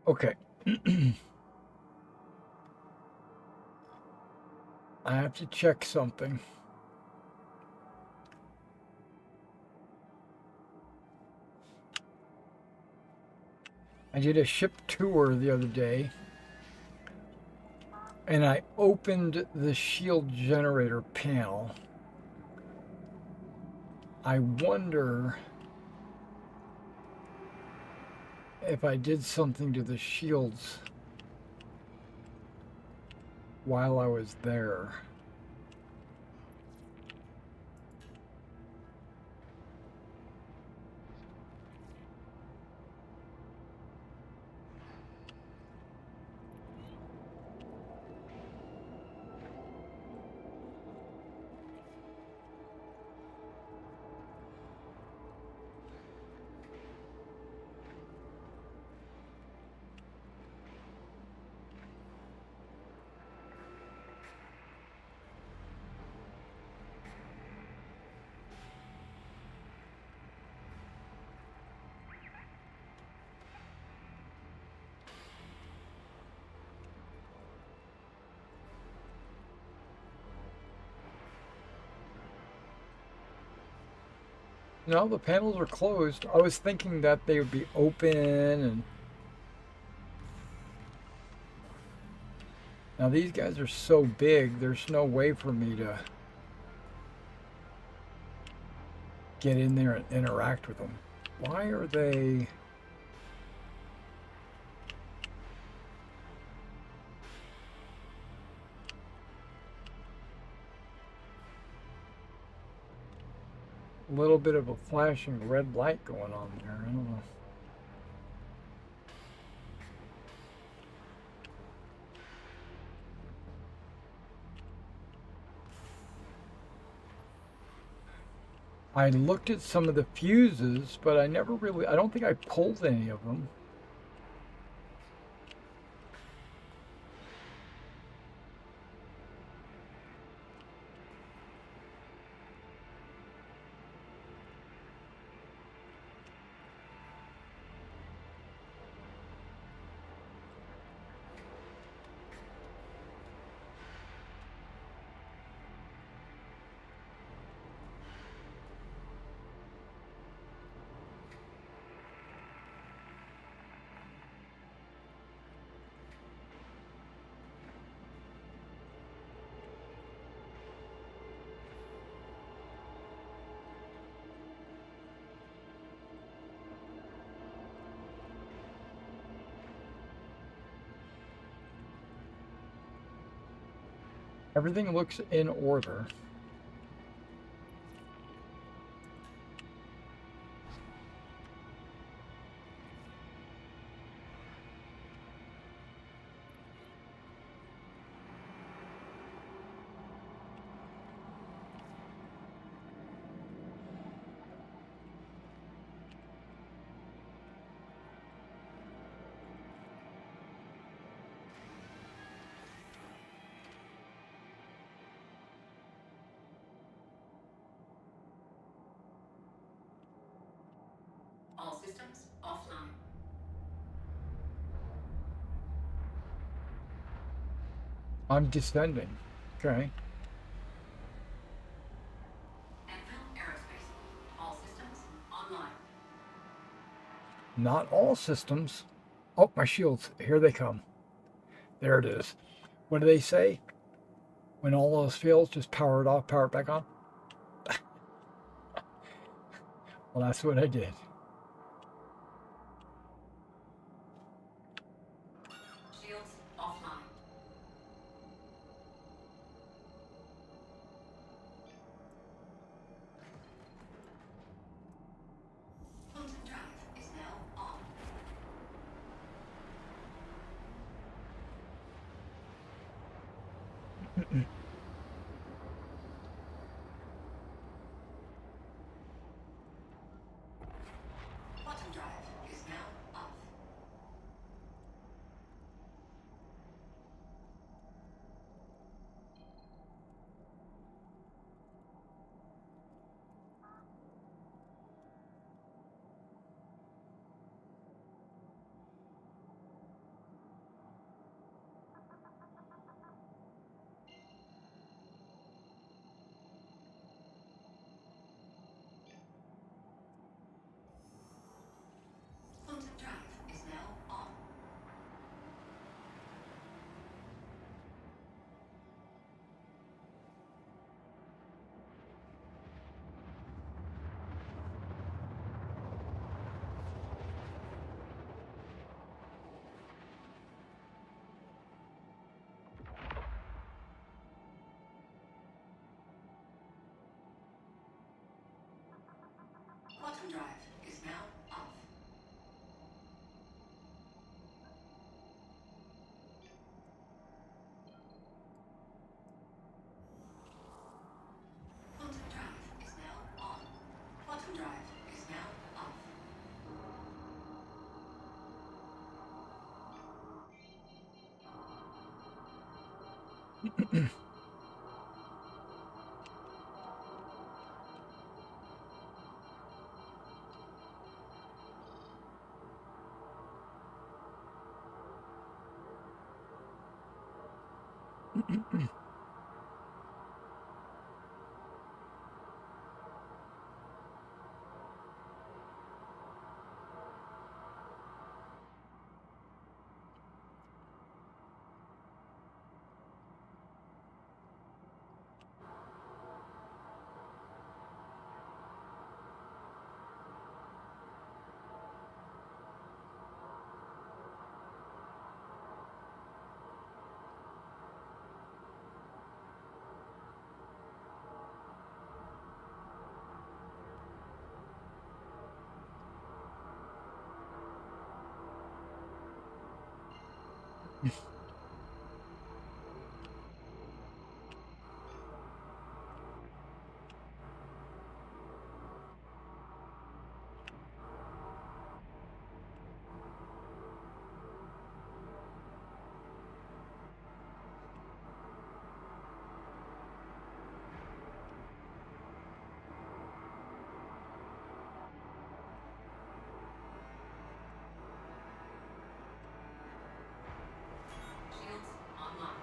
Okay. I have to check something. I did a ship tour the other day, and I opened the shield generator panel. I wonder if I did something to the shields while I was there. No, the panels are closed. I was thinking that they would be open and now these guys are so big, there's no way for me to get in there and interact with them. Why are they... A little bit of a flashing red light going on there. I don't know. I looked at some of the fuses, but I never really, I don't think I pulled any of them. Everything looks in order. All systems offline. I'm descending. Okay. Anvil Aerospace. All systems online. Not all systems. Oh, my shields. Here they come. There it is. What do they say? When all else fails, just power it off, power it back on. Well, that's what I did. Shields offline. Quantum drive is now on. Quantum drive is now off. Shields online.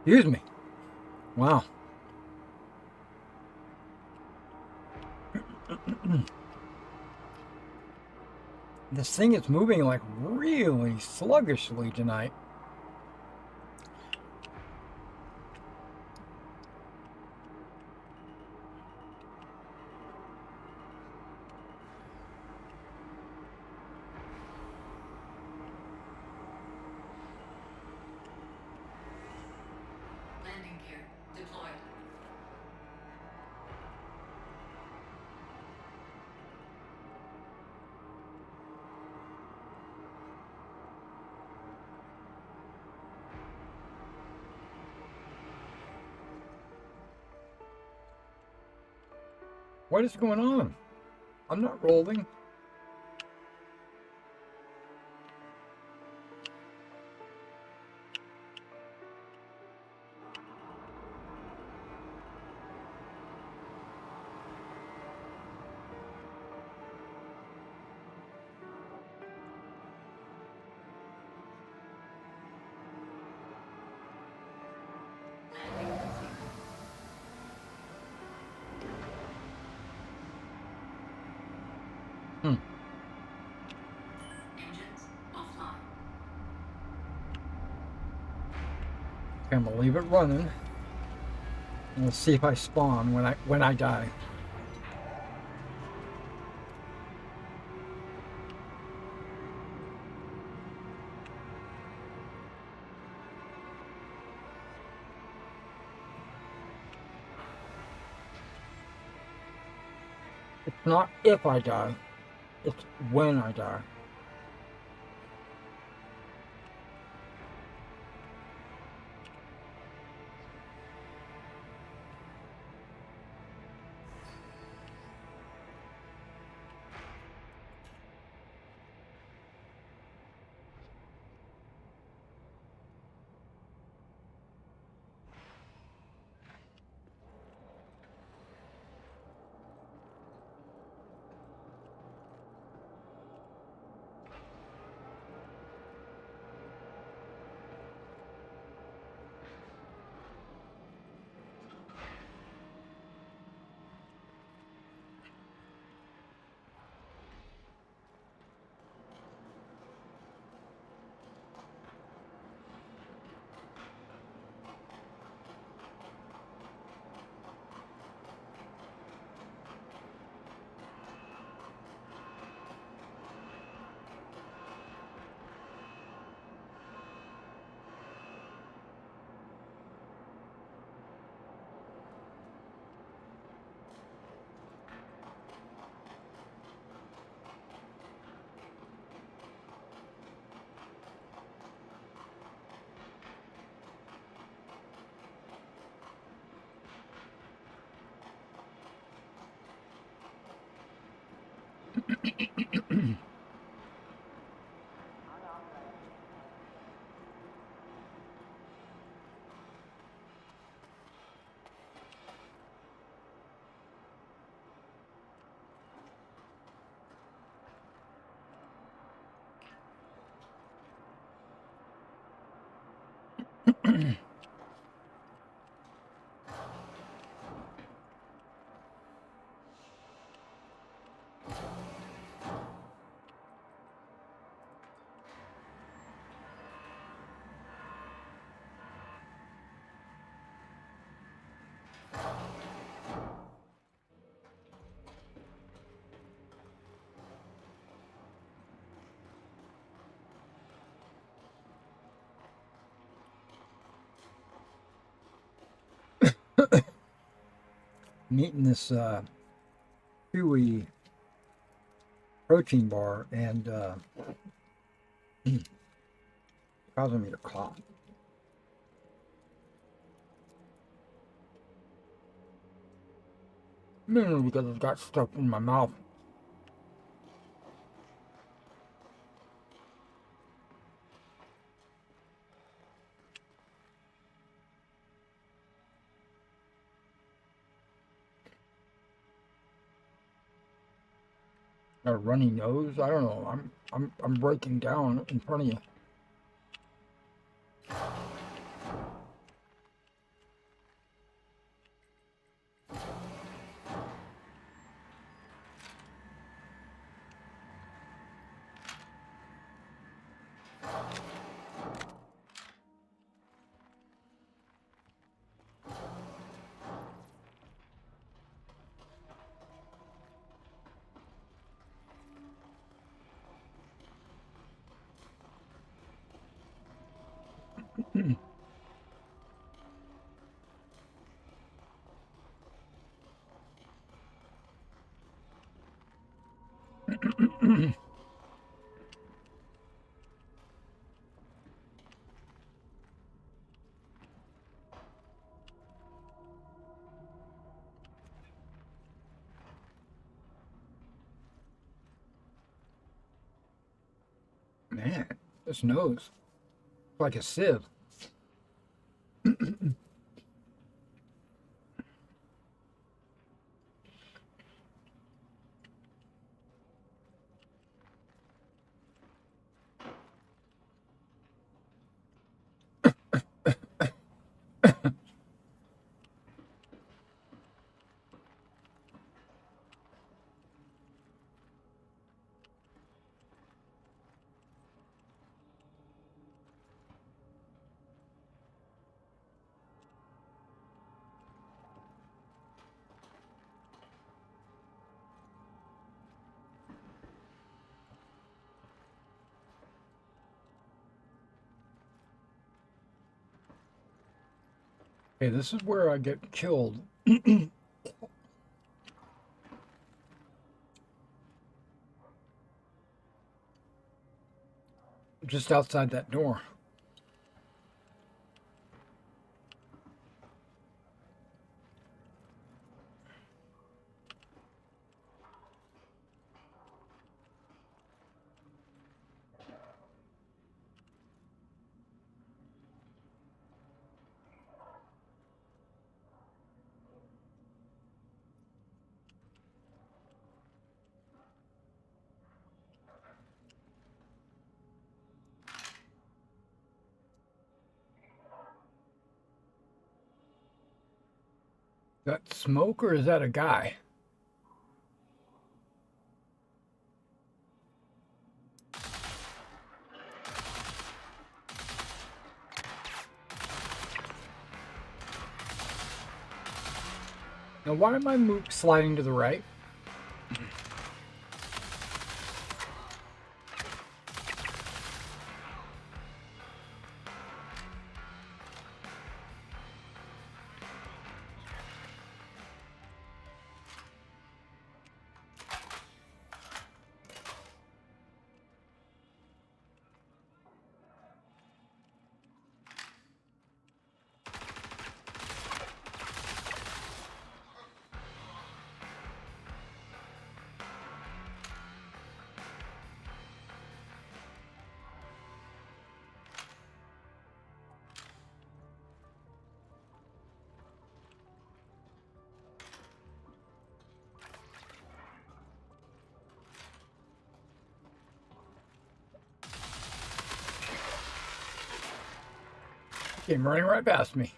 Excuse me. Wow. This thing is moving like really sluggishly tonight. Landing gear deployed. What is going on? I'm not rolling. Landing complete. Hmm. Engines offline. Okay, I'm gonna leave it running. And we'll see if I spawn when I die. It's not if I die, it's when I die. I'm eating this chewy protein bar and causing me to cough. Mainly because it got stuck in my mouth. Got a runny nose. I don't know. I'm breaking down in front of you. Man, this nose like a sieve. Hey, this is where I get killed. Just outside that door. That smoke or is that a guy? Now, why am I sliding to the right? Came running right past me.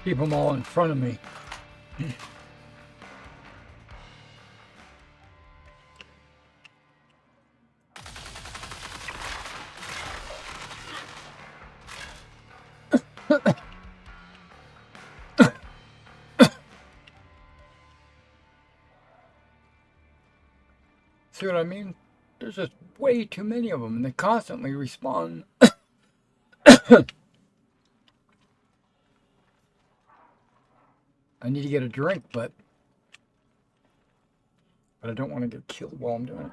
Keep them all in front of me. See what I mean? There's just way too many of them, and they constantly respawn. I need to get a drink, but I don't want to get killed while I'm doing it.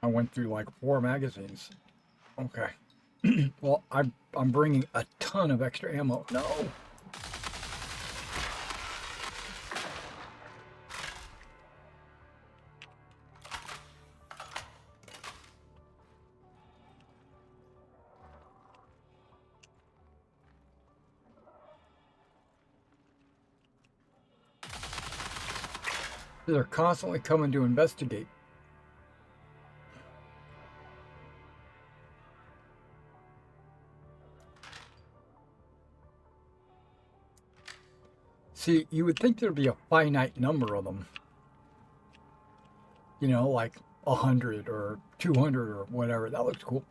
I went through like 4 magazines. Okay. Well, I'm bringing a ton of extra ammo. No. They're constantly coming to investigate. See, you would think there'd be a finite number of them. You know, like 100 or 200 or whatever. That looks cool.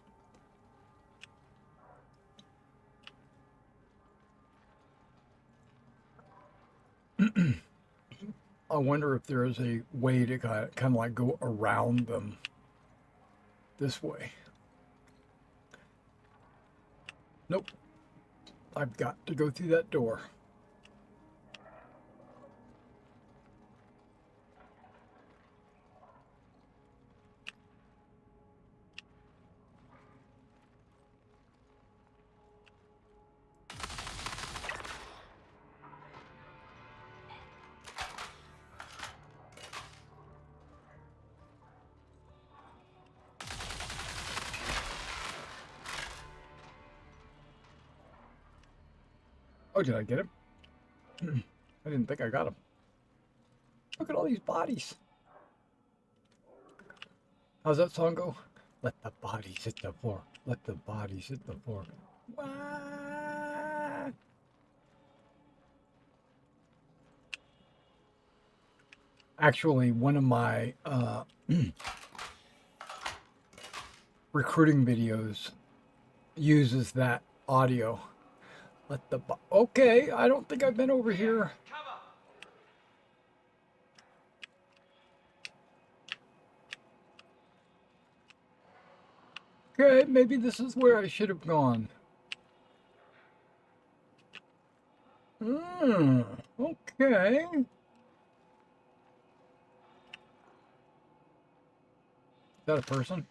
I wonder if there is a way to kind of like go around them this way. Nope. I've got to go through that door. Oh, did I get him? I didn't think I got him. Look at all these bodies. How's that song go? Let the bodies hit the floor. Let the bodies hit the floor. What? Actually, one of my recruiting videos uses that audio. Let the okay, I don't think I've been over here. Okay, maybe this is where I should have gone. Okay. Is that a person?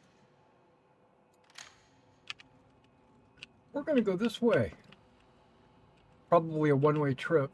We're gonna go this way. Probably a one-way trip.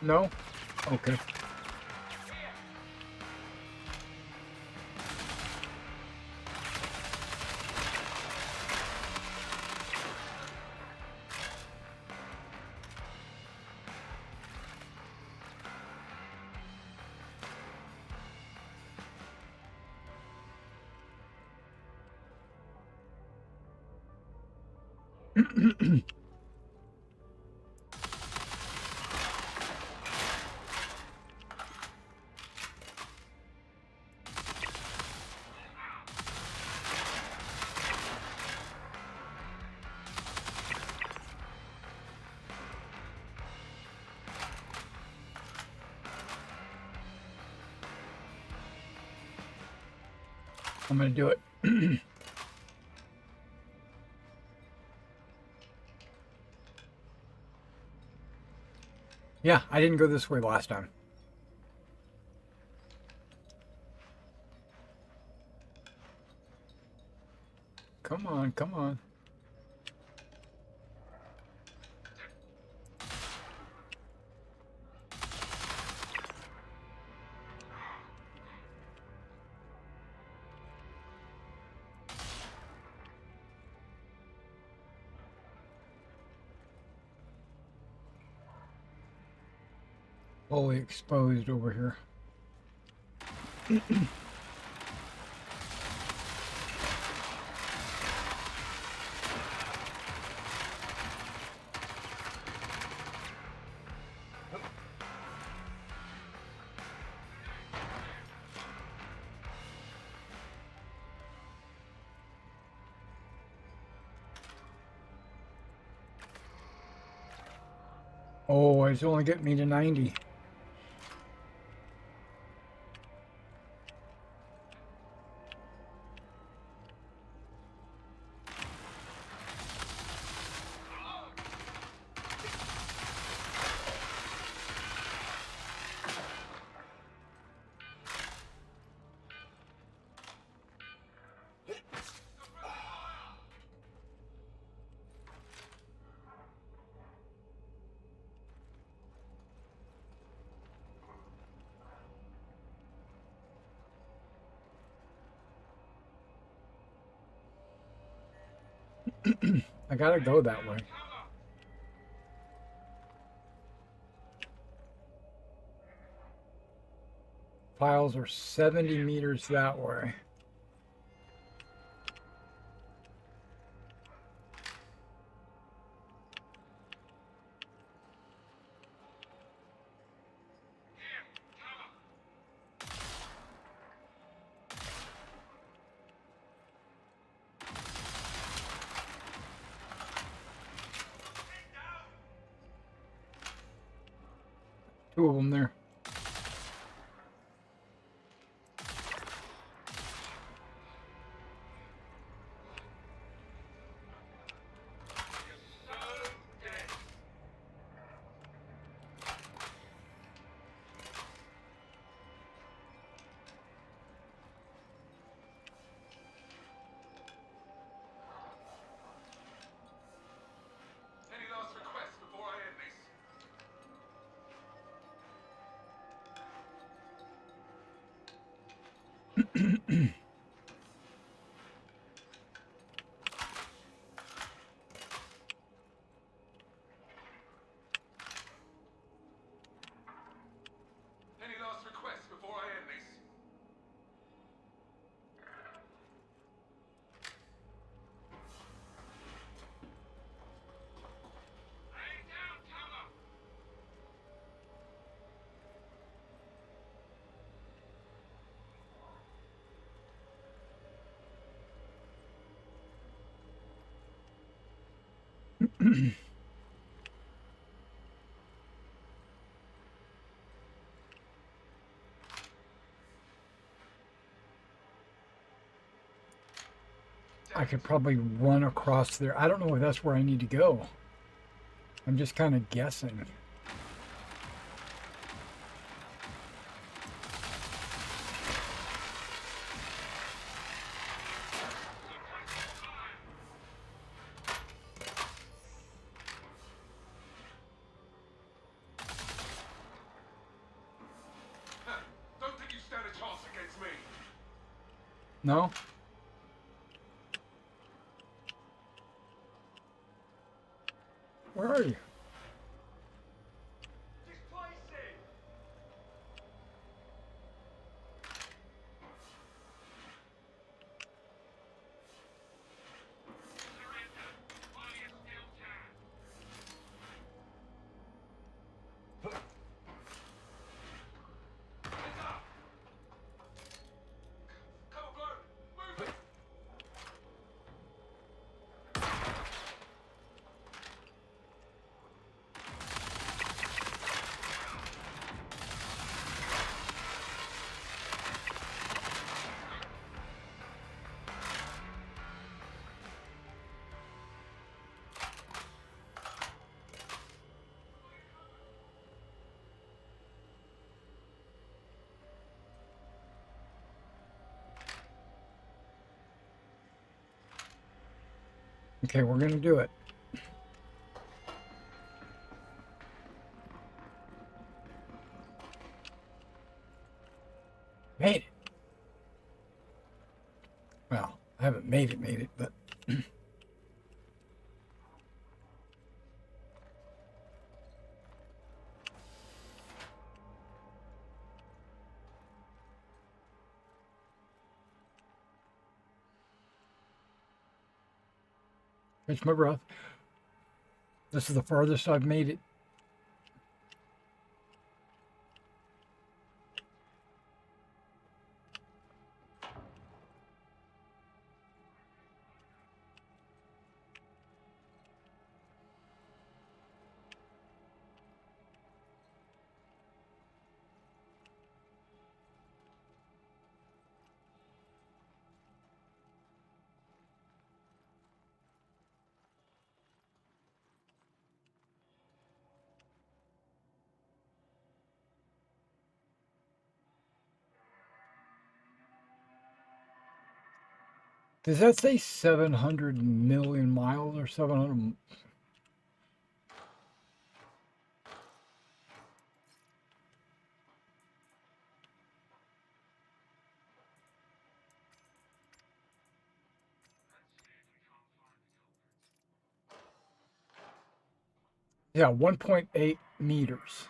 No? Okay. I'm going to do it. Yeah, I didn't go this way last time. Come on, come on. Fully exposed over here. Oh, it's only getting me to 90. I gotta go that way. Files are 70 meters that way. Two of them there. Any last requests before I end this? Any last requests before I end this? Lay down cover! I could probably run across there. I don't know if that's where I need to go. I'm just kind of guessing. No? Where are you? Cover blown! Move it! Okay, we're gonna do it. Made it. Well, I haven't made it, but catch my breath. This is the farthest I've made it. Does that say 700 million miles or 700? Yeah, 1.8 meters.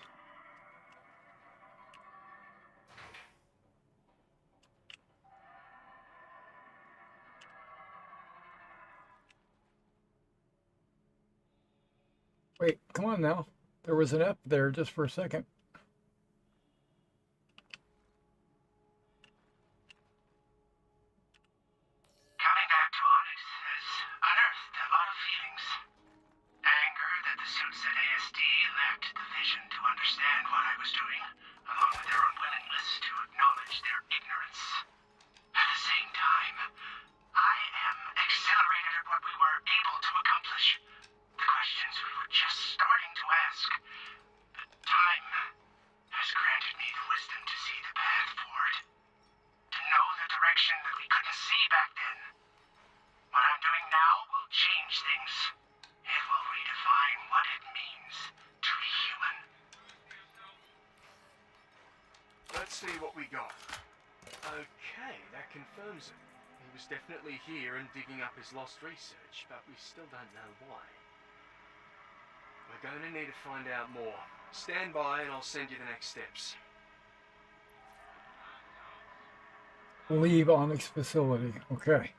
Wait, come on now. There was an F there just for a second. Coming back to Onyx has unearthed a lot of feelings. Anger that the suits at ASD lacked the vision to understand what I was doing, along with their unwillingness to acknowledge their ignorance. At the same time, I am exhilarated at what we were able to accomplish. The questions we were just starting to ask. But time has granted me the wisdom to see the path forward. To know the direction that we couldn't see back then. What I'm doing now will change things. It will redefine what it means to be human. Let's see what we got. Okay, that confirms it. He was definitely here and digging up his lost research, but we still don't know why. We're going to need to find out more. Stand by and I'll send you the next steps. Leave Onyx facility. Okay.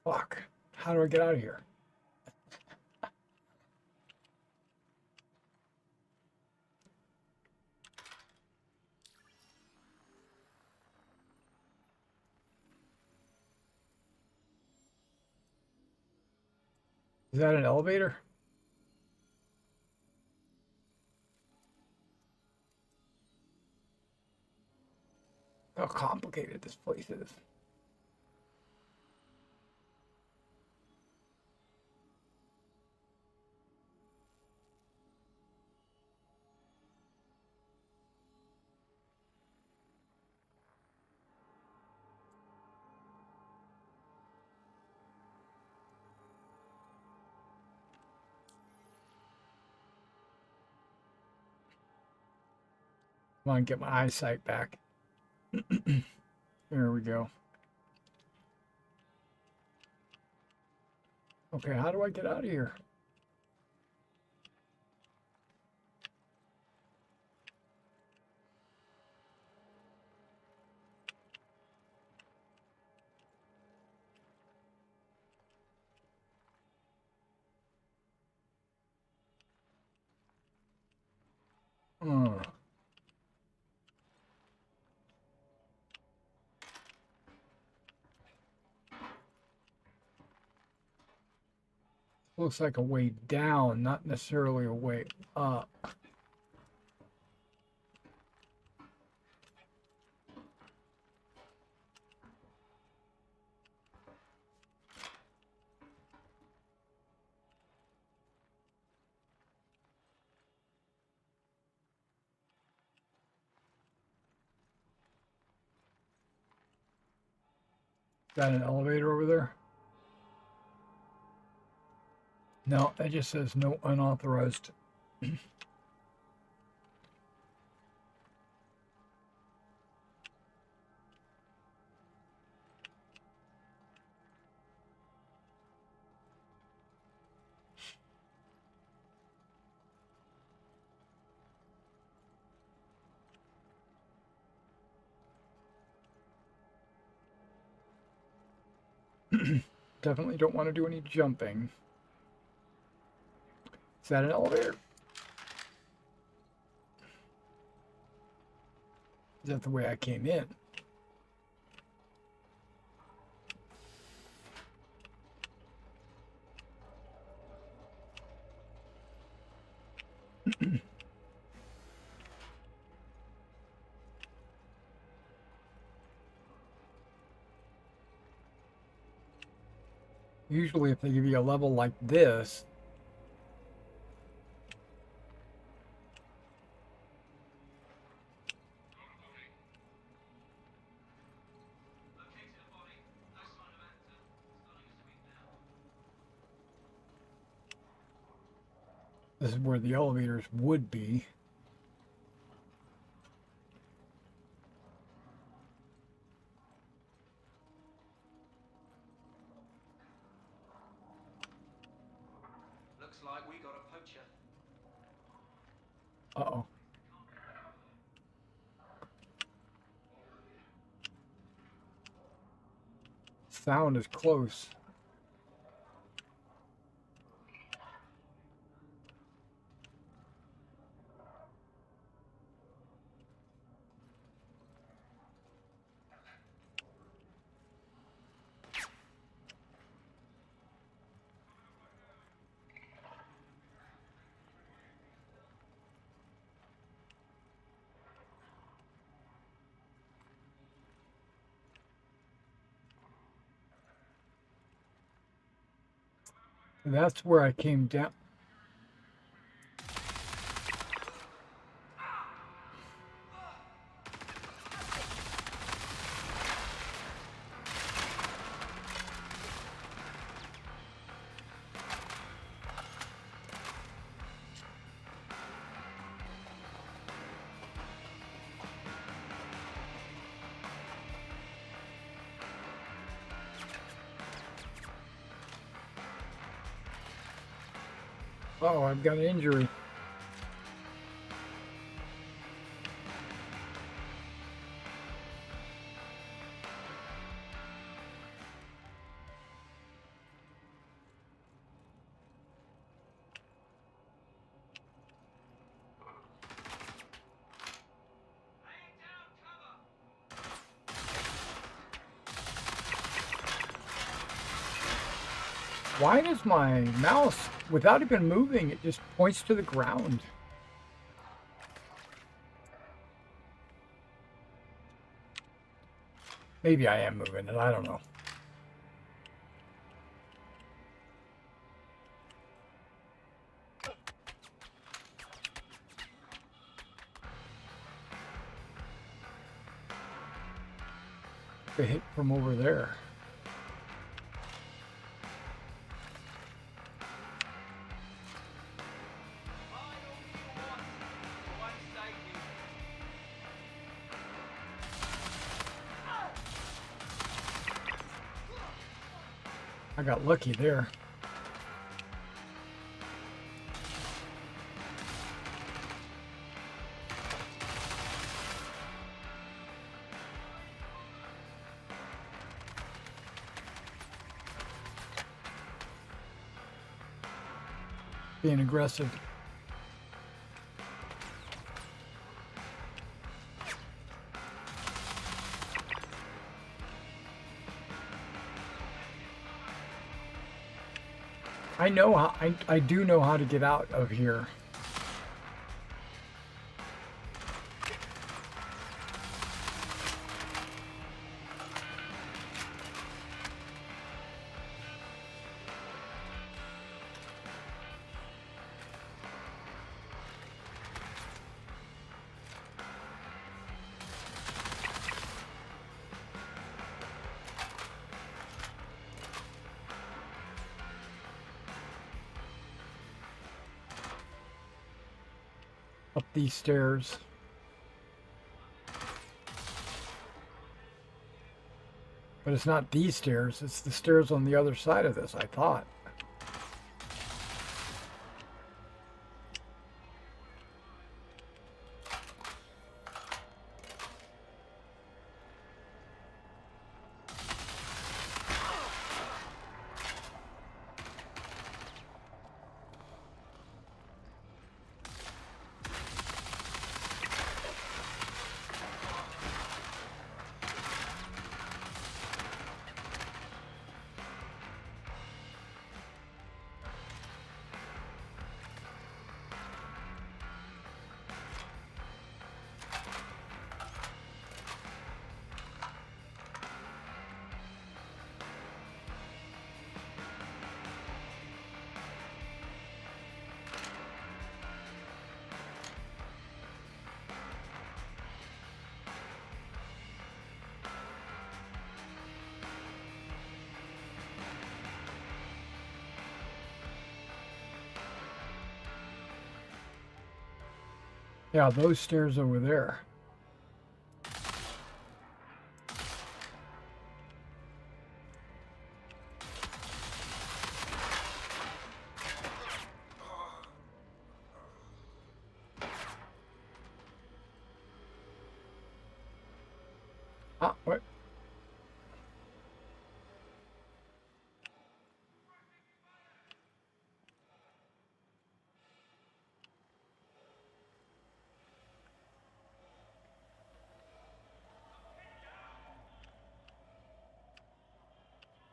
Fuck. How do I get out of here? Is that an elevator? How complicated this place is. Come on, get my eyesight back. There we go. Okay, how do I get out of here? Uh, looks like a way down, not necessarily a way up. Is that an elevator over there? No, that just says no unauthorized. Definitely don't want to do any jumping. Is that an elevator? Is that the way I came in? Usually if they give you a level like this, this is where the elevators would be. Looks like we got a poacher. Uh-oh. Sound is close. That's where I came down. Oh, I've got an injury. Why does my mouse, without even moving, it just points to the ground? Maybe I am moving it, I don't know. They hit from over there. I got lucky there. Being aggressive. I know how I do know how to get out of here. Up these stairs. But it's not these stairs, it's the stairs on the other side of this, I thought. Yeah, those stairs over there. Ah, what?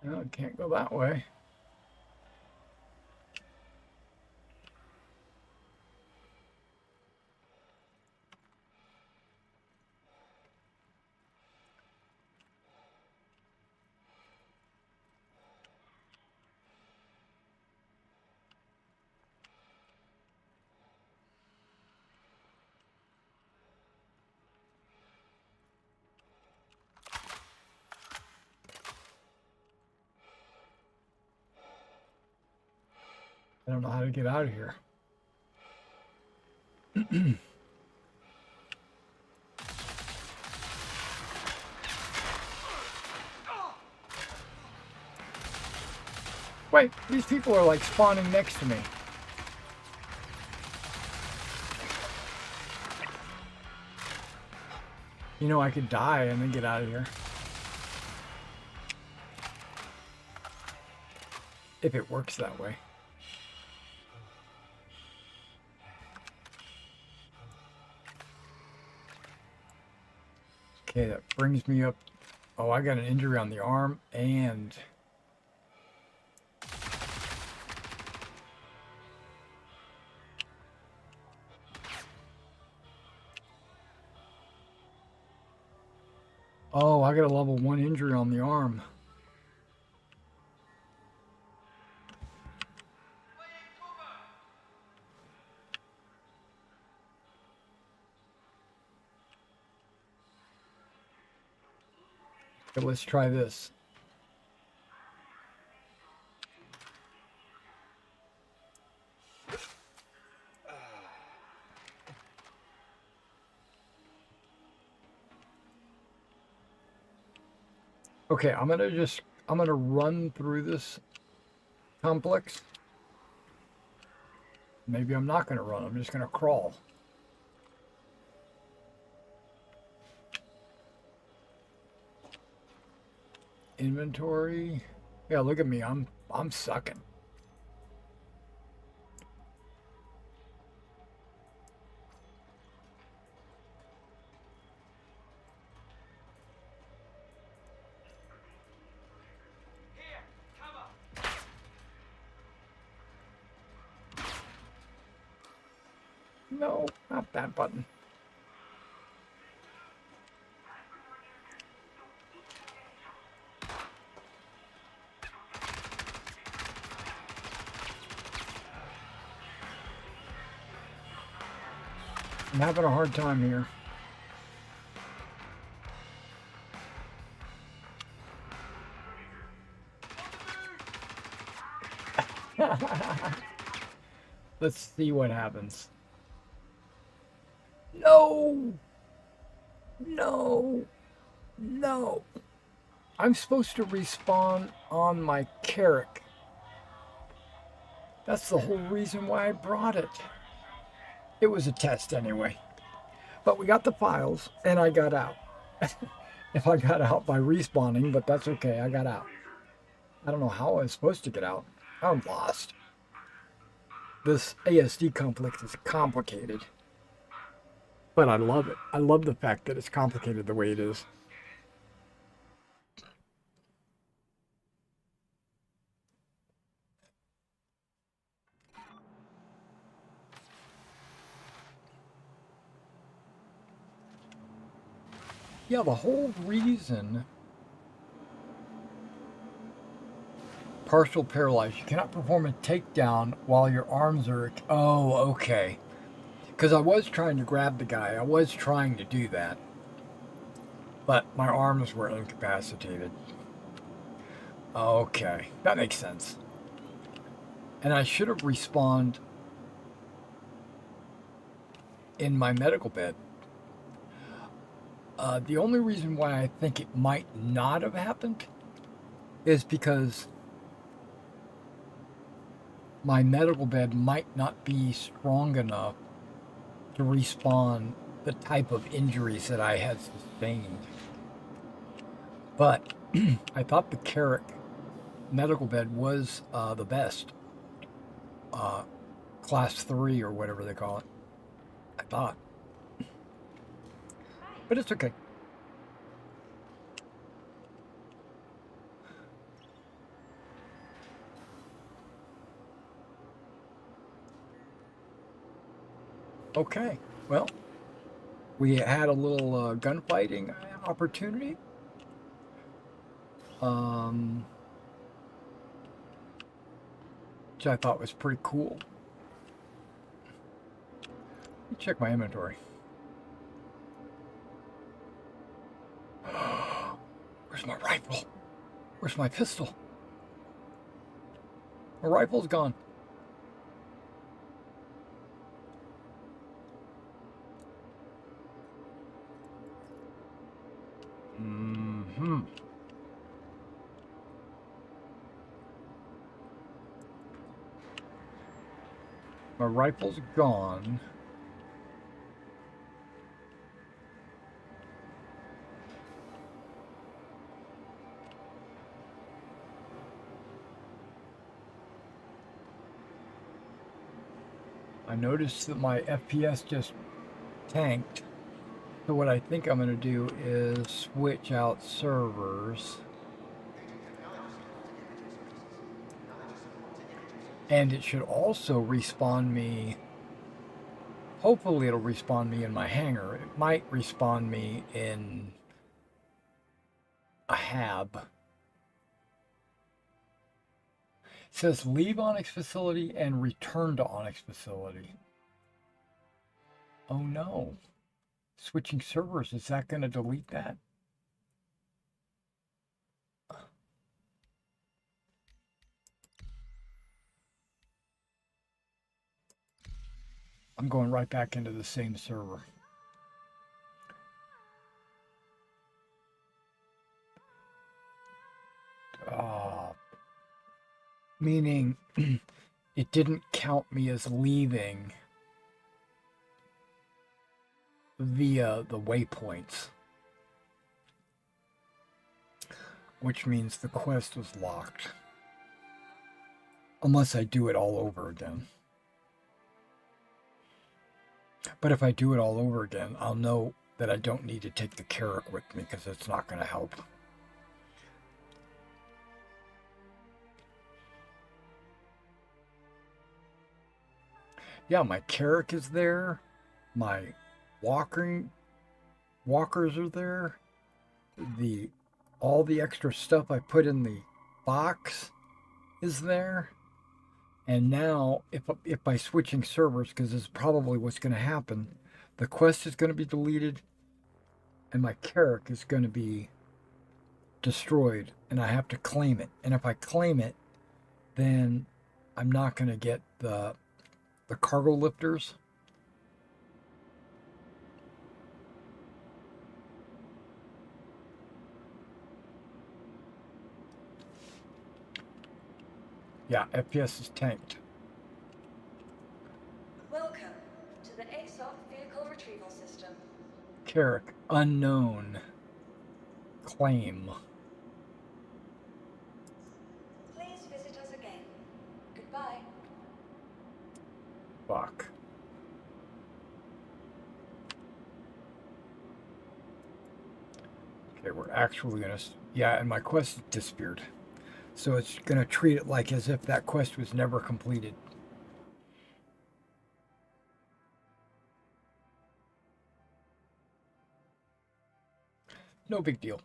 No, it can't go that way. I don't know how to get out of here. Wait, these people are like spawning next to me. You know, I could die and then get out of here. If it works that way. Okay, that brings me up. Oh, I got an injury on the arm and... Oh, I got a level 1 injury on the arm. Okay, let's try this. Okay, I'm gonna run through this complex. Maybe I'm not going to run. I'm just going to crawl. Inventory. Yeah, look at me. I'm sucking. Here, cover. No, not that button. I'm having a hard time here. Let's see what happens. No! No! No! I'm supposed to respawn on my Carrick. That's the whole reason why I brought it. It was a test anyway. But we got the files, and I got out. If I got out by respawning, but that's okay, I got out. I don't know how I was supposed to get out. I'm lost. This ASD conflict is complicated. But I love it. I love the fact that it's complicated the way it is. Yeah, the whole reason partial paralyzed, you cannot perform a takedown while your arms are... Oh, okay. Because I was trying to grab the guy. I was trying to do that. But my arms were incapacitated. Okay, that makes sense. And I should have respawned in my medical bed. The only reason why I think it might not have happened is because my medical bed might not be strong enough to respawn the type of injuries that I had sustained. But I thought the Carrick medical bed was the best. Class 3 or whatever they call it. I thought. But it's okay. Okay, well, we had a little gunfighting opportunity. Which I thought was pretty cool. Let me check my inventory. Where's my rifle? Where's my pistol? My rifle's gone. My rifle's gone. I noticed that my FPS just tanked. So what I think I'm going to do is switch out servers. And it should also respawn me. Hopefully it'll respawn me in my hangar. It might respawn me in a hab. It says leave Onyx facility and return to Onyx facility. Oh no. Switching servers, is that going to delete that? I'm going right back into the same server. Meaning it didn't count me as leaving via the waypoints. Which means the quest was locked. Unless I do it all over again. But if I do it all over again, I'll know that I don't need to take the carrot with me because it's not going to help. Yeah, my carrot is there. My walkers are there. All the extra stuff I put in the box is there. And now, if by switching servers, because this is probably what's going to happen, the quest is going to be deleted, and my carrot is going to be destroyed, and I have to claim it. And if I claim it, then I'm not going to get the cargo lifters. Yeah, FPS is tanked. Welcome to the ASOP Vehicle Retrieval System. Carrick, unknown. Claim. Please visit us again. Goodbye. Fuck. Okay, we're actually gonna... Yeah, and my quest disappeared. So it's gonna treat it like as if that quest was never completed. No big deal.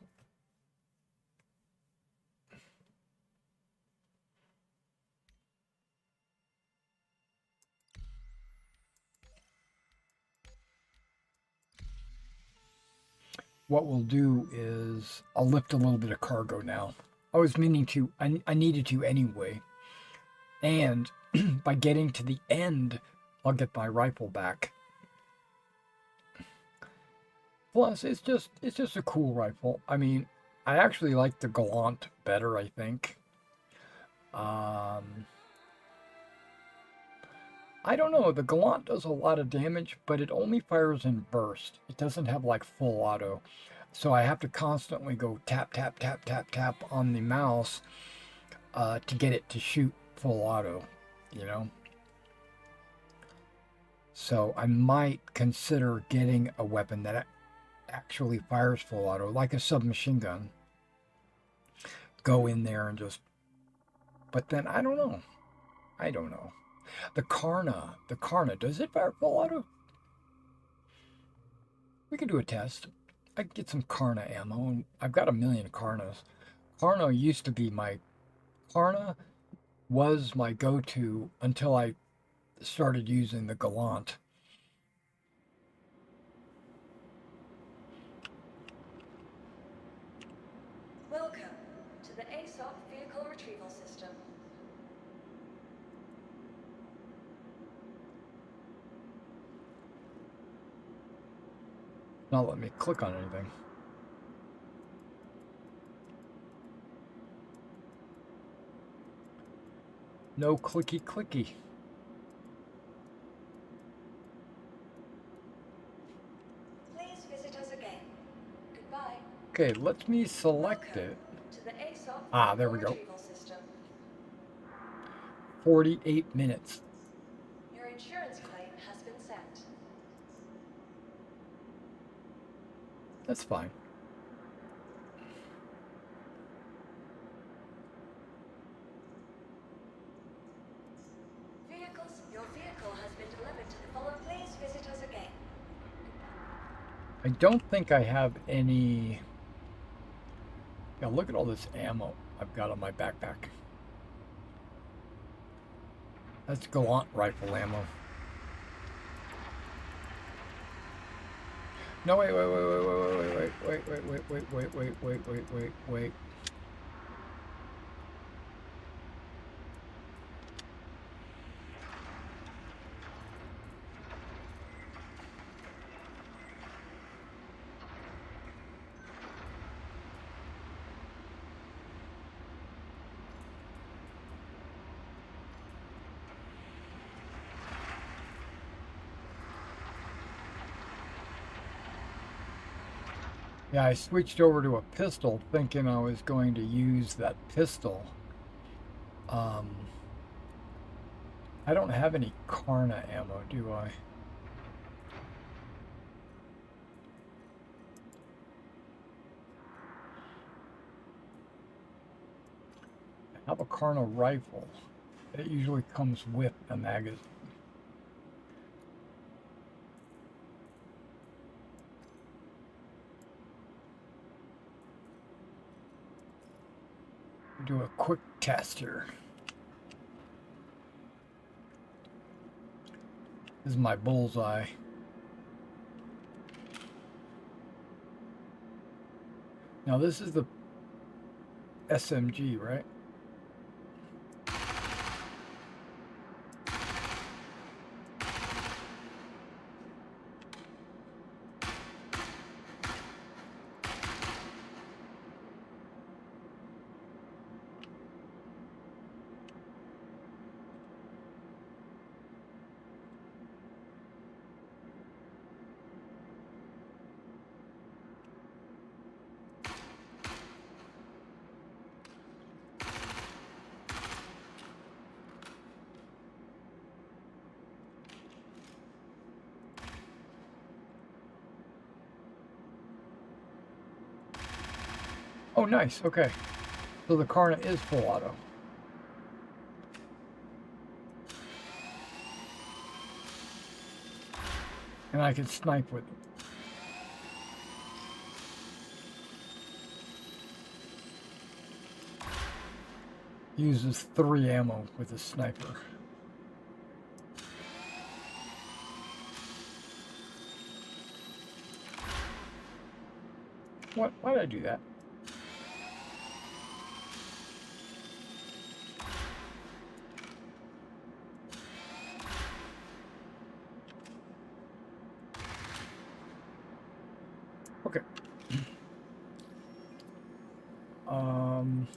What we'll do is I'll lift a little bit of cargo now. I was meaning to, I needed to anyway. And by getting to the end, I'll get my rifle back. Plus, it's just a cool rifle. I mean, I actually like the Gallant better, I think. I don't know. The Gallant does a lot of damage, but it only fires in burst. It doesn't have like full auto. So I have to constantly go tap, tap, tap, tap, tap on the mouse to get it to shoot full auto, you know? So I might consider getting a weapon that actually fires full auto, like a submachine gun. Go in there and just... But then, I don't know. The Karna, does it fire full auto? We can do a test. I can get some Karna ammo, and I've got 1,000,000 Karnas. Karna was my go-to until I started using the Gallant. Welcome to the ASOP Vehicle Retrieval System. Not let me click on anything. No clicky clicky. Please visit us again. Goodbye. Okay, let me select Welcome it. to the ASOP Ah, there we Vehicle go. Retrieval System. 48 minutes. Your insurance claim has been sent. That's fine. Your vehicle has been delivered to the following. Please visit us again. I don't think I have any... Yeah, look at all this ammo I've got on my backpack. That's Gallant rifle ammo. No, wait. Yeah, I switched over to a pistol thinking I was going to use that pistol. Um, I don't have any Karna ammo, do I? I have a Karna rifle. It usually comes with a magazine. Do a quick test here. This is my bullseye. Now this is the SMG, right? Oh, nice. Okay. So the Karna is full auto. And I can snipe with it. Uses 3 ammo with a sniper. What? Why did I do that? Okay. Um...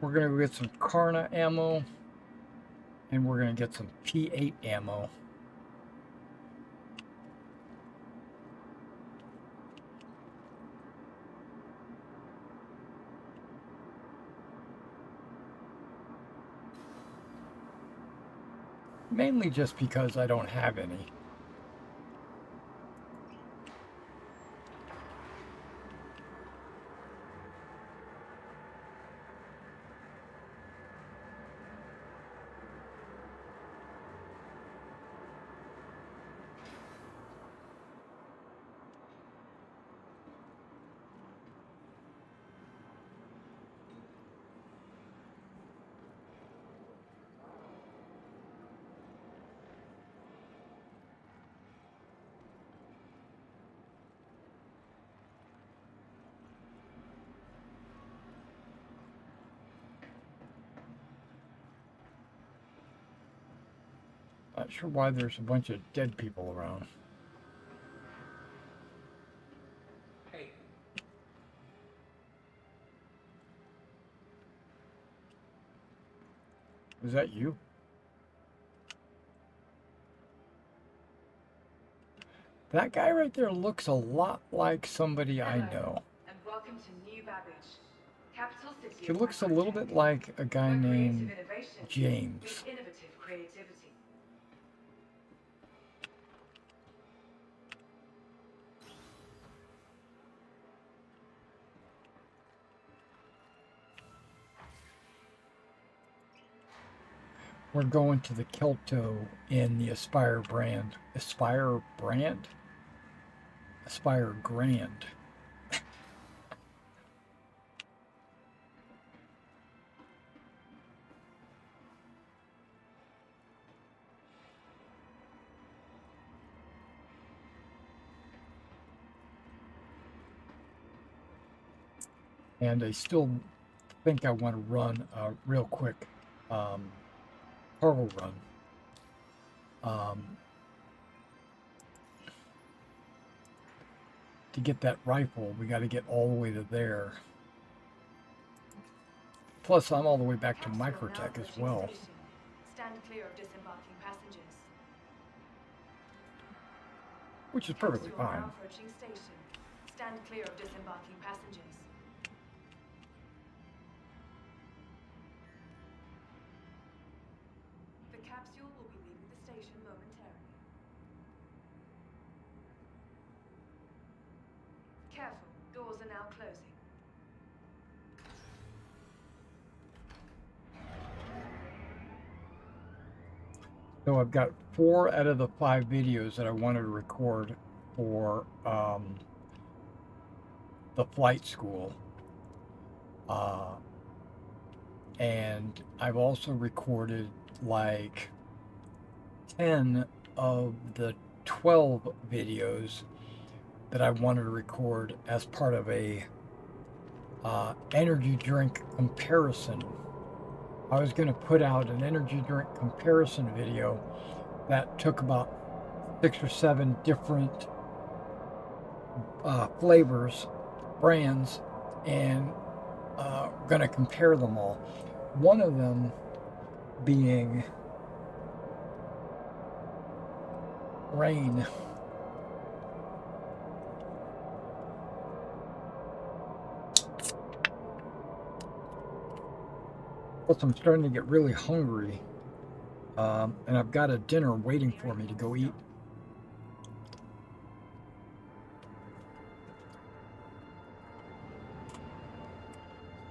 We're gonna go get some Karna ammo, and we're gonna get some P8 ammo. Mainly just because I don't have any. Not sure why there's a bunch of dead people around. Hey, Is that you? That guy right there looks a lot like somebody I know. And welcome to New Babbage, capital city He of looks a little bit like a guy where creative named innovation James. meets innovative creativity. We're going to the Kelto in the Aspire brand. Aspire brand? Aspire Grand. And I still think I want to run a real quick cargo run. To get that rifle, we got to get all the way to there. Plus, I'm all the way back to Microtech as well. Stand clear of disembarking passengers. which is perfectly Capsule fine. now approaching station. Stand clear of disembarking passengers. The capsule will be leaving the station momentarily. Careful, doors are now closing. So I've got 4 out of the 5 videos that I wanted to record for the flight school. And I've also recorded like 10 of the 12 videos that I wanted to record as part of a energy drink comparison. I was going to put out an energy drink comparison video that took about 6 or 7 different flavors, brands, and going to compare them all. One of them being Rain. Plus, I'm starting to get really hungry, and I've got a dinner waiting for me to go eat.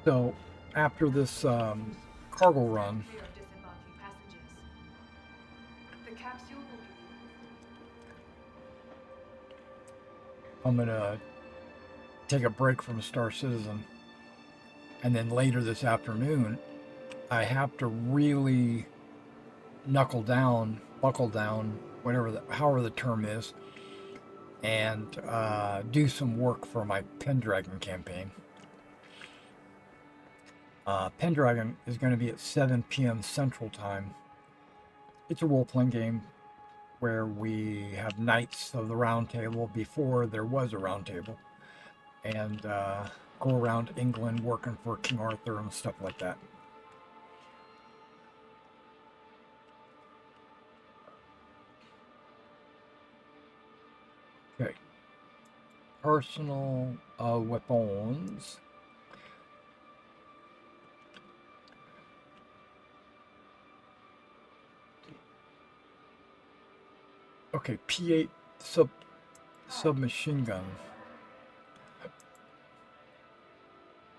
So, after this cargo run, Clear of disembarking passengers. The capsule will be I'm going to take a break from Star Citizen. And then later this afternoon, I have to really buckle down, however the term is, and do some work for my Pendragon campaign. Pendragon is going to be at 7 p.m. Central Time. It's a role-playing game where we have Knights of the Round Table before there was a Round Table, and go around England working for King Arthur and stuff like that. Okay. Personal weapons. Okay, P8 submachine gun.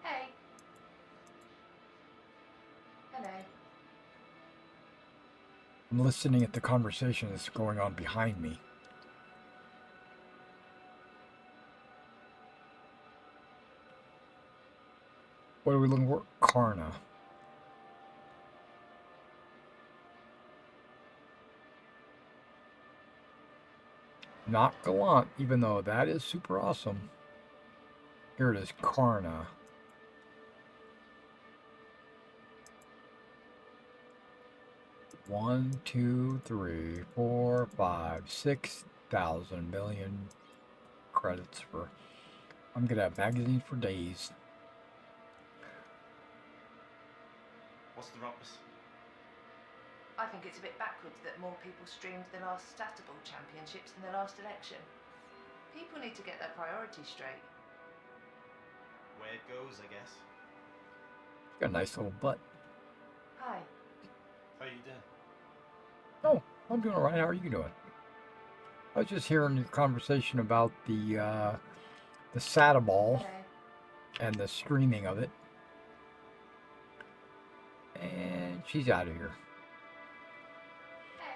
Hey. Hello. I'm listening at the conversation that's going on behind me. What are we looking for? Karna. Not Gallant, even though that is super awesome. Here it is, Karna. One, two, three, 4, 5, 6,000 million credits for. I'm gonna have magazines for days. What's the rumpus? I think it's a bit backwards that more people streamed the last Statable Championships than the last election. People need to get their priorities straight. Way it goes, I guess. Got a nice little butt. Hi. How you doing? Oh, I'm doing all right. How are you doing? I was just hearing your conversation about the SATA ball Hello. and the streaming of it. And she's out of here. Hey.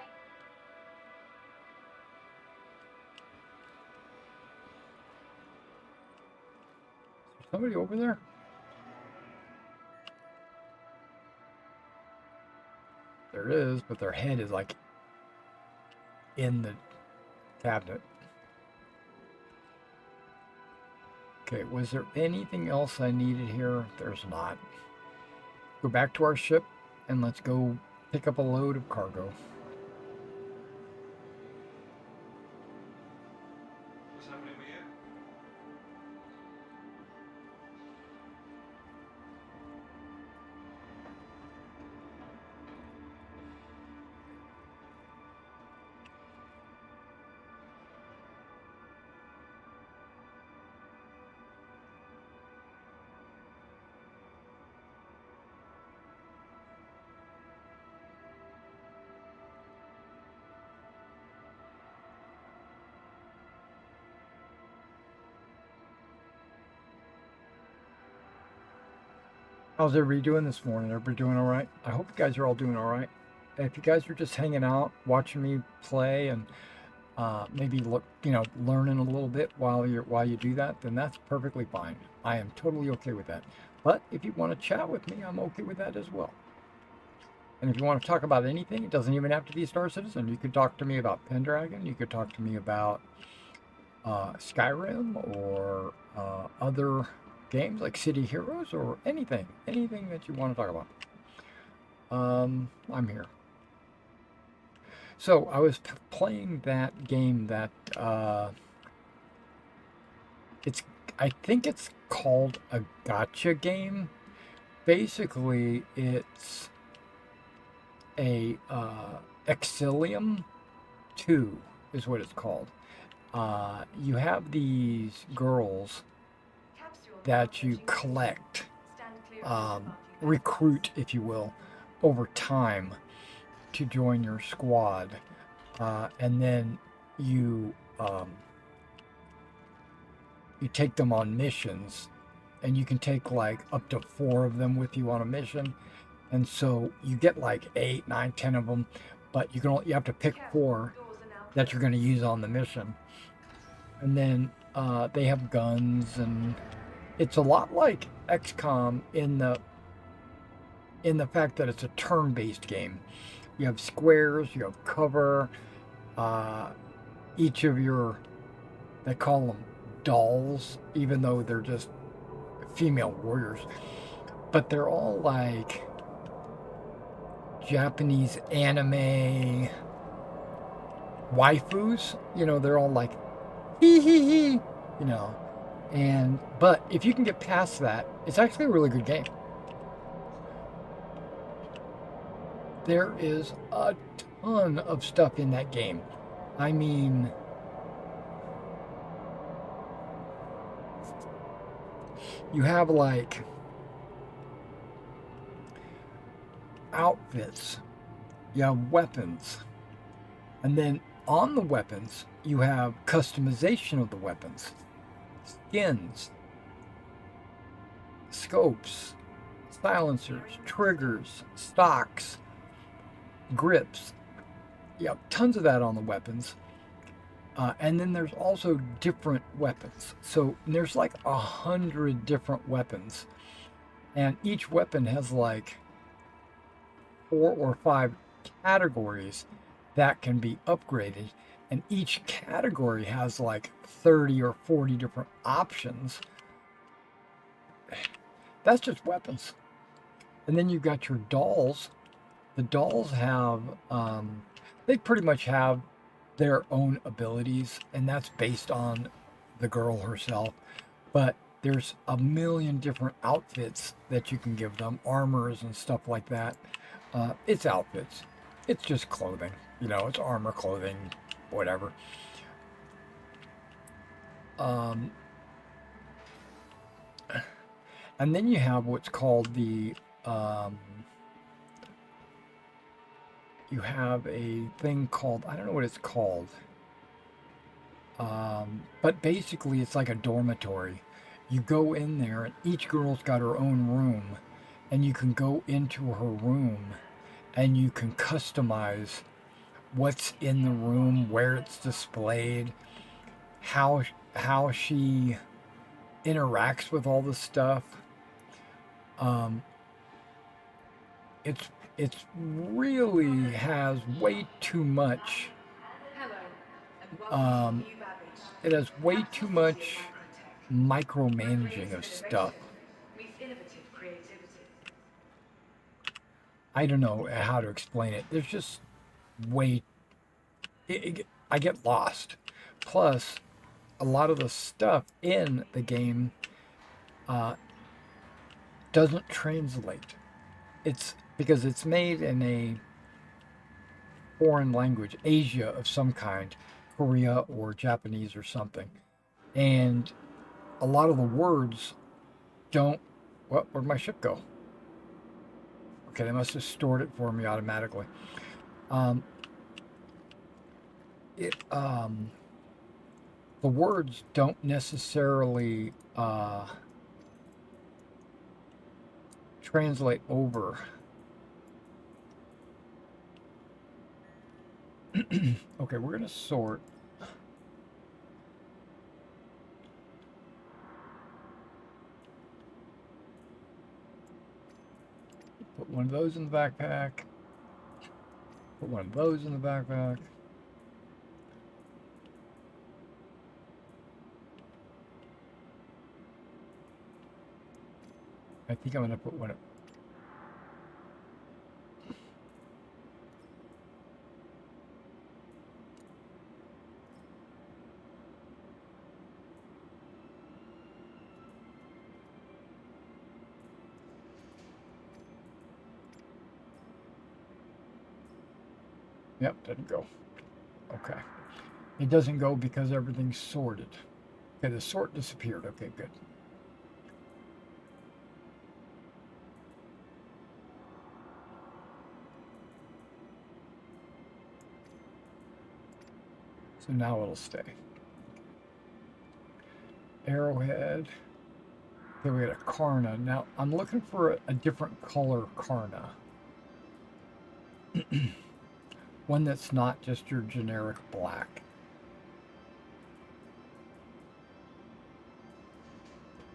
Is there somebody over there? There is, but their head is like in the cabinet. Okay, was there anything else I needed here? There's not. Go back to our ship and let's go pick up a load of cargo. What's happening with you? How's everybody doing this morning? Everybody doing all right? I hope you guys are all doing all right. If you guys are just hanging out, watching me play, and maybe look, learning a little bit while you do that, then that's perfectly fine. I am totally okay with that. But if you want to chat with me, I'm okay with that as well. And if you want to talk about anything, it doesn't even have to be Star Citizen. You could talk to me about Pendragon. You could talk to me about Skyrim or other games like City Heroes or anything that you want to talk about. I'm here. So I was playing that game that I think it's called a gotcha game. Basically, it's a Exilium 2 is what it's called. You have these girls that you collect, recruit, if you will, over time to join your squad, and then you take them on missions, and you can take like up to 4 of them with you on a mission, and so you get like 8, 9, 10 of them, but you have to pick 4 that you're going to use on the mission, and then they have guns, and it's a lot like XCOM in the fact that it's a turn-based game. You have squares, you have cover. Each of they call them dolls, even though they're just female warriors. But they're all like Japanese anime waifus. They're all like, hee hee hee, but if you can get past that, it's actually a really good game. There is a ton of stuff in that game. I mean, you have like outfits, you have weapons, and then on the weapons, you have customization of the weapons, skins, scopes, silencers, triggers, stocks, grips. You have tons of that on the weapons. And then there's also different weapons. So there's like 100 different weapons. And each weapon has like 4 or 5 categories that can be upgraded. And each category has like 30 or 40 different options. That's just weapons. And then you've got your dolls. The dolls have, they pretty much have their own abilities, and that's based on the girl herself. But there's a million different outfits that you can give them, armors and stuff like that. It's outfits. It's just clothing. It's armor, clothing, whatever. And then you have what's called the you have a thing called, I don't know what it's called, but basically it's like a dormitory. You go in there and each girl's got her own room, and you can go into her room and you can customize what's in the room, where it's displayed, how she interacts with all the stuff. It's really has way too much. It has way too much micromanaging of stuff. I don't know how to explain it. There's just way. I get lost. Plus, a lot of the stuff in the game doesn't translate. It's because it's made in a foreign language, Asia of some kind, Korea or Japanese or something. And a lot of the words don't. Where'd my ship go? Okay, they must have stored it for me automatically. The words don't necessarily translate over. Okay, we're going to sort. Put one of those in the backpack. Put one of those in the backpack. I think I'm going to put one. Yep, didn't go. Okay. It doesn't go because everything's sorted. Okay, the sort disappeared. Okay, good. So now it'll stay. Arrowhead. Okay, we got a Karna. Now, I'm looking for a different color Karna. One that's not just your generic black.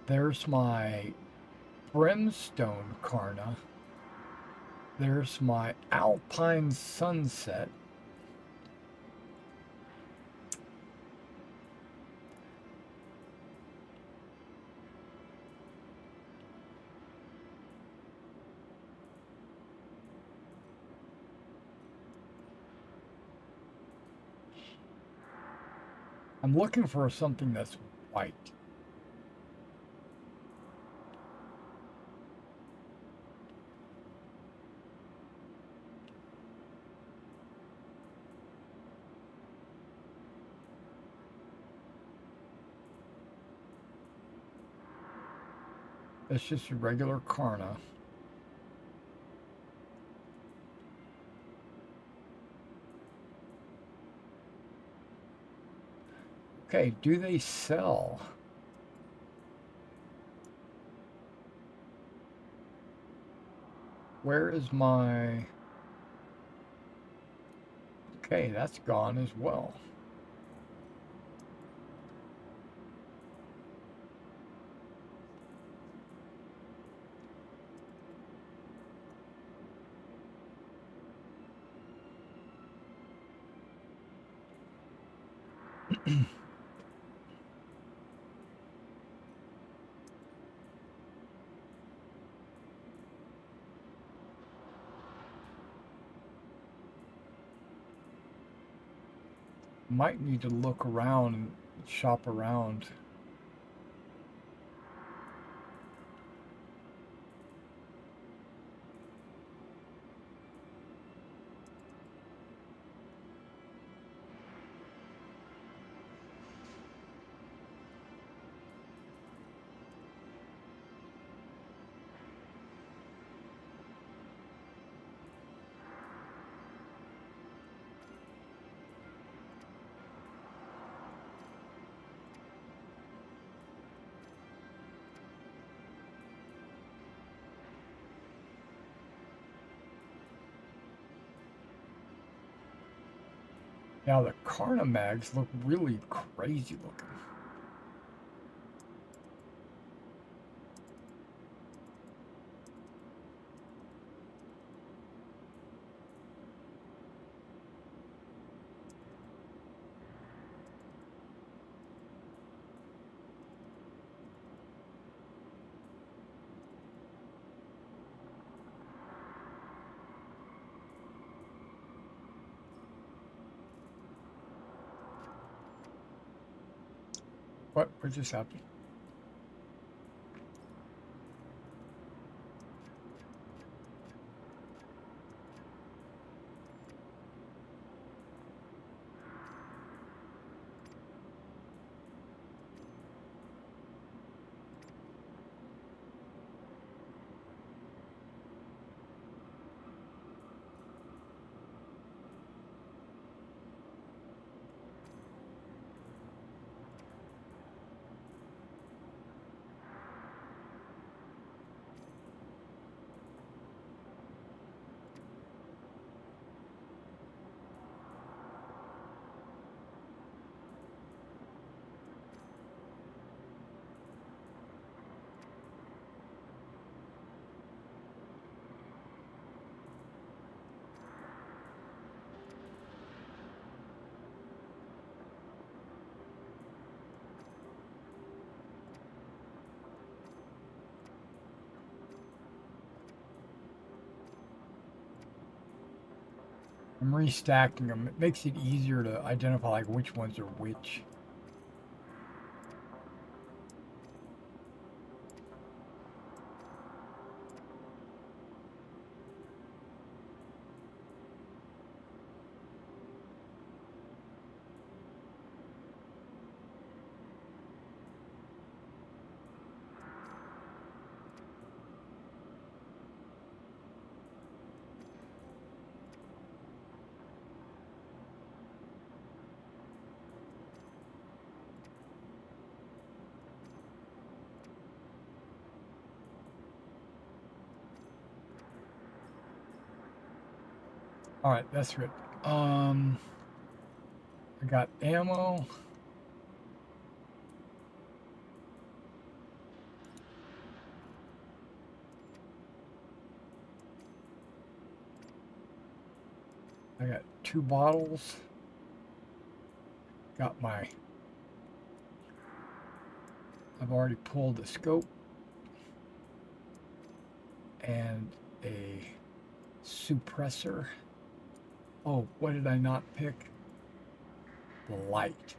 There's my Brimstone Karna. There's my Alpine Sunset. I'm looking for something that's white. That's just a regular Karna. Okay, do they sell? Where is my... Okay, that's gone as well. Might need to look around and shop around. Now the Karna mags look really crazy looking. What just happened? I'm restacking them. It makes it easier to identify like which ones are which. All right, that's good. I got ammo. I got 2 bottles. Got my. I've already pulled the scope and a suppressor. Oh, what did I not pick? The light.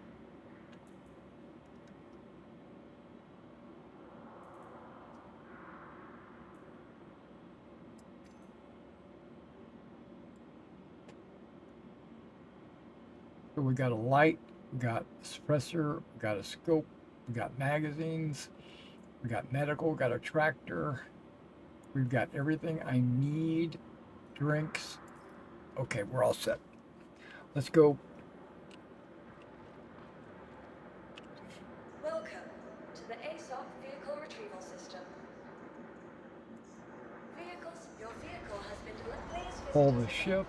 So we got a light, we got a suppressor, we got a scope, we got magazines, we got medical, we got a tractor, we've got everything I need, drinks. Okay, we're all set. Let's go. Welcome to the ASOP Vehicle Retrieval System. Your vehicle has been delivered. Please visit Pull us the again. ship.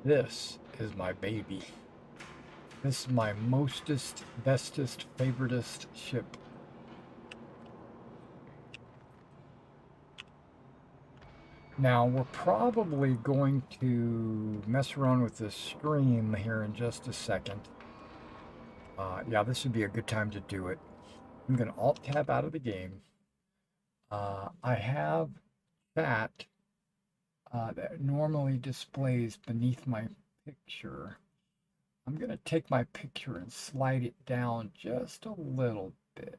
This is my baby. This is my mostest, bestest, favoritist ship. Now, we're probably going to mess around with this stream here in just a second. Yeah, this would be a good time to do it. I'm going to Alt-Tab out of the game. I have chat that normally displays beneath my picture. I'm going to take my picture and slide it down just a little bit.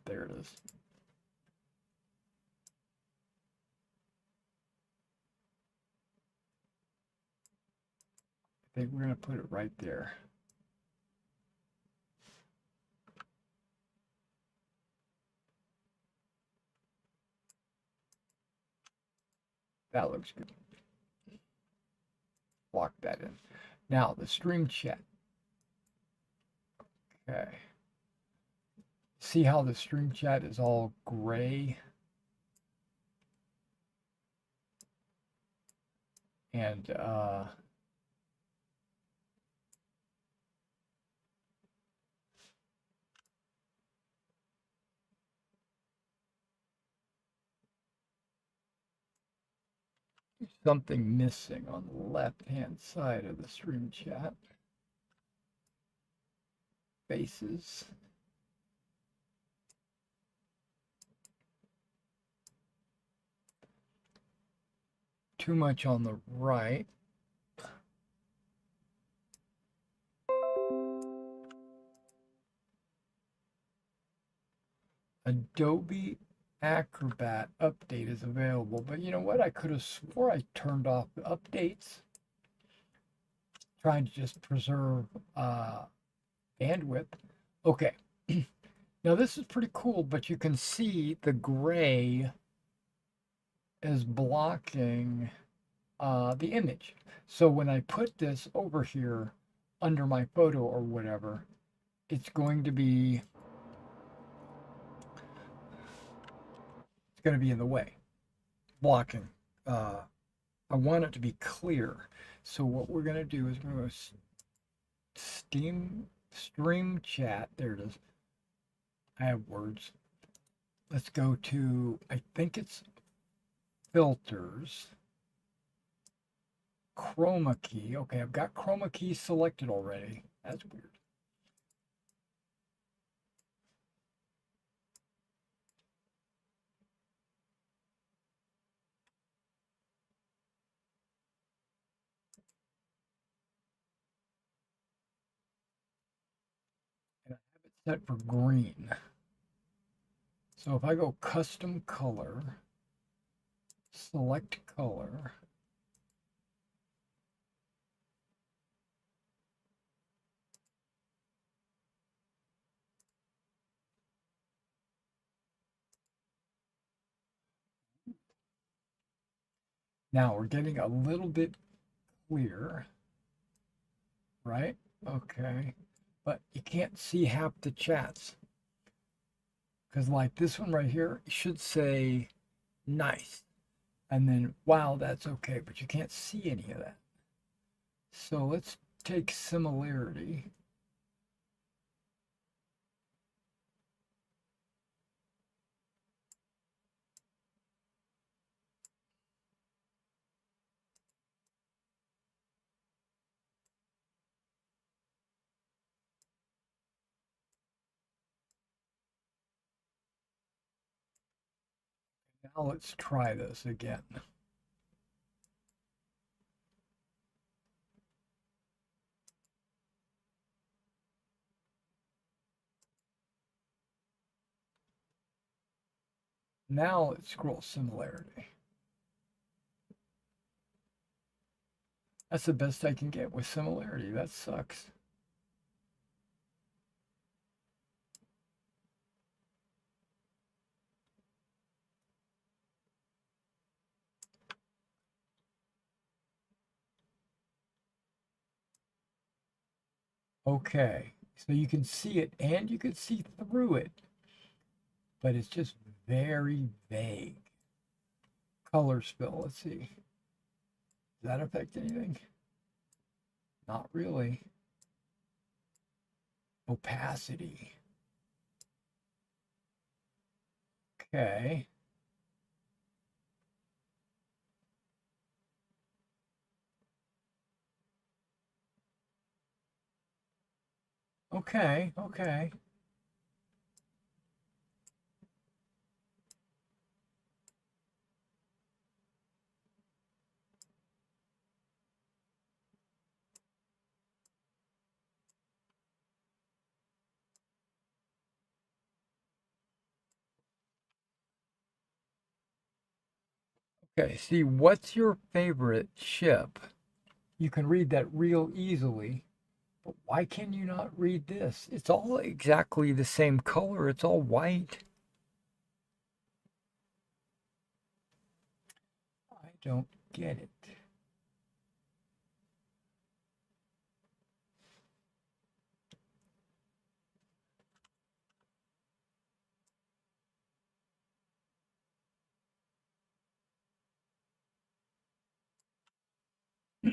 There it is. I think we're going to put it right there. That looks good. Lock that in. Now, the stream chat. Okay. See how the stream chat is all gray? And something missing on the left-hand side of the stream chat. Faces. Too much on the right. Adobe Acrobat update is available. But you know what? I could have swore I turned off the updates, trying to just preserve bandwidth. Okay. Now this is pretty cool, but you can see the gray is blocking the image. So when I put this over here under my photo or whatever, it's going to be in the way, blocking. I want it to be clear. So what we're going to do is we're going to stream chat. There it is. I have words. Let's go to, I think it's filters, chroma key. Okay, I've got chroma key selected already. That's weird. And I have it set for green. So if I go custom color, select color, now we're getting a little bit clear, right? Okay, but you can't see half the chats because like this one right here should say nice and then wow, that's okay, but you can't see any of that. So let's take similarity. Now let's try this again. Now let's scroll similarity. That's the best I can get with similarity. That sucks. Okay, so you can see it and you can see through it, but it's just very vague. Color spill, let's see. Does that affect anything? Not really. Opacity. Okay. Okay, okay. Okay, see, what's your favorite ship? You can read that real easily, but why can you not read this? It's all exactly the same color, it's all white. I don't get it.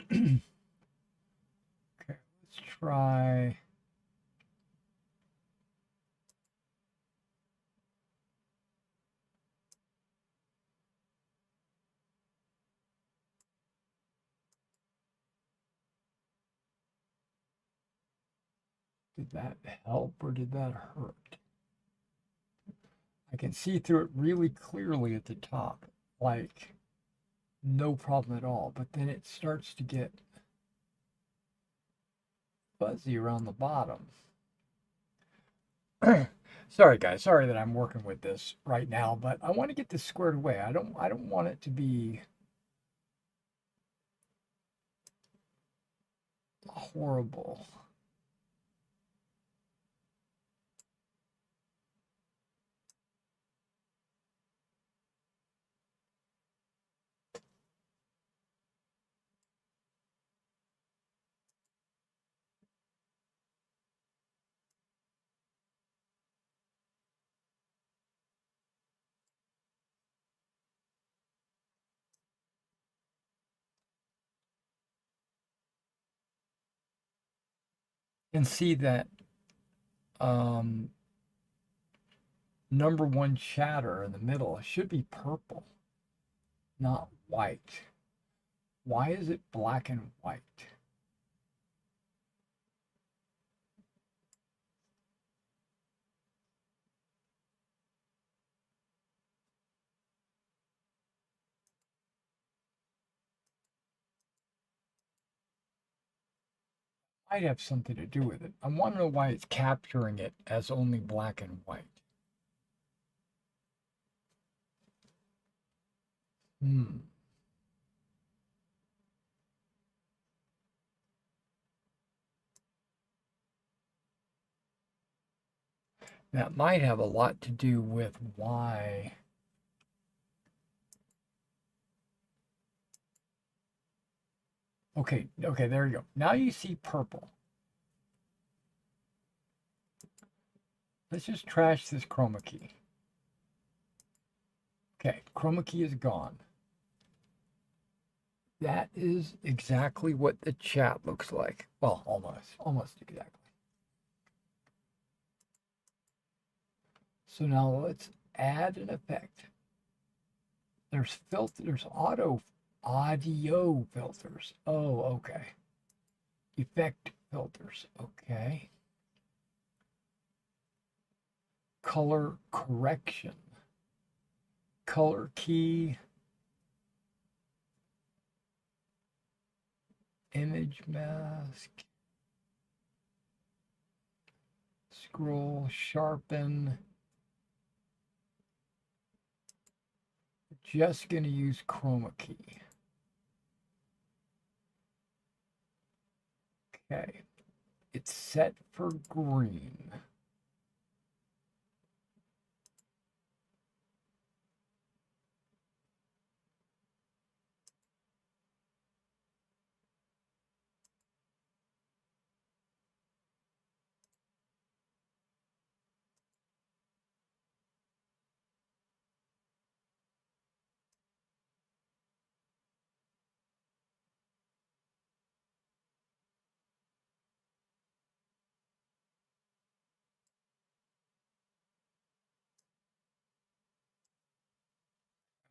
Okay, let's try. Did that help or did that hurt? I can see through it really clearly at the top, like no problem at all, but then it starts to get fuzzy around the bottom. Sorry guys, sorry that I'm working with this right now, but I want to get this squared away. I don't want it to be horrible. And see that um, number one chatter in the middle should be purple, not white. Why is it black and white? Might have something to do with it. I want to know why it's capturing it as only black and white. Hmm. That might have a lot to do with why. Okay, there you go. Now you see purple. Let's just trash this chroma key. Okay, chroma key is gone. That is exactly what the chat looks like. Well, almost exactly. So now let's add an effect. There's audio filters. Oh, okay. Effect filters. Okay. Color correction. Color key. Image mask. Scroll, sharpen. Just going to use chroma key. Okay. It's set for green.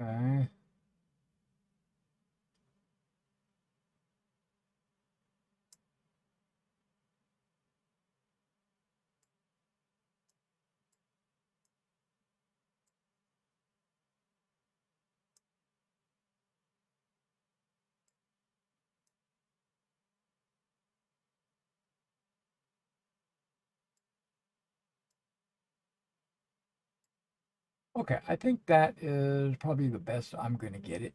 Okay. Okay, I think that is probably the best I'm going to get it.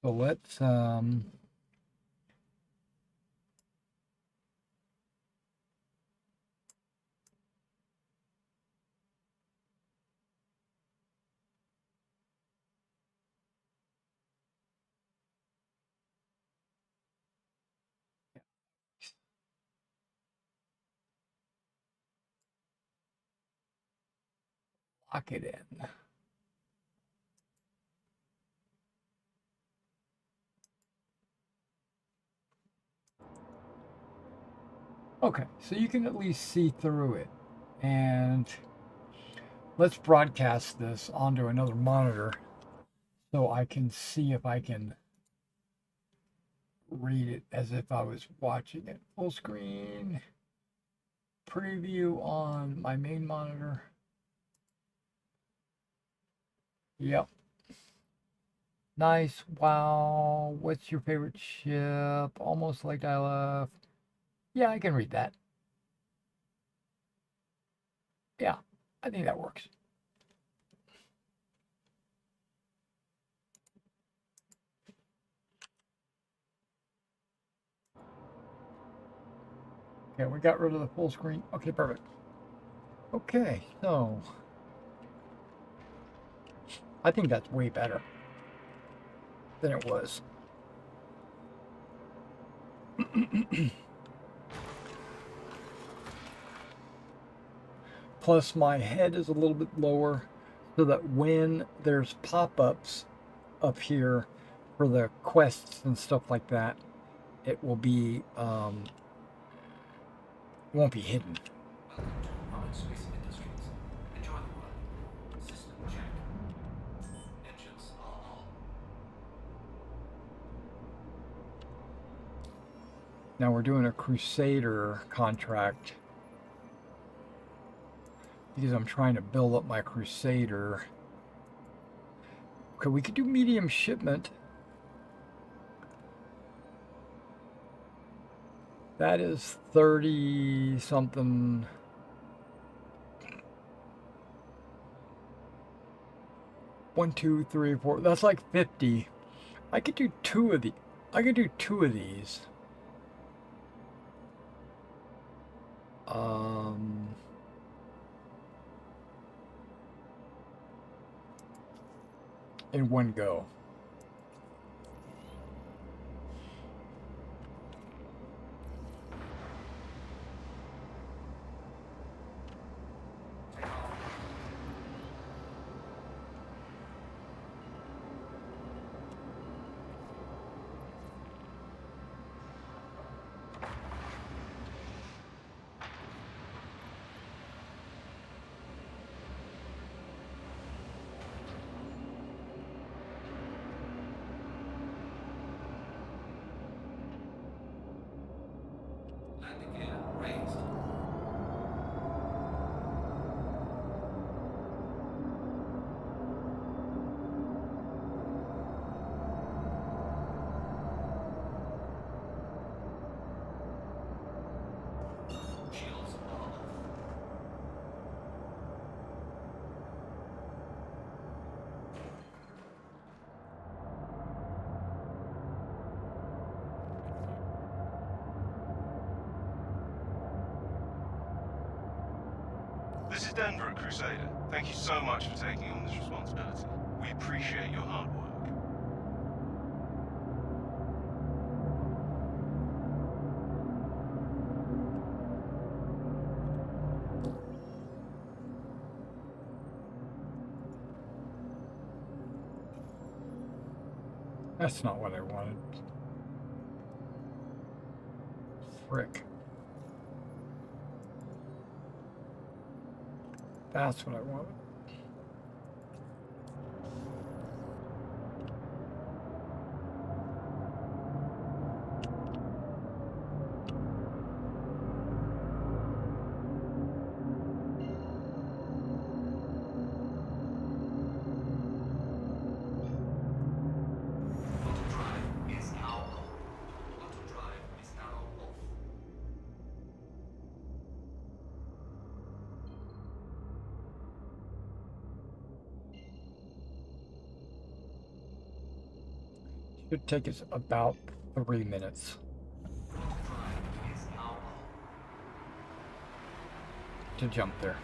So let's lock it in. Okay, so you can at least see through it. And let's broadcast this onto another monitor so I can see if I can read it as if I was watching it. Full screen preview on my main monitor. Yep. Nice. Wow. What's your favorite ship? Almost like I left. Yeah, I can read that. Yeah, I think that works. Okay, we got rid of the full screen. Okay, perfect. Okay, so I think that's way better than it was. Plus, my head is a little bit lower so that when there's pop-ups up here for the quests and stuff like that, it will be won't be hidden. Now we're doing a Crusader contract because I'm trying to build up my Crusader. Okay, we could do medium shipment. That is 30 something. One, two, three, four. That's like 50. I could do two of the. I could do two of these. In one go. This is Denver at Crusader. Thank you so much for taking on this responsibility. We appreciate your hard work. That's not what I wanted. Frick. That's what I wanted. Should take us about 3 minutes to jump there.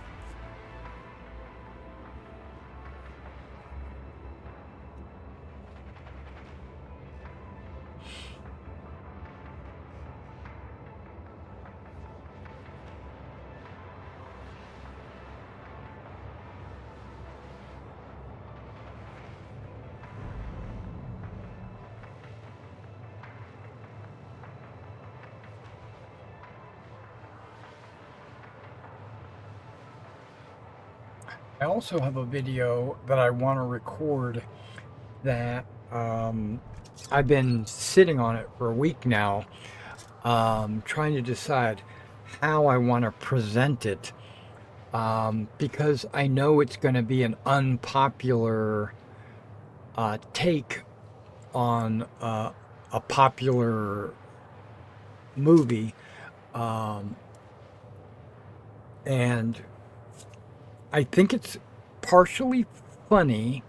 I also have a video that I want to record that I've been sitting on it for a week now, trying to decide how I want to present it, because I know it's going to be an unpopular take on a popular movie, and I think it's partially funny,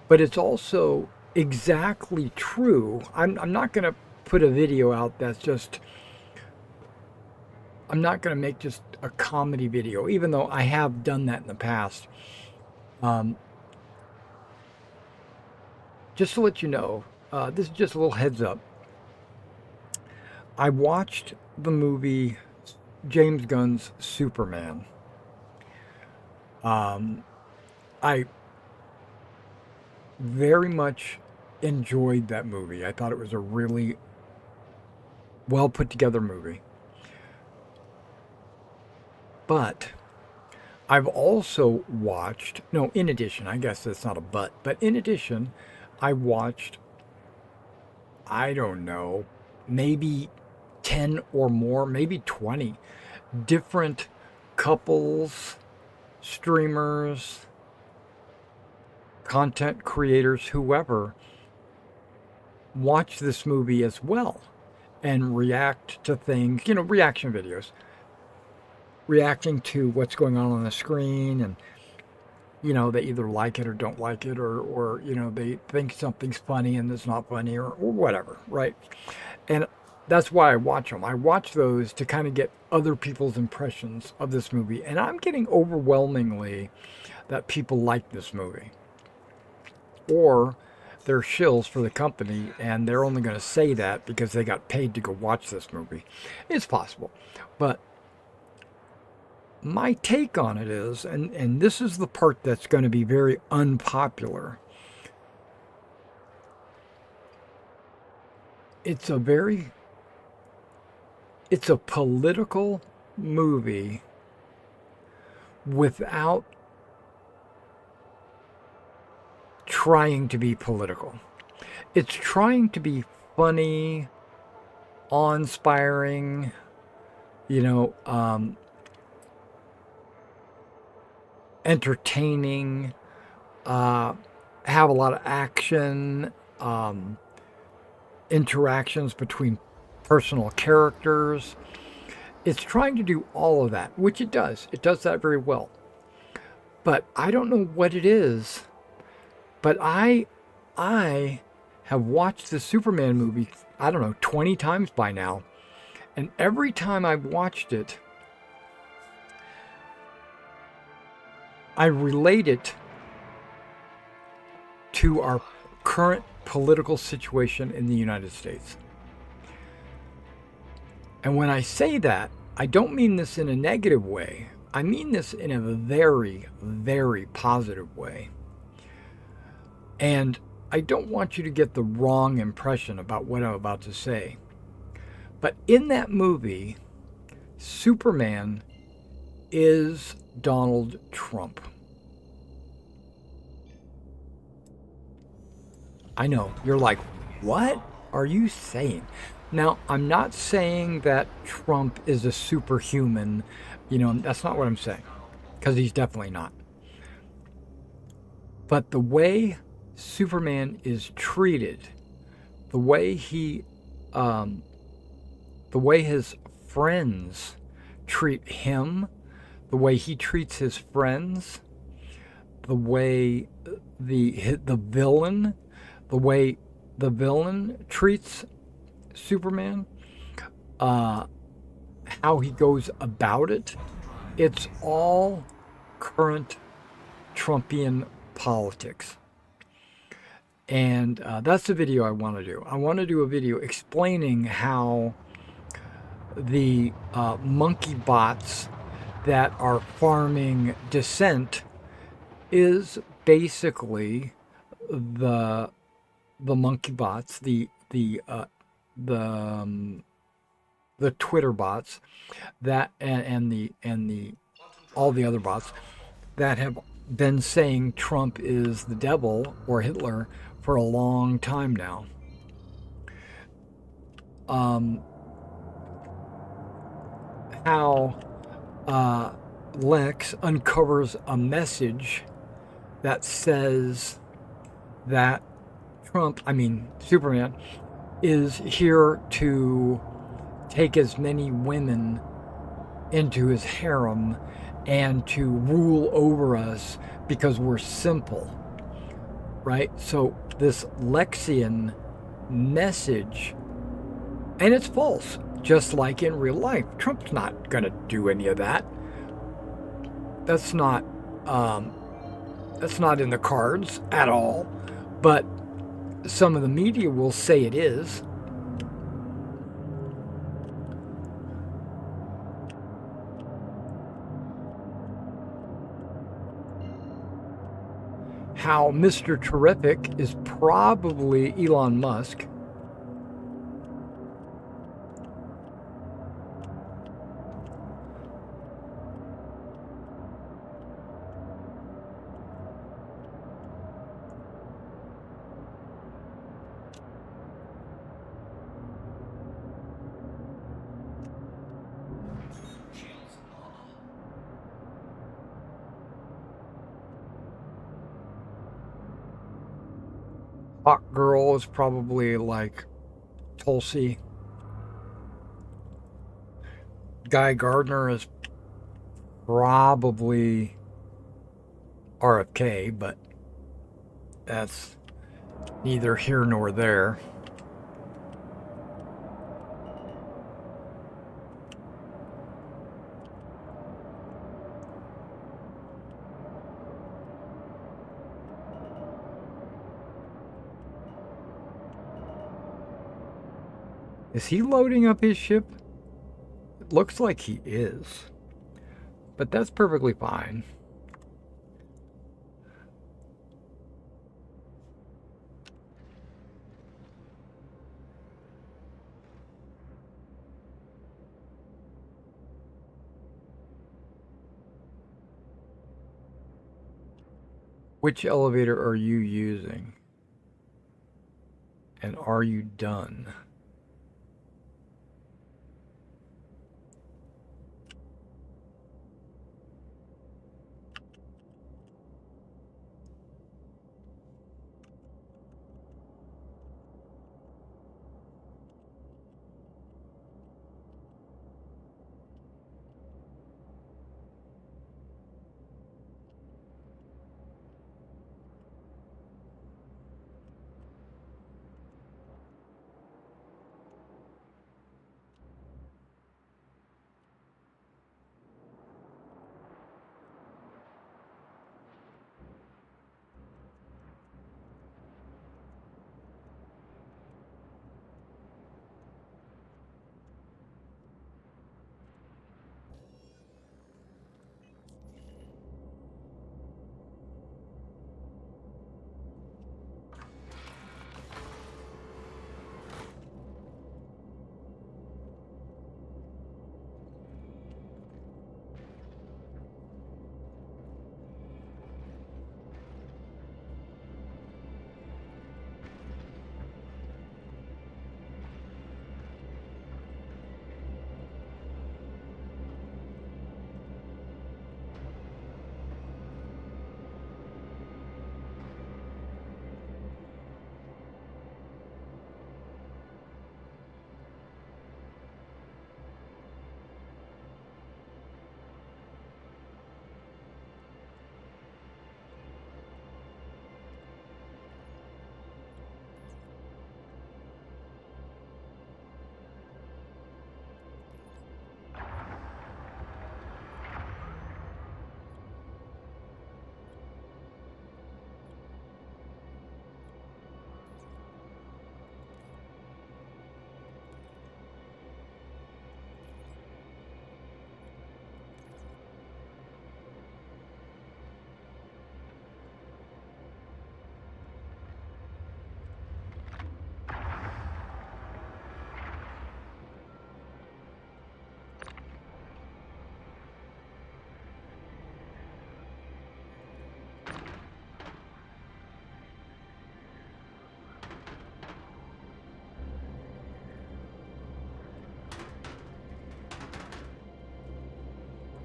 but it's also exactly true. I'm not going to put a video out that's just, I'm not going to make just a comedy video, even though I have done that in the past. Just to let you know, this is just a little heads up. I watched the movie James Gunn's Superman. I very much enjoyed that movie. I thought it was a really well put together movie. But I've also watched, no, in addition, I guess that's not a but in addition, I watched, I don't know, maybe 10 or more, maybe 20 different couples, streamers, content creators, whoever, watch this movie as well and react to things, reaction videos, reacting to what's going on the screen, and they either like it or don't like it, or they think something's funny and it's not funny, or whatever, right? And that's why I watch them. I watch those to kind of get other people's impressions of this movie, and I'm getting overwhelmingly that people like this movie, or they're shills for the company and they're only going to say that because they got paid to go watch this movie. It's possible, but my take on it is, and this is the part that's going to be very unpopular. It's a political movie without trying to be political. It's trying to be funny, awe-inspiring, entertaining, have a lot of action, interactions between personal characters. It's trying to do all of that, which it does. It does that very well. But I don't know what it is. But I have watched the Superman movie, I don't know, 20 times by now. And every time I've watched it, I relate it to our current political situation in the United States. And when I say that, I don't mean this in a negative way. I mean this in a very, very positive way. And I don't want you to get the wrong impression about what I'm about to say. But in that movie, Superman is Donald Trump. I know, you're like, what are you saying? Now, I'm not saying that Trump is a superhuman. That's not what I'm saying, because he's definitely not. But the way Superman is treated, the way his friends treat him, the way he treats his friends, the way the villain treats Superman, how he goes about it, it's all current Trumpian politics. And that's the video I want to do. I want to do a video explaining how the monkey bots that are farming dissent is basically the monkey bots, the Twitter bots that and the all the other bots that have been saying Trump is the devil or Hitler for a long time now. How Lex uncovers a message that says that Superman, is here to take as many women into his harem and to rule over us because we're simple, right? So this Lexian message, and it's false, just like in real life. Trump's not going to do any of that. That's not in the cards at all. But some of the media will say it is. How Mr. Terrific is probably Elon Musk. Hot Girl is probably like Tulsi. Guy Gardner is probably RFK, but that's neither here nor there. Is he loading up his ship? It looks like he is. But that's perfectly fine. Which elevator are you using? And are you done?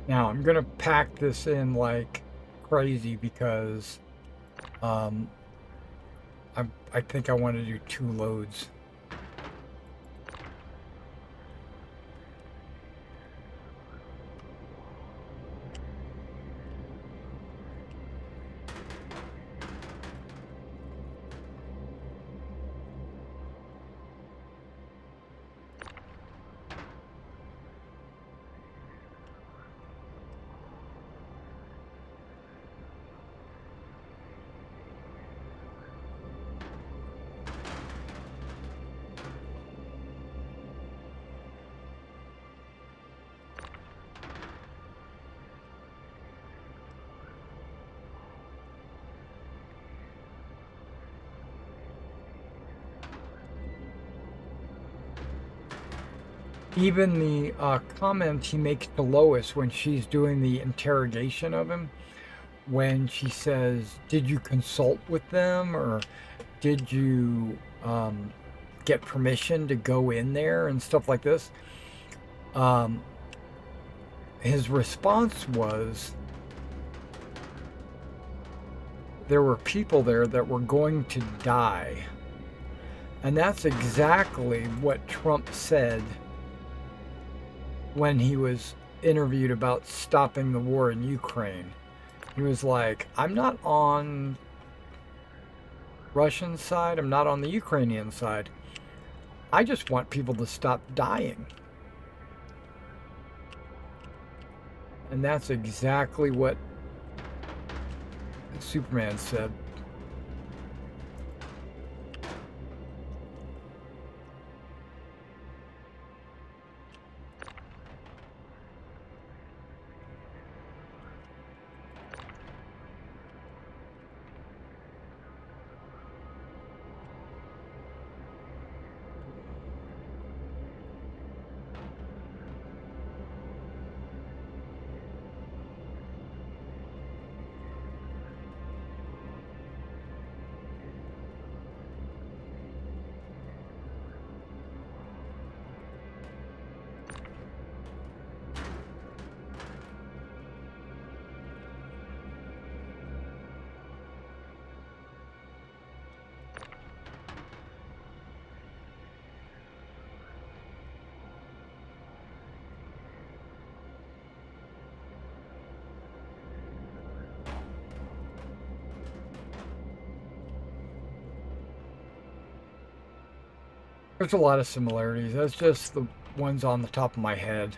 Now I'm gonna pack this in like crazy because I think I want to do 2 loads. Even the comments he makes to Lois when she's doing the interrogation of him, when she says, "Did you consult with them, or did you get permission to go in there," and stuff like this. Um, his response was, there were people there that were going to die. And that's exactly what Trump said when he was interviewed about stopping the war in Ukraine. He was like, I'm not on Russian side, I'm not on the Ukrainian side. I just want people to stop dying. And that's exactly what Superman said. There's a lot of similarities. That's just the ones on the top of my head.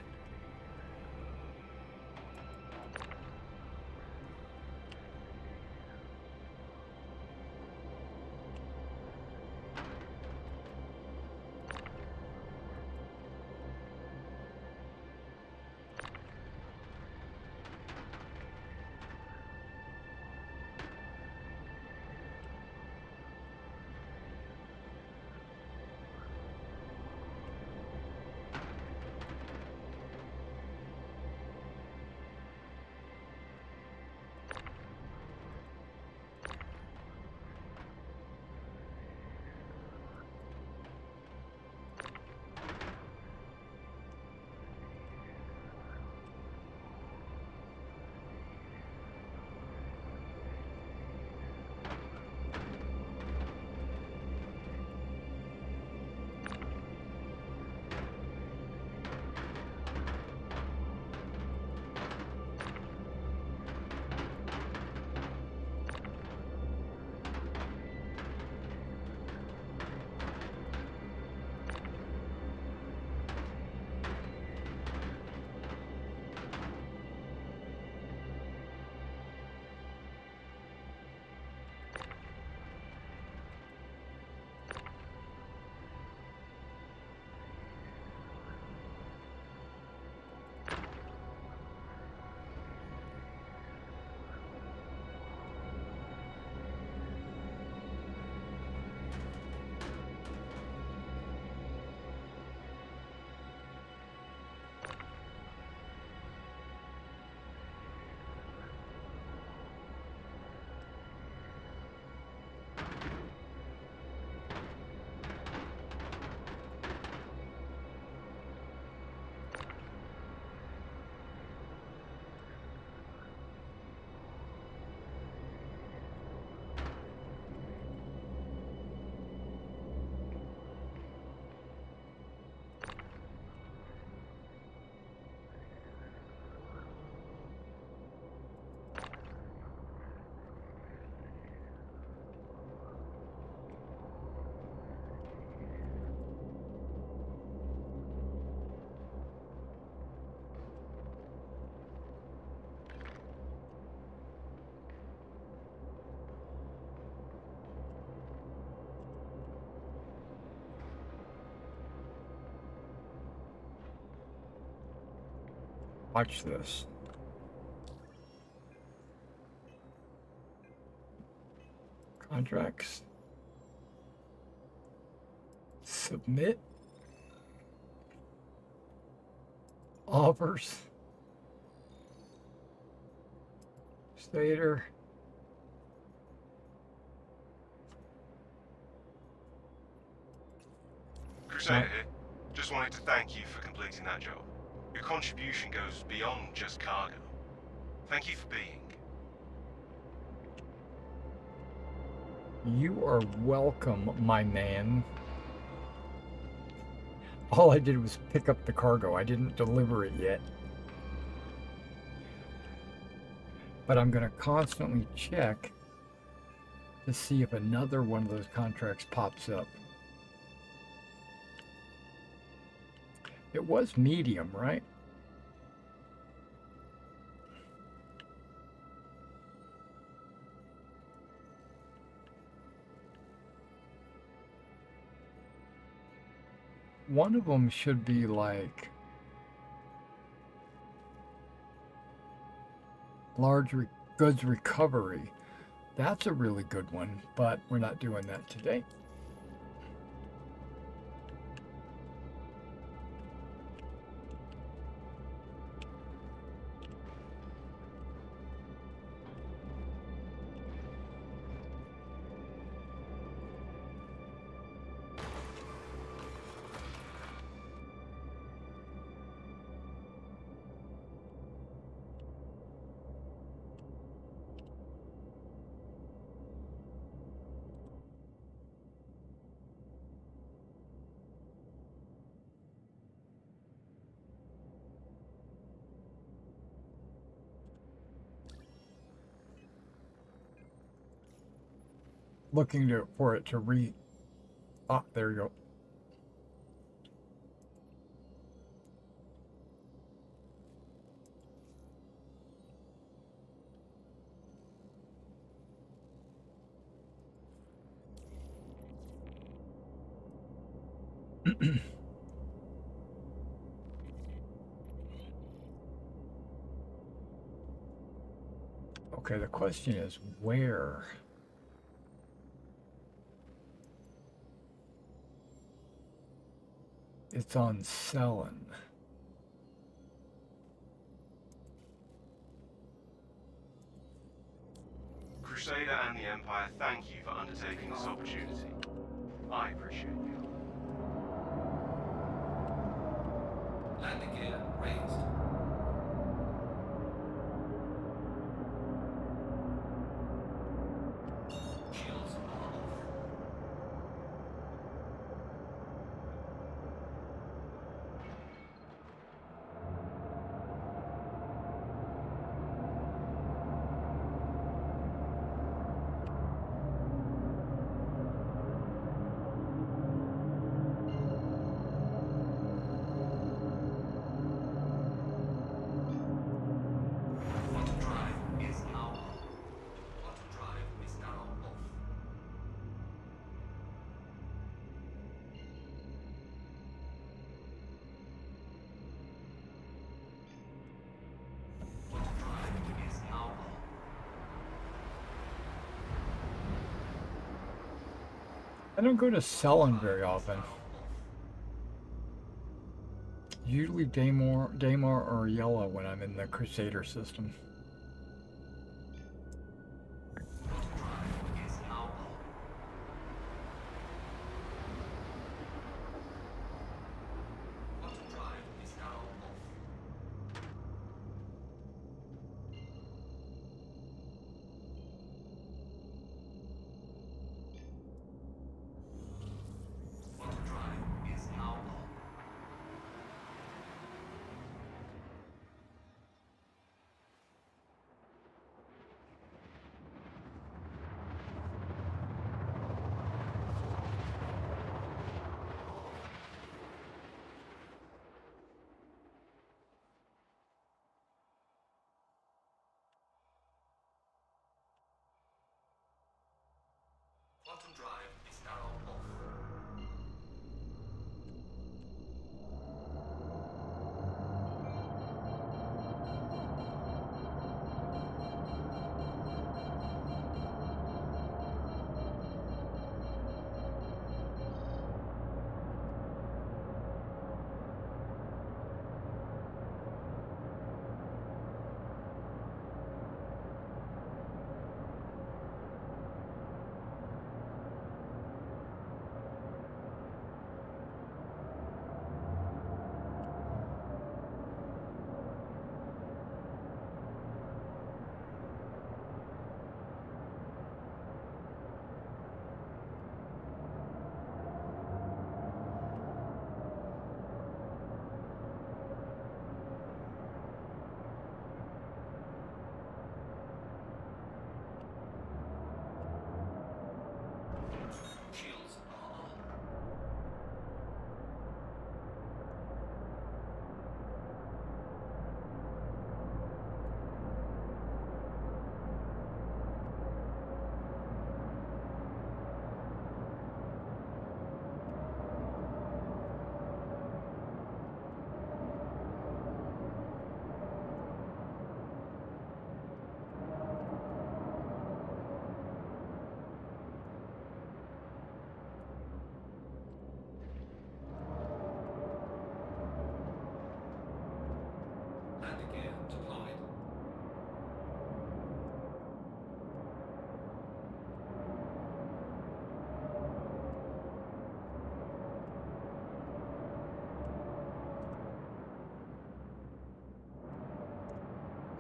Watch this. Contracts. Submit. Offers. Stater. Crusader here. Just wanted to thank you for completing that job. Your contribution goes beyond just cargo. Thank you for being. You are welcome, my man. All I did was pick up the cargo. I didn't deliver it yet. But I'm going to constantly check to see if another one of those contracts pops up. It was medium, right? One of them should be like large goods recovery. That's a really good one, but we're not doing that today. Looking for it to ah, there you go. Okay, the question is where? It's on selling. Crusader and the Empire thank you for undertaking this opportunity. I appreciate you. Landing gear raised. Shields are off. Quantum drive is now on. Quantum drive is now off. Quantum drive is now on. I don't go to selling very often. Usually Daymar or Yellow when I'm in the Crusader system. Quantum drive is now on. Quantum drive is now off. Quantum drive is now on.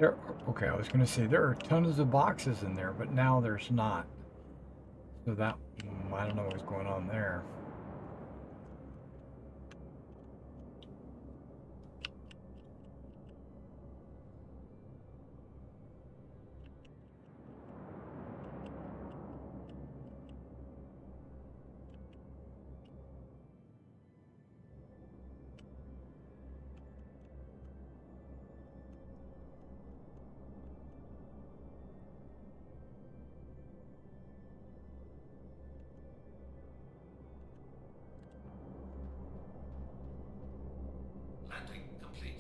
There, okay, I was going to say there are tons of boxes in there, but now there's not. So that, I don't know what's going on there. Landing complete.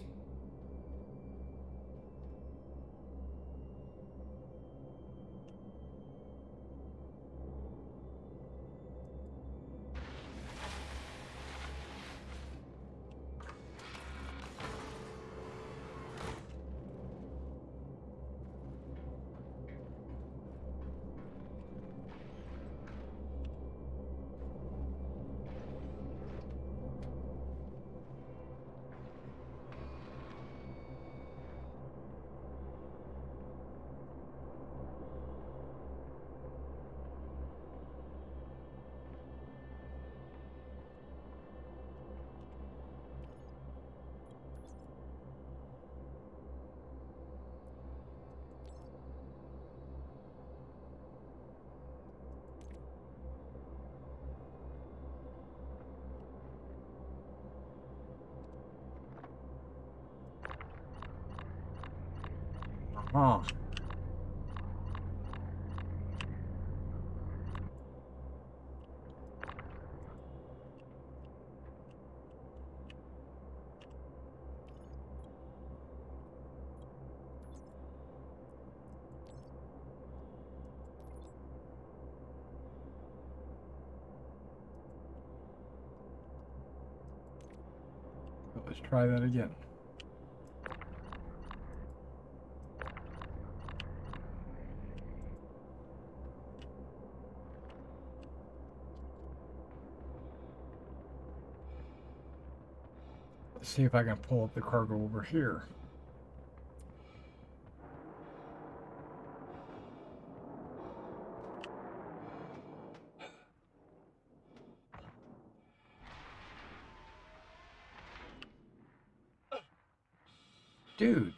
Huh. Let's try that again. Let's see if I can pull up the cargo over here. Dude.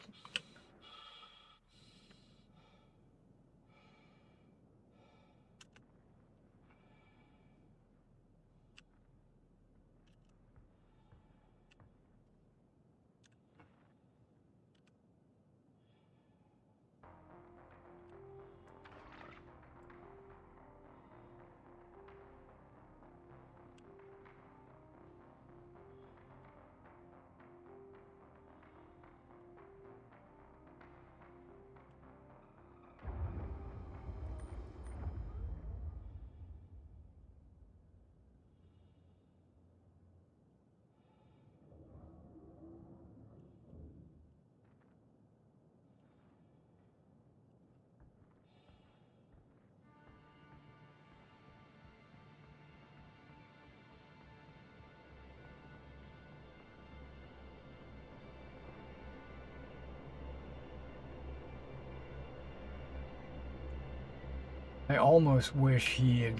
I almost wish he had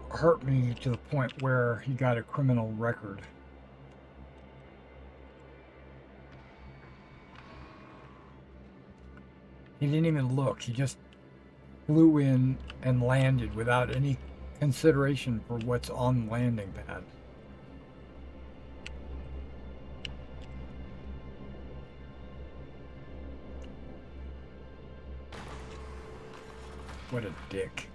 hurt me to the point where he got a criminal record. He didn't even look. He just flew in and landed without any consideration for what's on the landing pad. What a dick.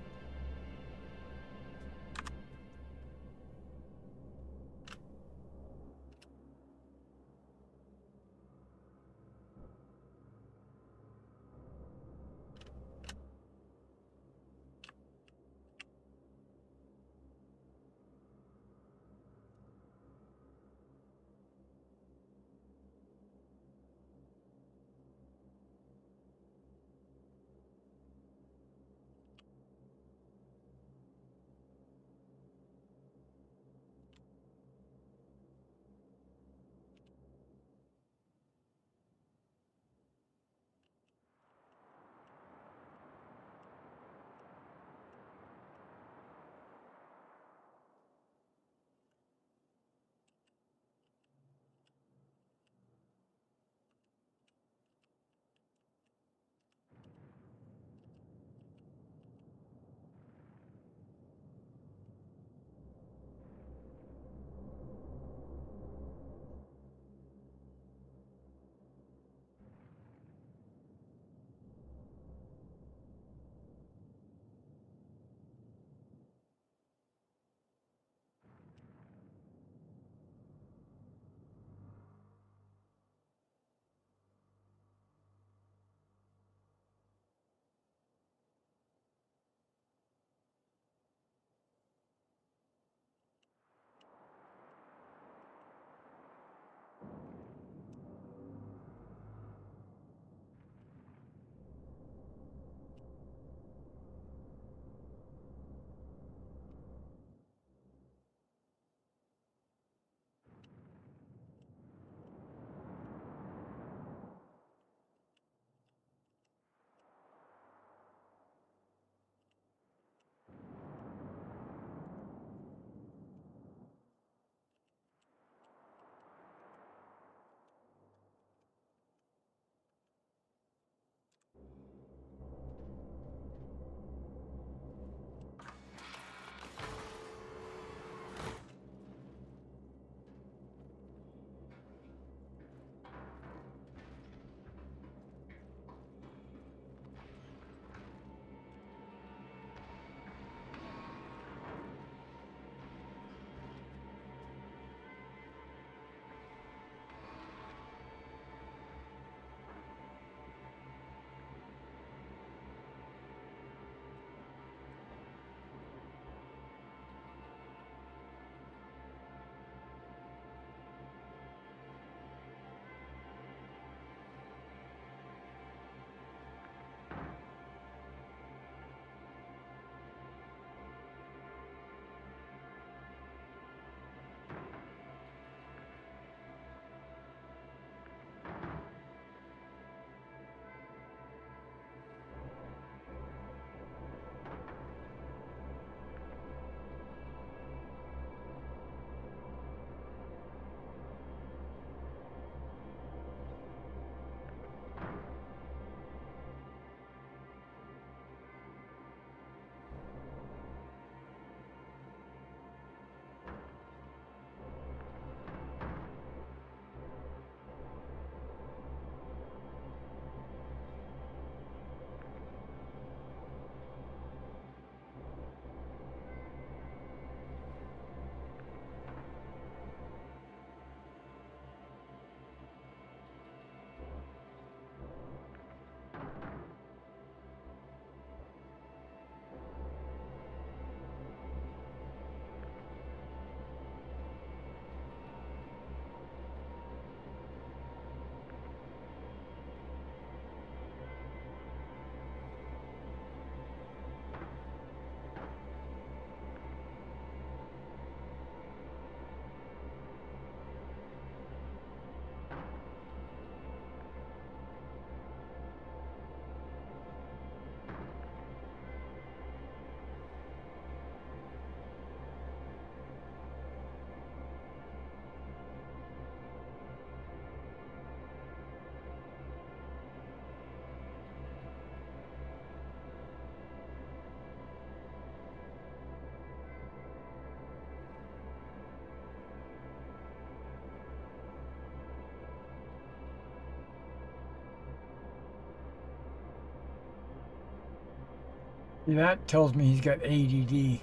That tells me he's got ADD.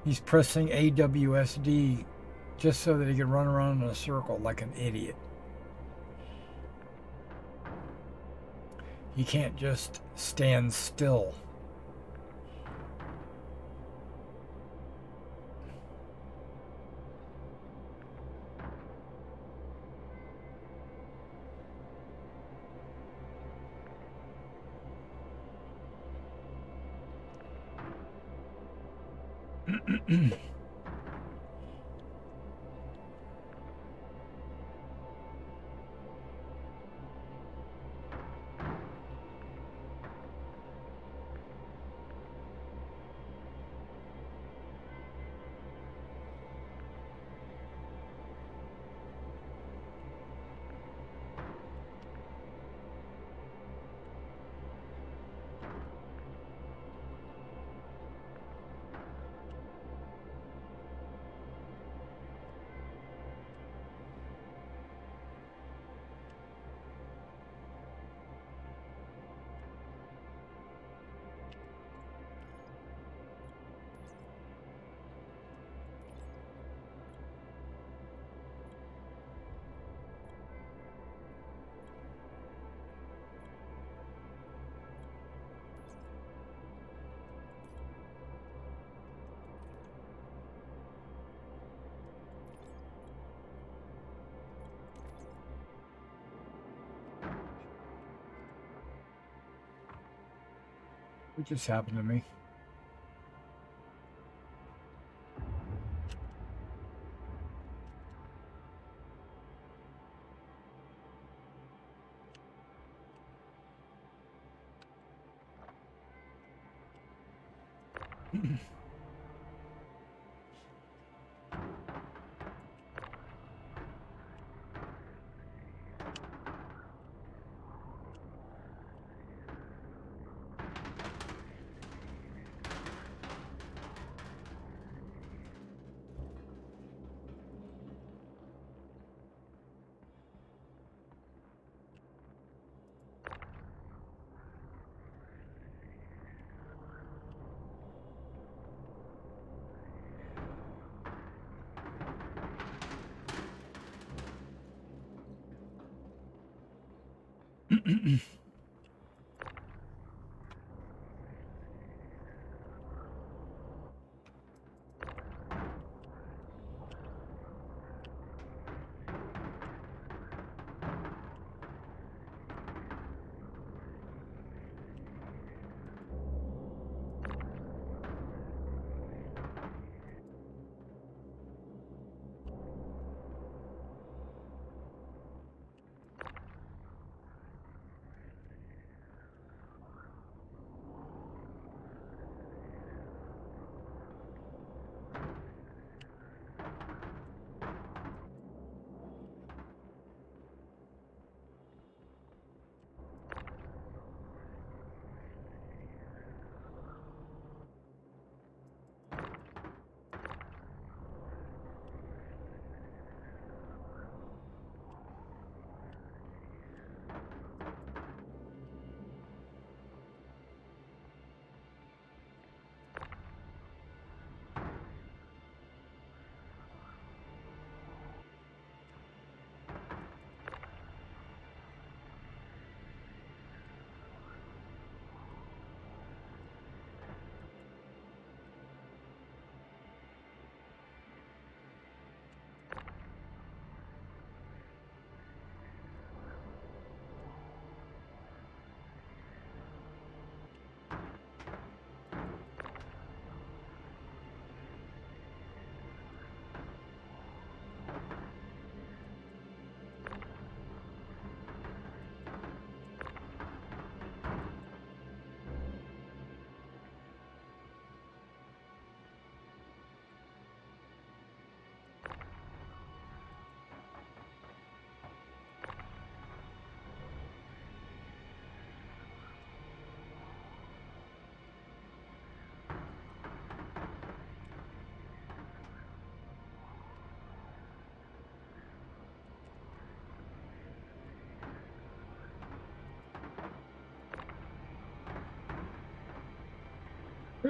He's pressing AWSD just so that he can run around in a circle like an idiot. He can't just stand still. What just happened to me?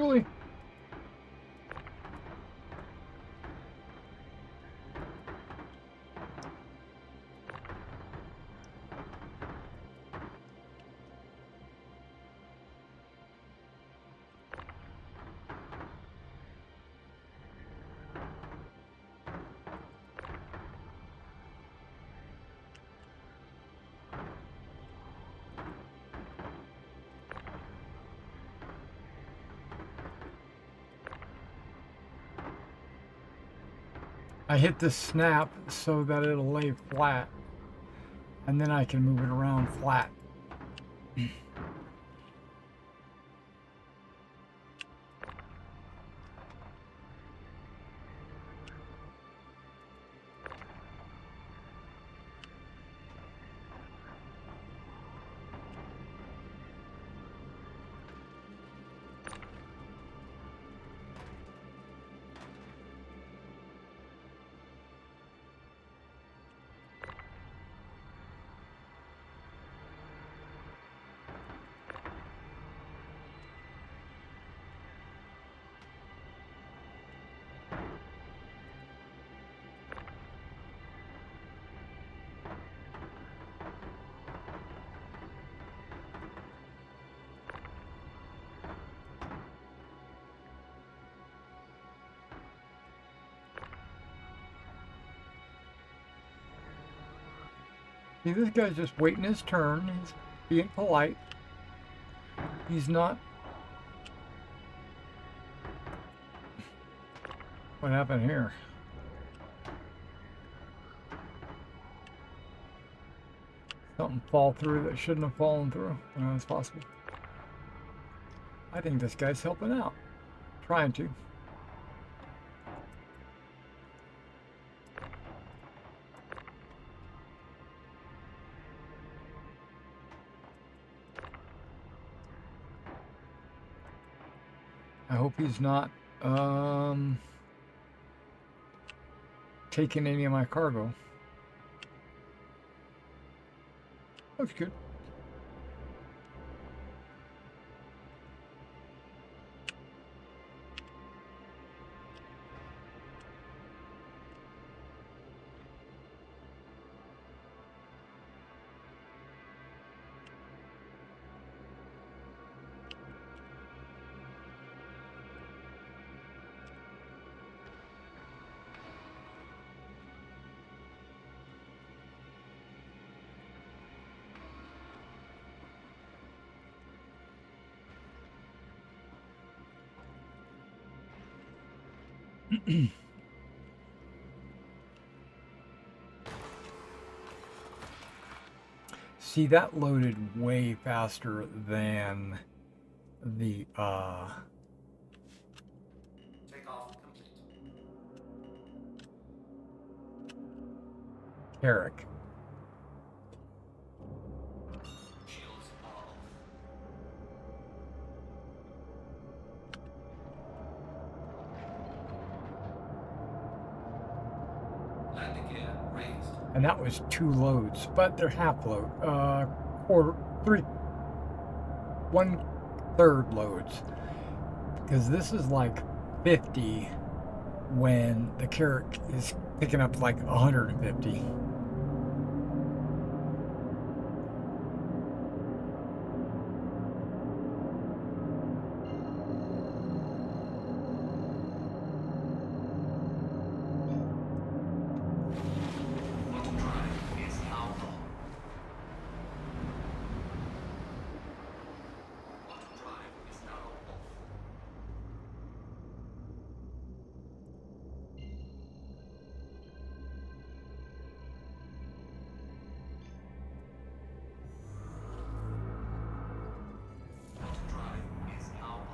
Really? I hit the snap so that it'll lay flat, and then I can move it around flat. See, this guy's just waiting his turn. He's being polite. He's not. What happened here? Something fall through that shouldn't have fallen through. It's possible. I think this guy's helping out. Trying to. I hope he's not taking any of my cargo. Looks good. See, that loaded way faster than the Takeoff complete. Carrick. Shields are off. Landing gear raised. And that was 2 loads, but they're half load. 1/3 loads. Because this is like 50 when the Carrick is picking up like 150. Auto drive is now on. Auto drive is now off. Auto drive is now on.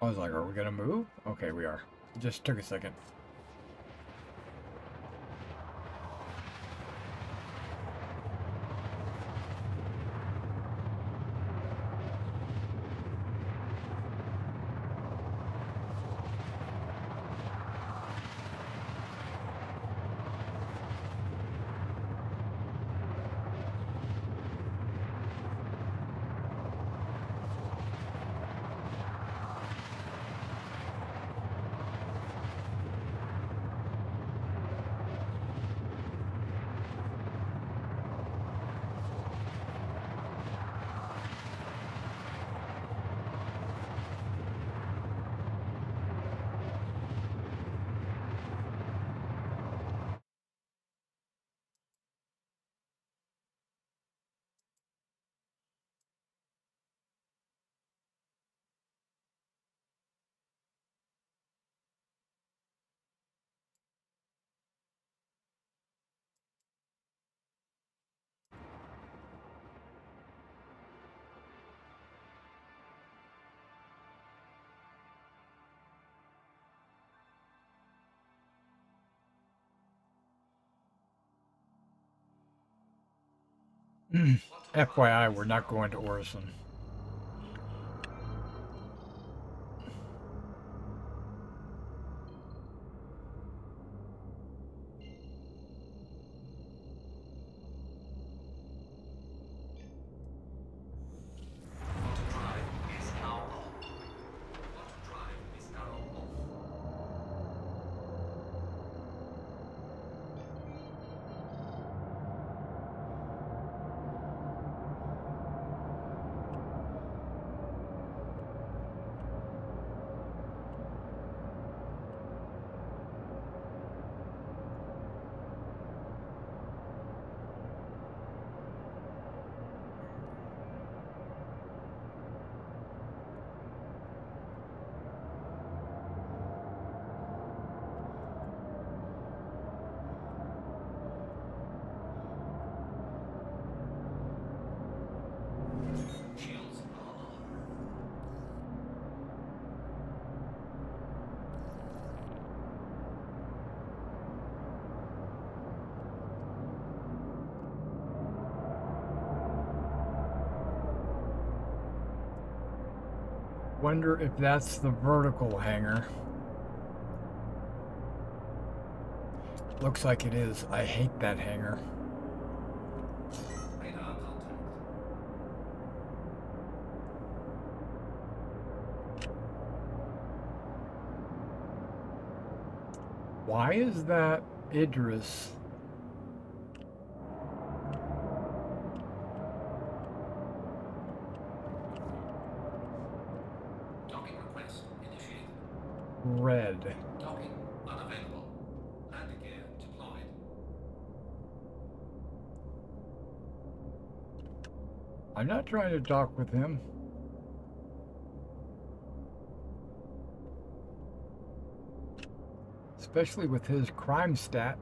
I was like, are we gonna move? Okay, we are. It just took a second. FYI, we're not going to Orison. Want to drive is now on. Want to drive is now off. Shields are on. Wonder if that's the vertical hangar. Looks like it is. I hate that hangar. Radar contact. Why is that Idris? Docking request initiated. Red. Docking unavailable. Landing gear deployed. I'm not trying to dock with him. Especially with his crime stat.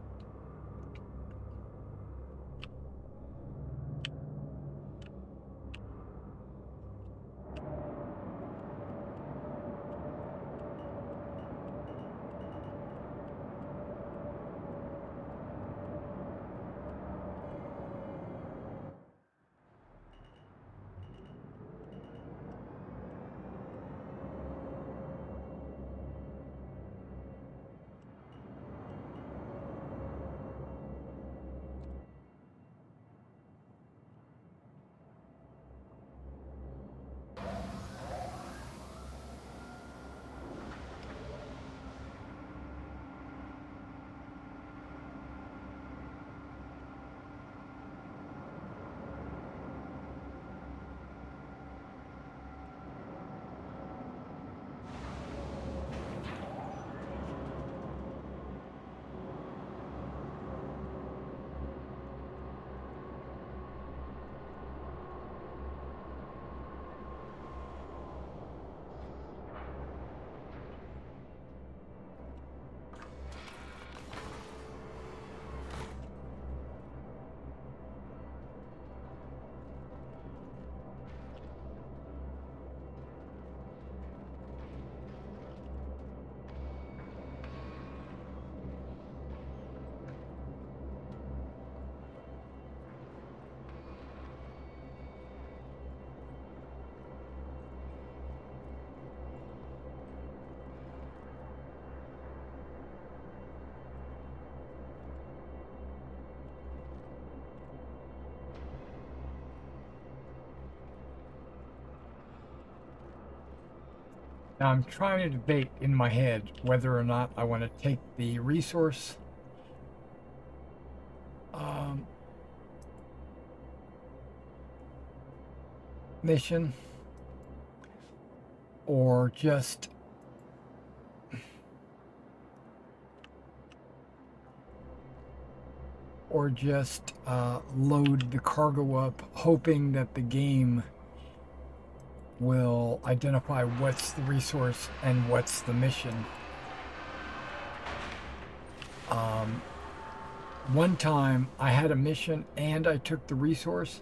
Now I'm trying to debate in my head whether or not I want to take the resource mission or just load the cargo up, hoping that the game will identify what's the resource and what's the mission. One time I had a mission and I took the resource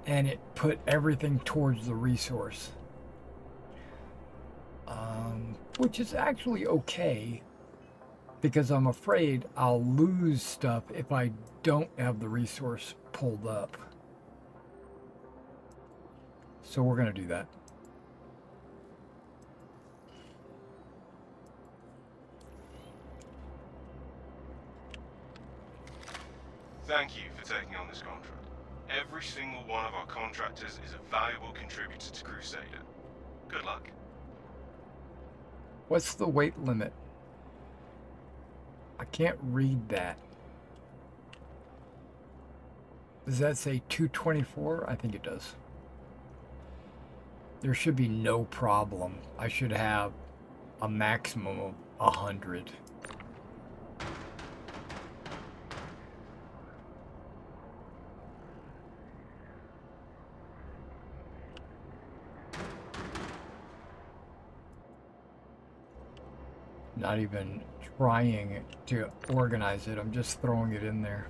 and it put everything towards the resource, which is actually okay because I'm afraid I'll lose stuff if I don't have the resource pulled up. So we're going to do that. Thank you for taking on this contract. Every single one of our contractors is a valuable contributor to Crusader. Good luck. What's the weight limit? I can't read that. Does that say 224? I think it does. There should be no problem. I should have a maximum of 100. Not even trying to organize it. I'm just throwing it in there.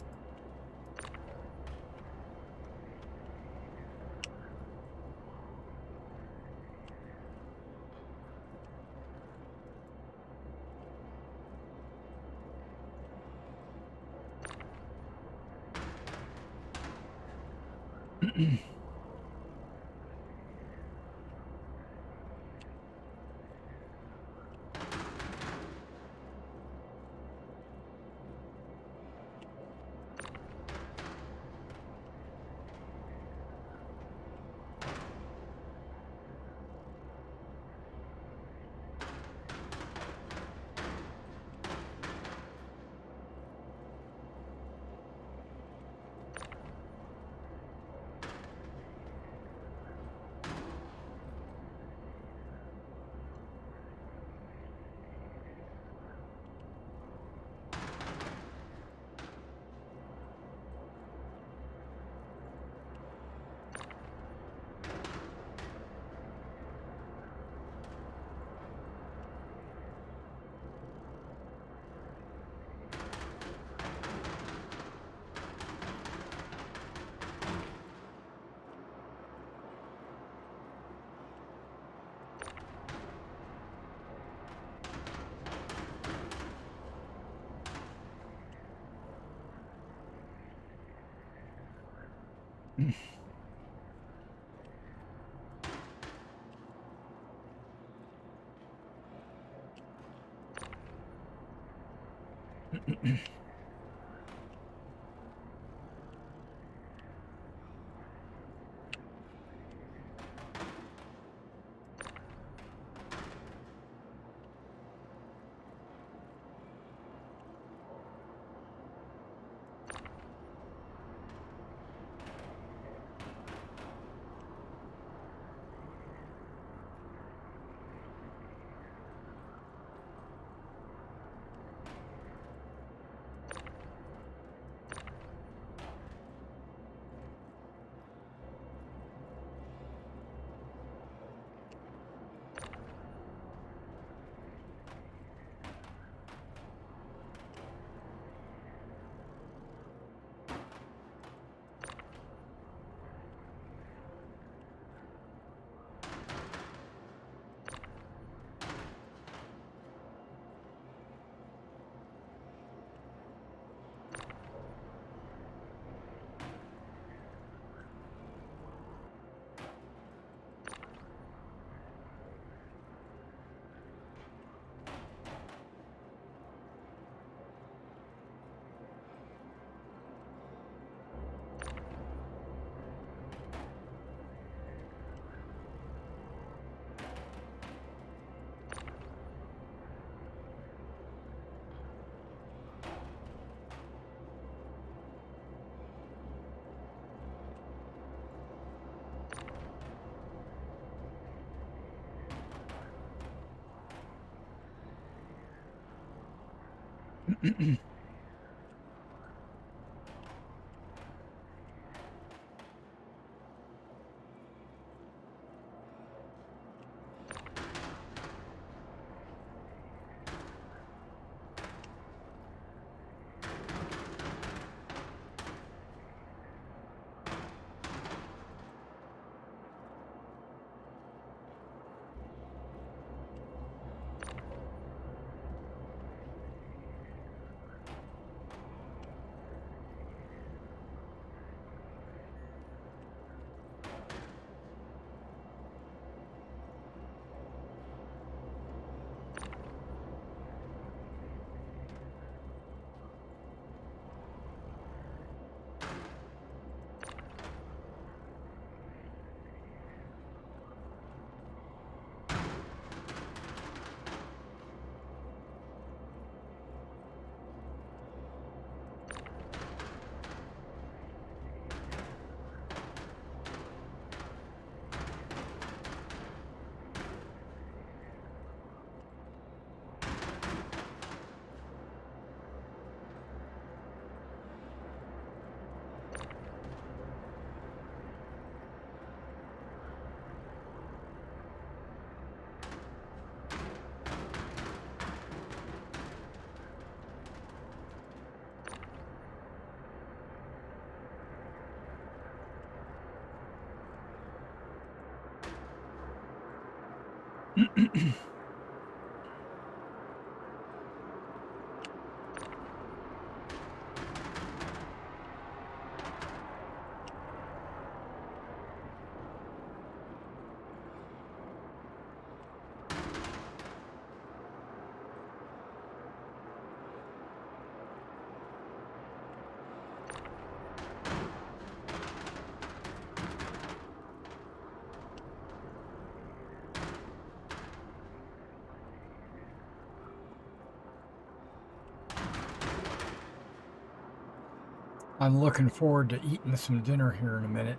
I'm looking forward to eating some dinner here in a minute.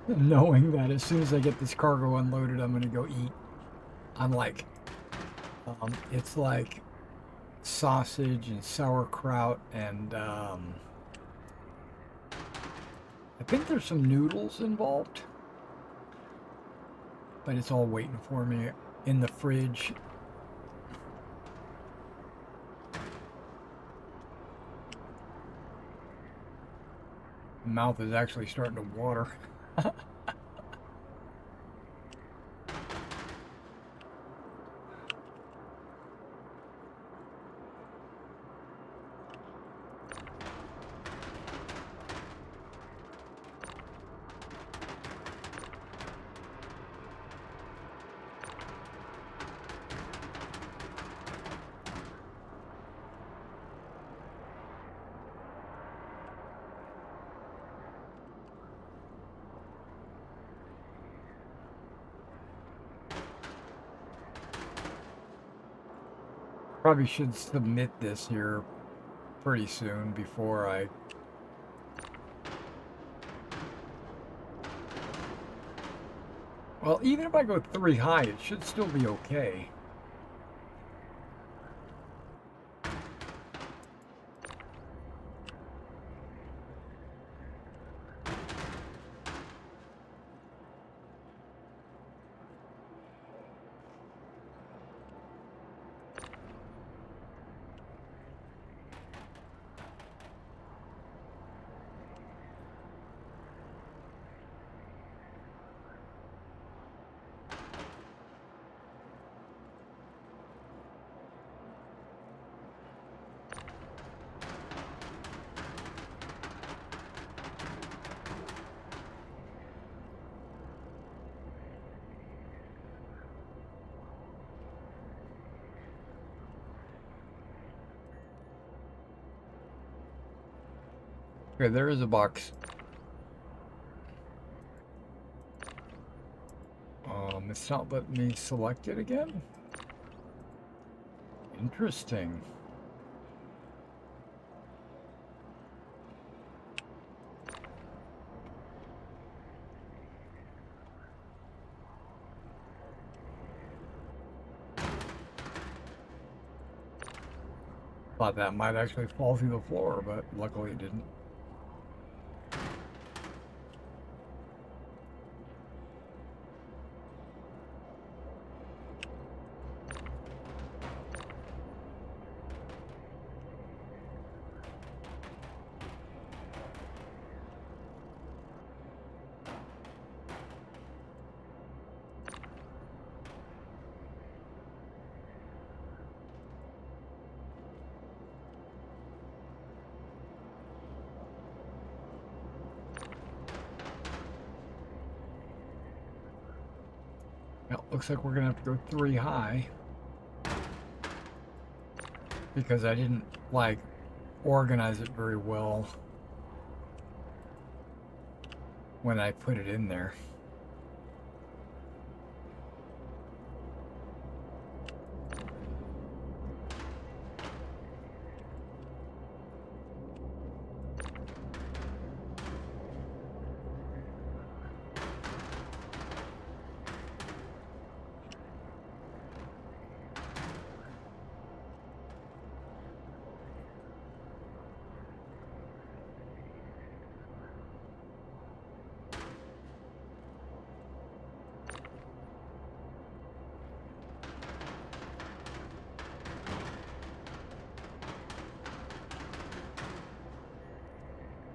Knowing that as soon as I get this cargo unloaded, I'm going to go eat. I'm like, it's like sausage and sauerkraut and I think there's some noodles involved. But it's all waiting for me in the fridge. Mouth is actually starting to water. Probably should submit this here pretty soon before I... Well, even if I go 3 high, it should still be okay. Okay, there is a box. It's not letting me select it again? Interesting. Thought that might actually fall through the floor, but luckily it didn't. Well, looks like we're gonna have to go 3 high. Because I didn't, like, organize it very well when I put it in there.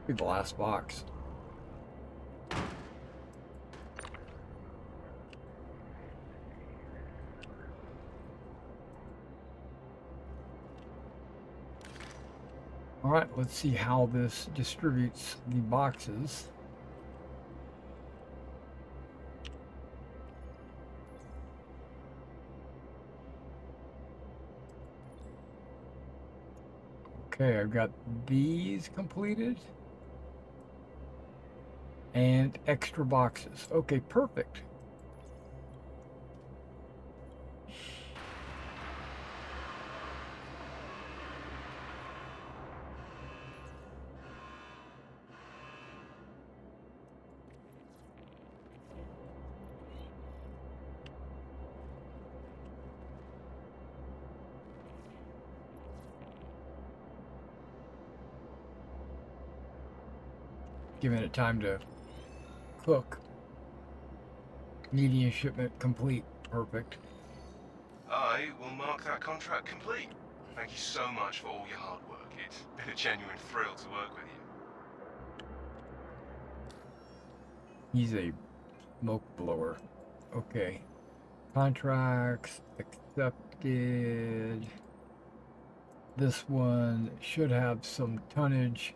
Be the last box. All right, let's see how this distributes the boxes. Okay, I've got these completed and extra boxes. Okay, perfect. Giving it time to cook. Media shipment complete. Perfect. I will mark that contract complete. Thank you so much for all your hard work. It's been a genuine thrill to work with you. He's a smoke blower. Okay. Contracts accepted. This one should have some tonnage,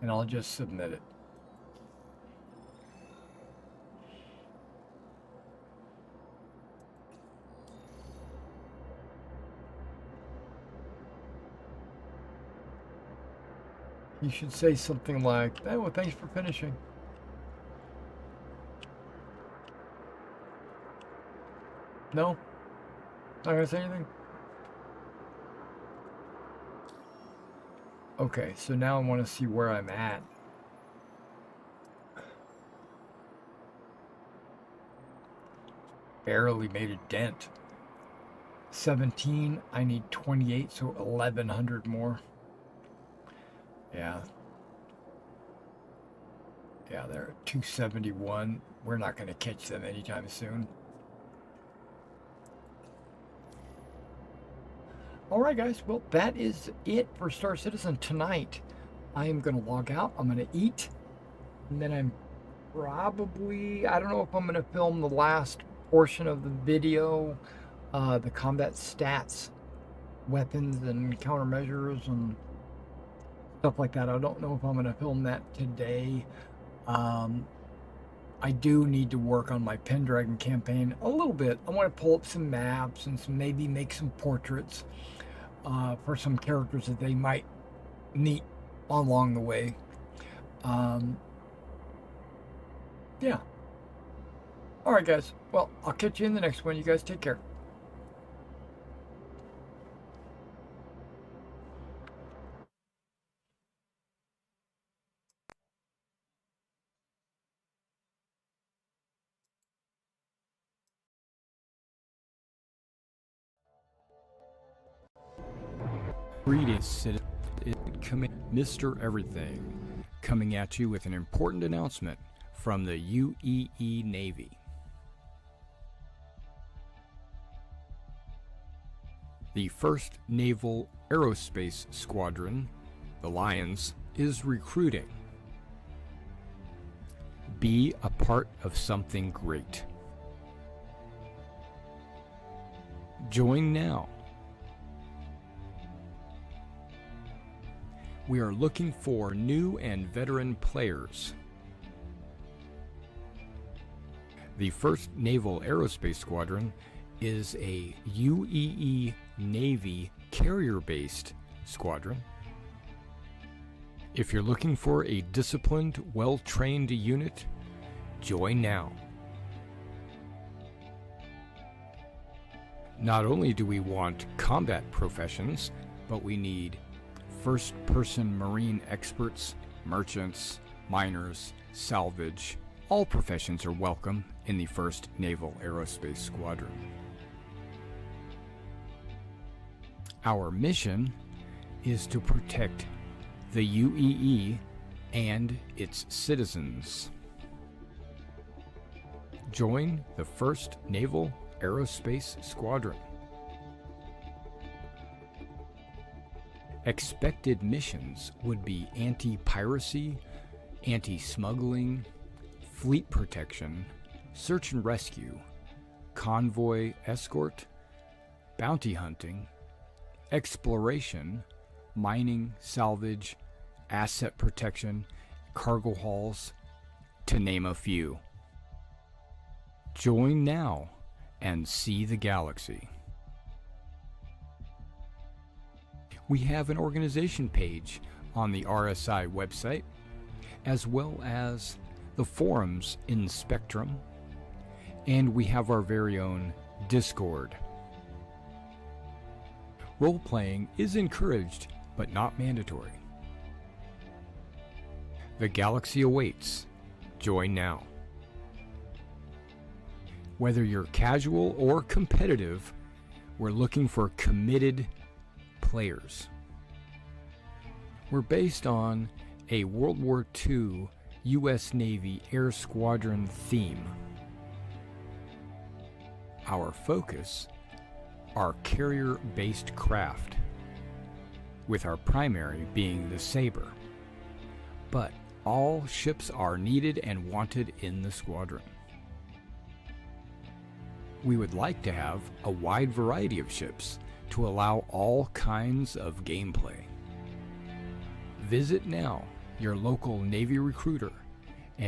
and I'll just submit it. You should say something like, "Oh, well, thanks for finishing." No? Not gonna say anything? Okay, so now I want to see where I'm at. Barely made a dent. 17, I need 28, so 1100 more. Yeah. Yeah, they're at 271. We're not going to catch them anytime soon. All right, guys. Well, that is it for Star Citizen tonight. I am going to log out. I'm going to eat. And then I'm probably, I don't know if I'm going to film the last portion of the video, the combat stats, weapons and countermeasures and stuff like that. I don't know if I'm going to film that today. I do need to work on my Pendragon campaign a little bit. I want to pull up some maps and maybe make some portraits for some characters that they might meet along the way. Yeah. All right, guys. Well, I'll catch you in the next one. You guys take care. Greetings, citizen. Mr. Everything, coming at you with an important announcement from the UEE Navy. The 1st Naval Aerospace Squadron, the Lions, is recruiting. Be a part of something great. Join now. We are looking for new and veteran players. The 1st Naval Aerospace Squadron is a UEE Navy carrier-based squadron. If you're looking for a disciplined, well-trained unit, join now. Not only do we want combat professions, but we need first-person marine experts, merchants, miners, salvage. All professions are welcome in the 1st Naval Aerospace Squadron. Our mission is to protect the UEE and its citizens. Join the 1st Naval Aerospace Squadron. Expected missions would be anti-piracy, anti-smuggling, fleet protection, search and rescue, convoy escort, bounty hunting, exploration, mining, salvage, asset protection, cargo hauls, to name a few. Join now and see the galaxy. We have an organization page on the RSI website, as well as the forums in Spectrum, and we have our very own Discord. Role-playing is encouraged, but not mandatory. The galaxy awaits. Join now. Whether you're casual or competitive, we're looking for committed players. We're based on a World War II U.S. Navy Air Squadron theme. Our focus are carrier-based craft, with our primary being the Saber. But all ships are needed and wanted in the squadron. We would like to have a wide variety of ships to allow all kinds of gameplay. Visit now your local Navy recruiter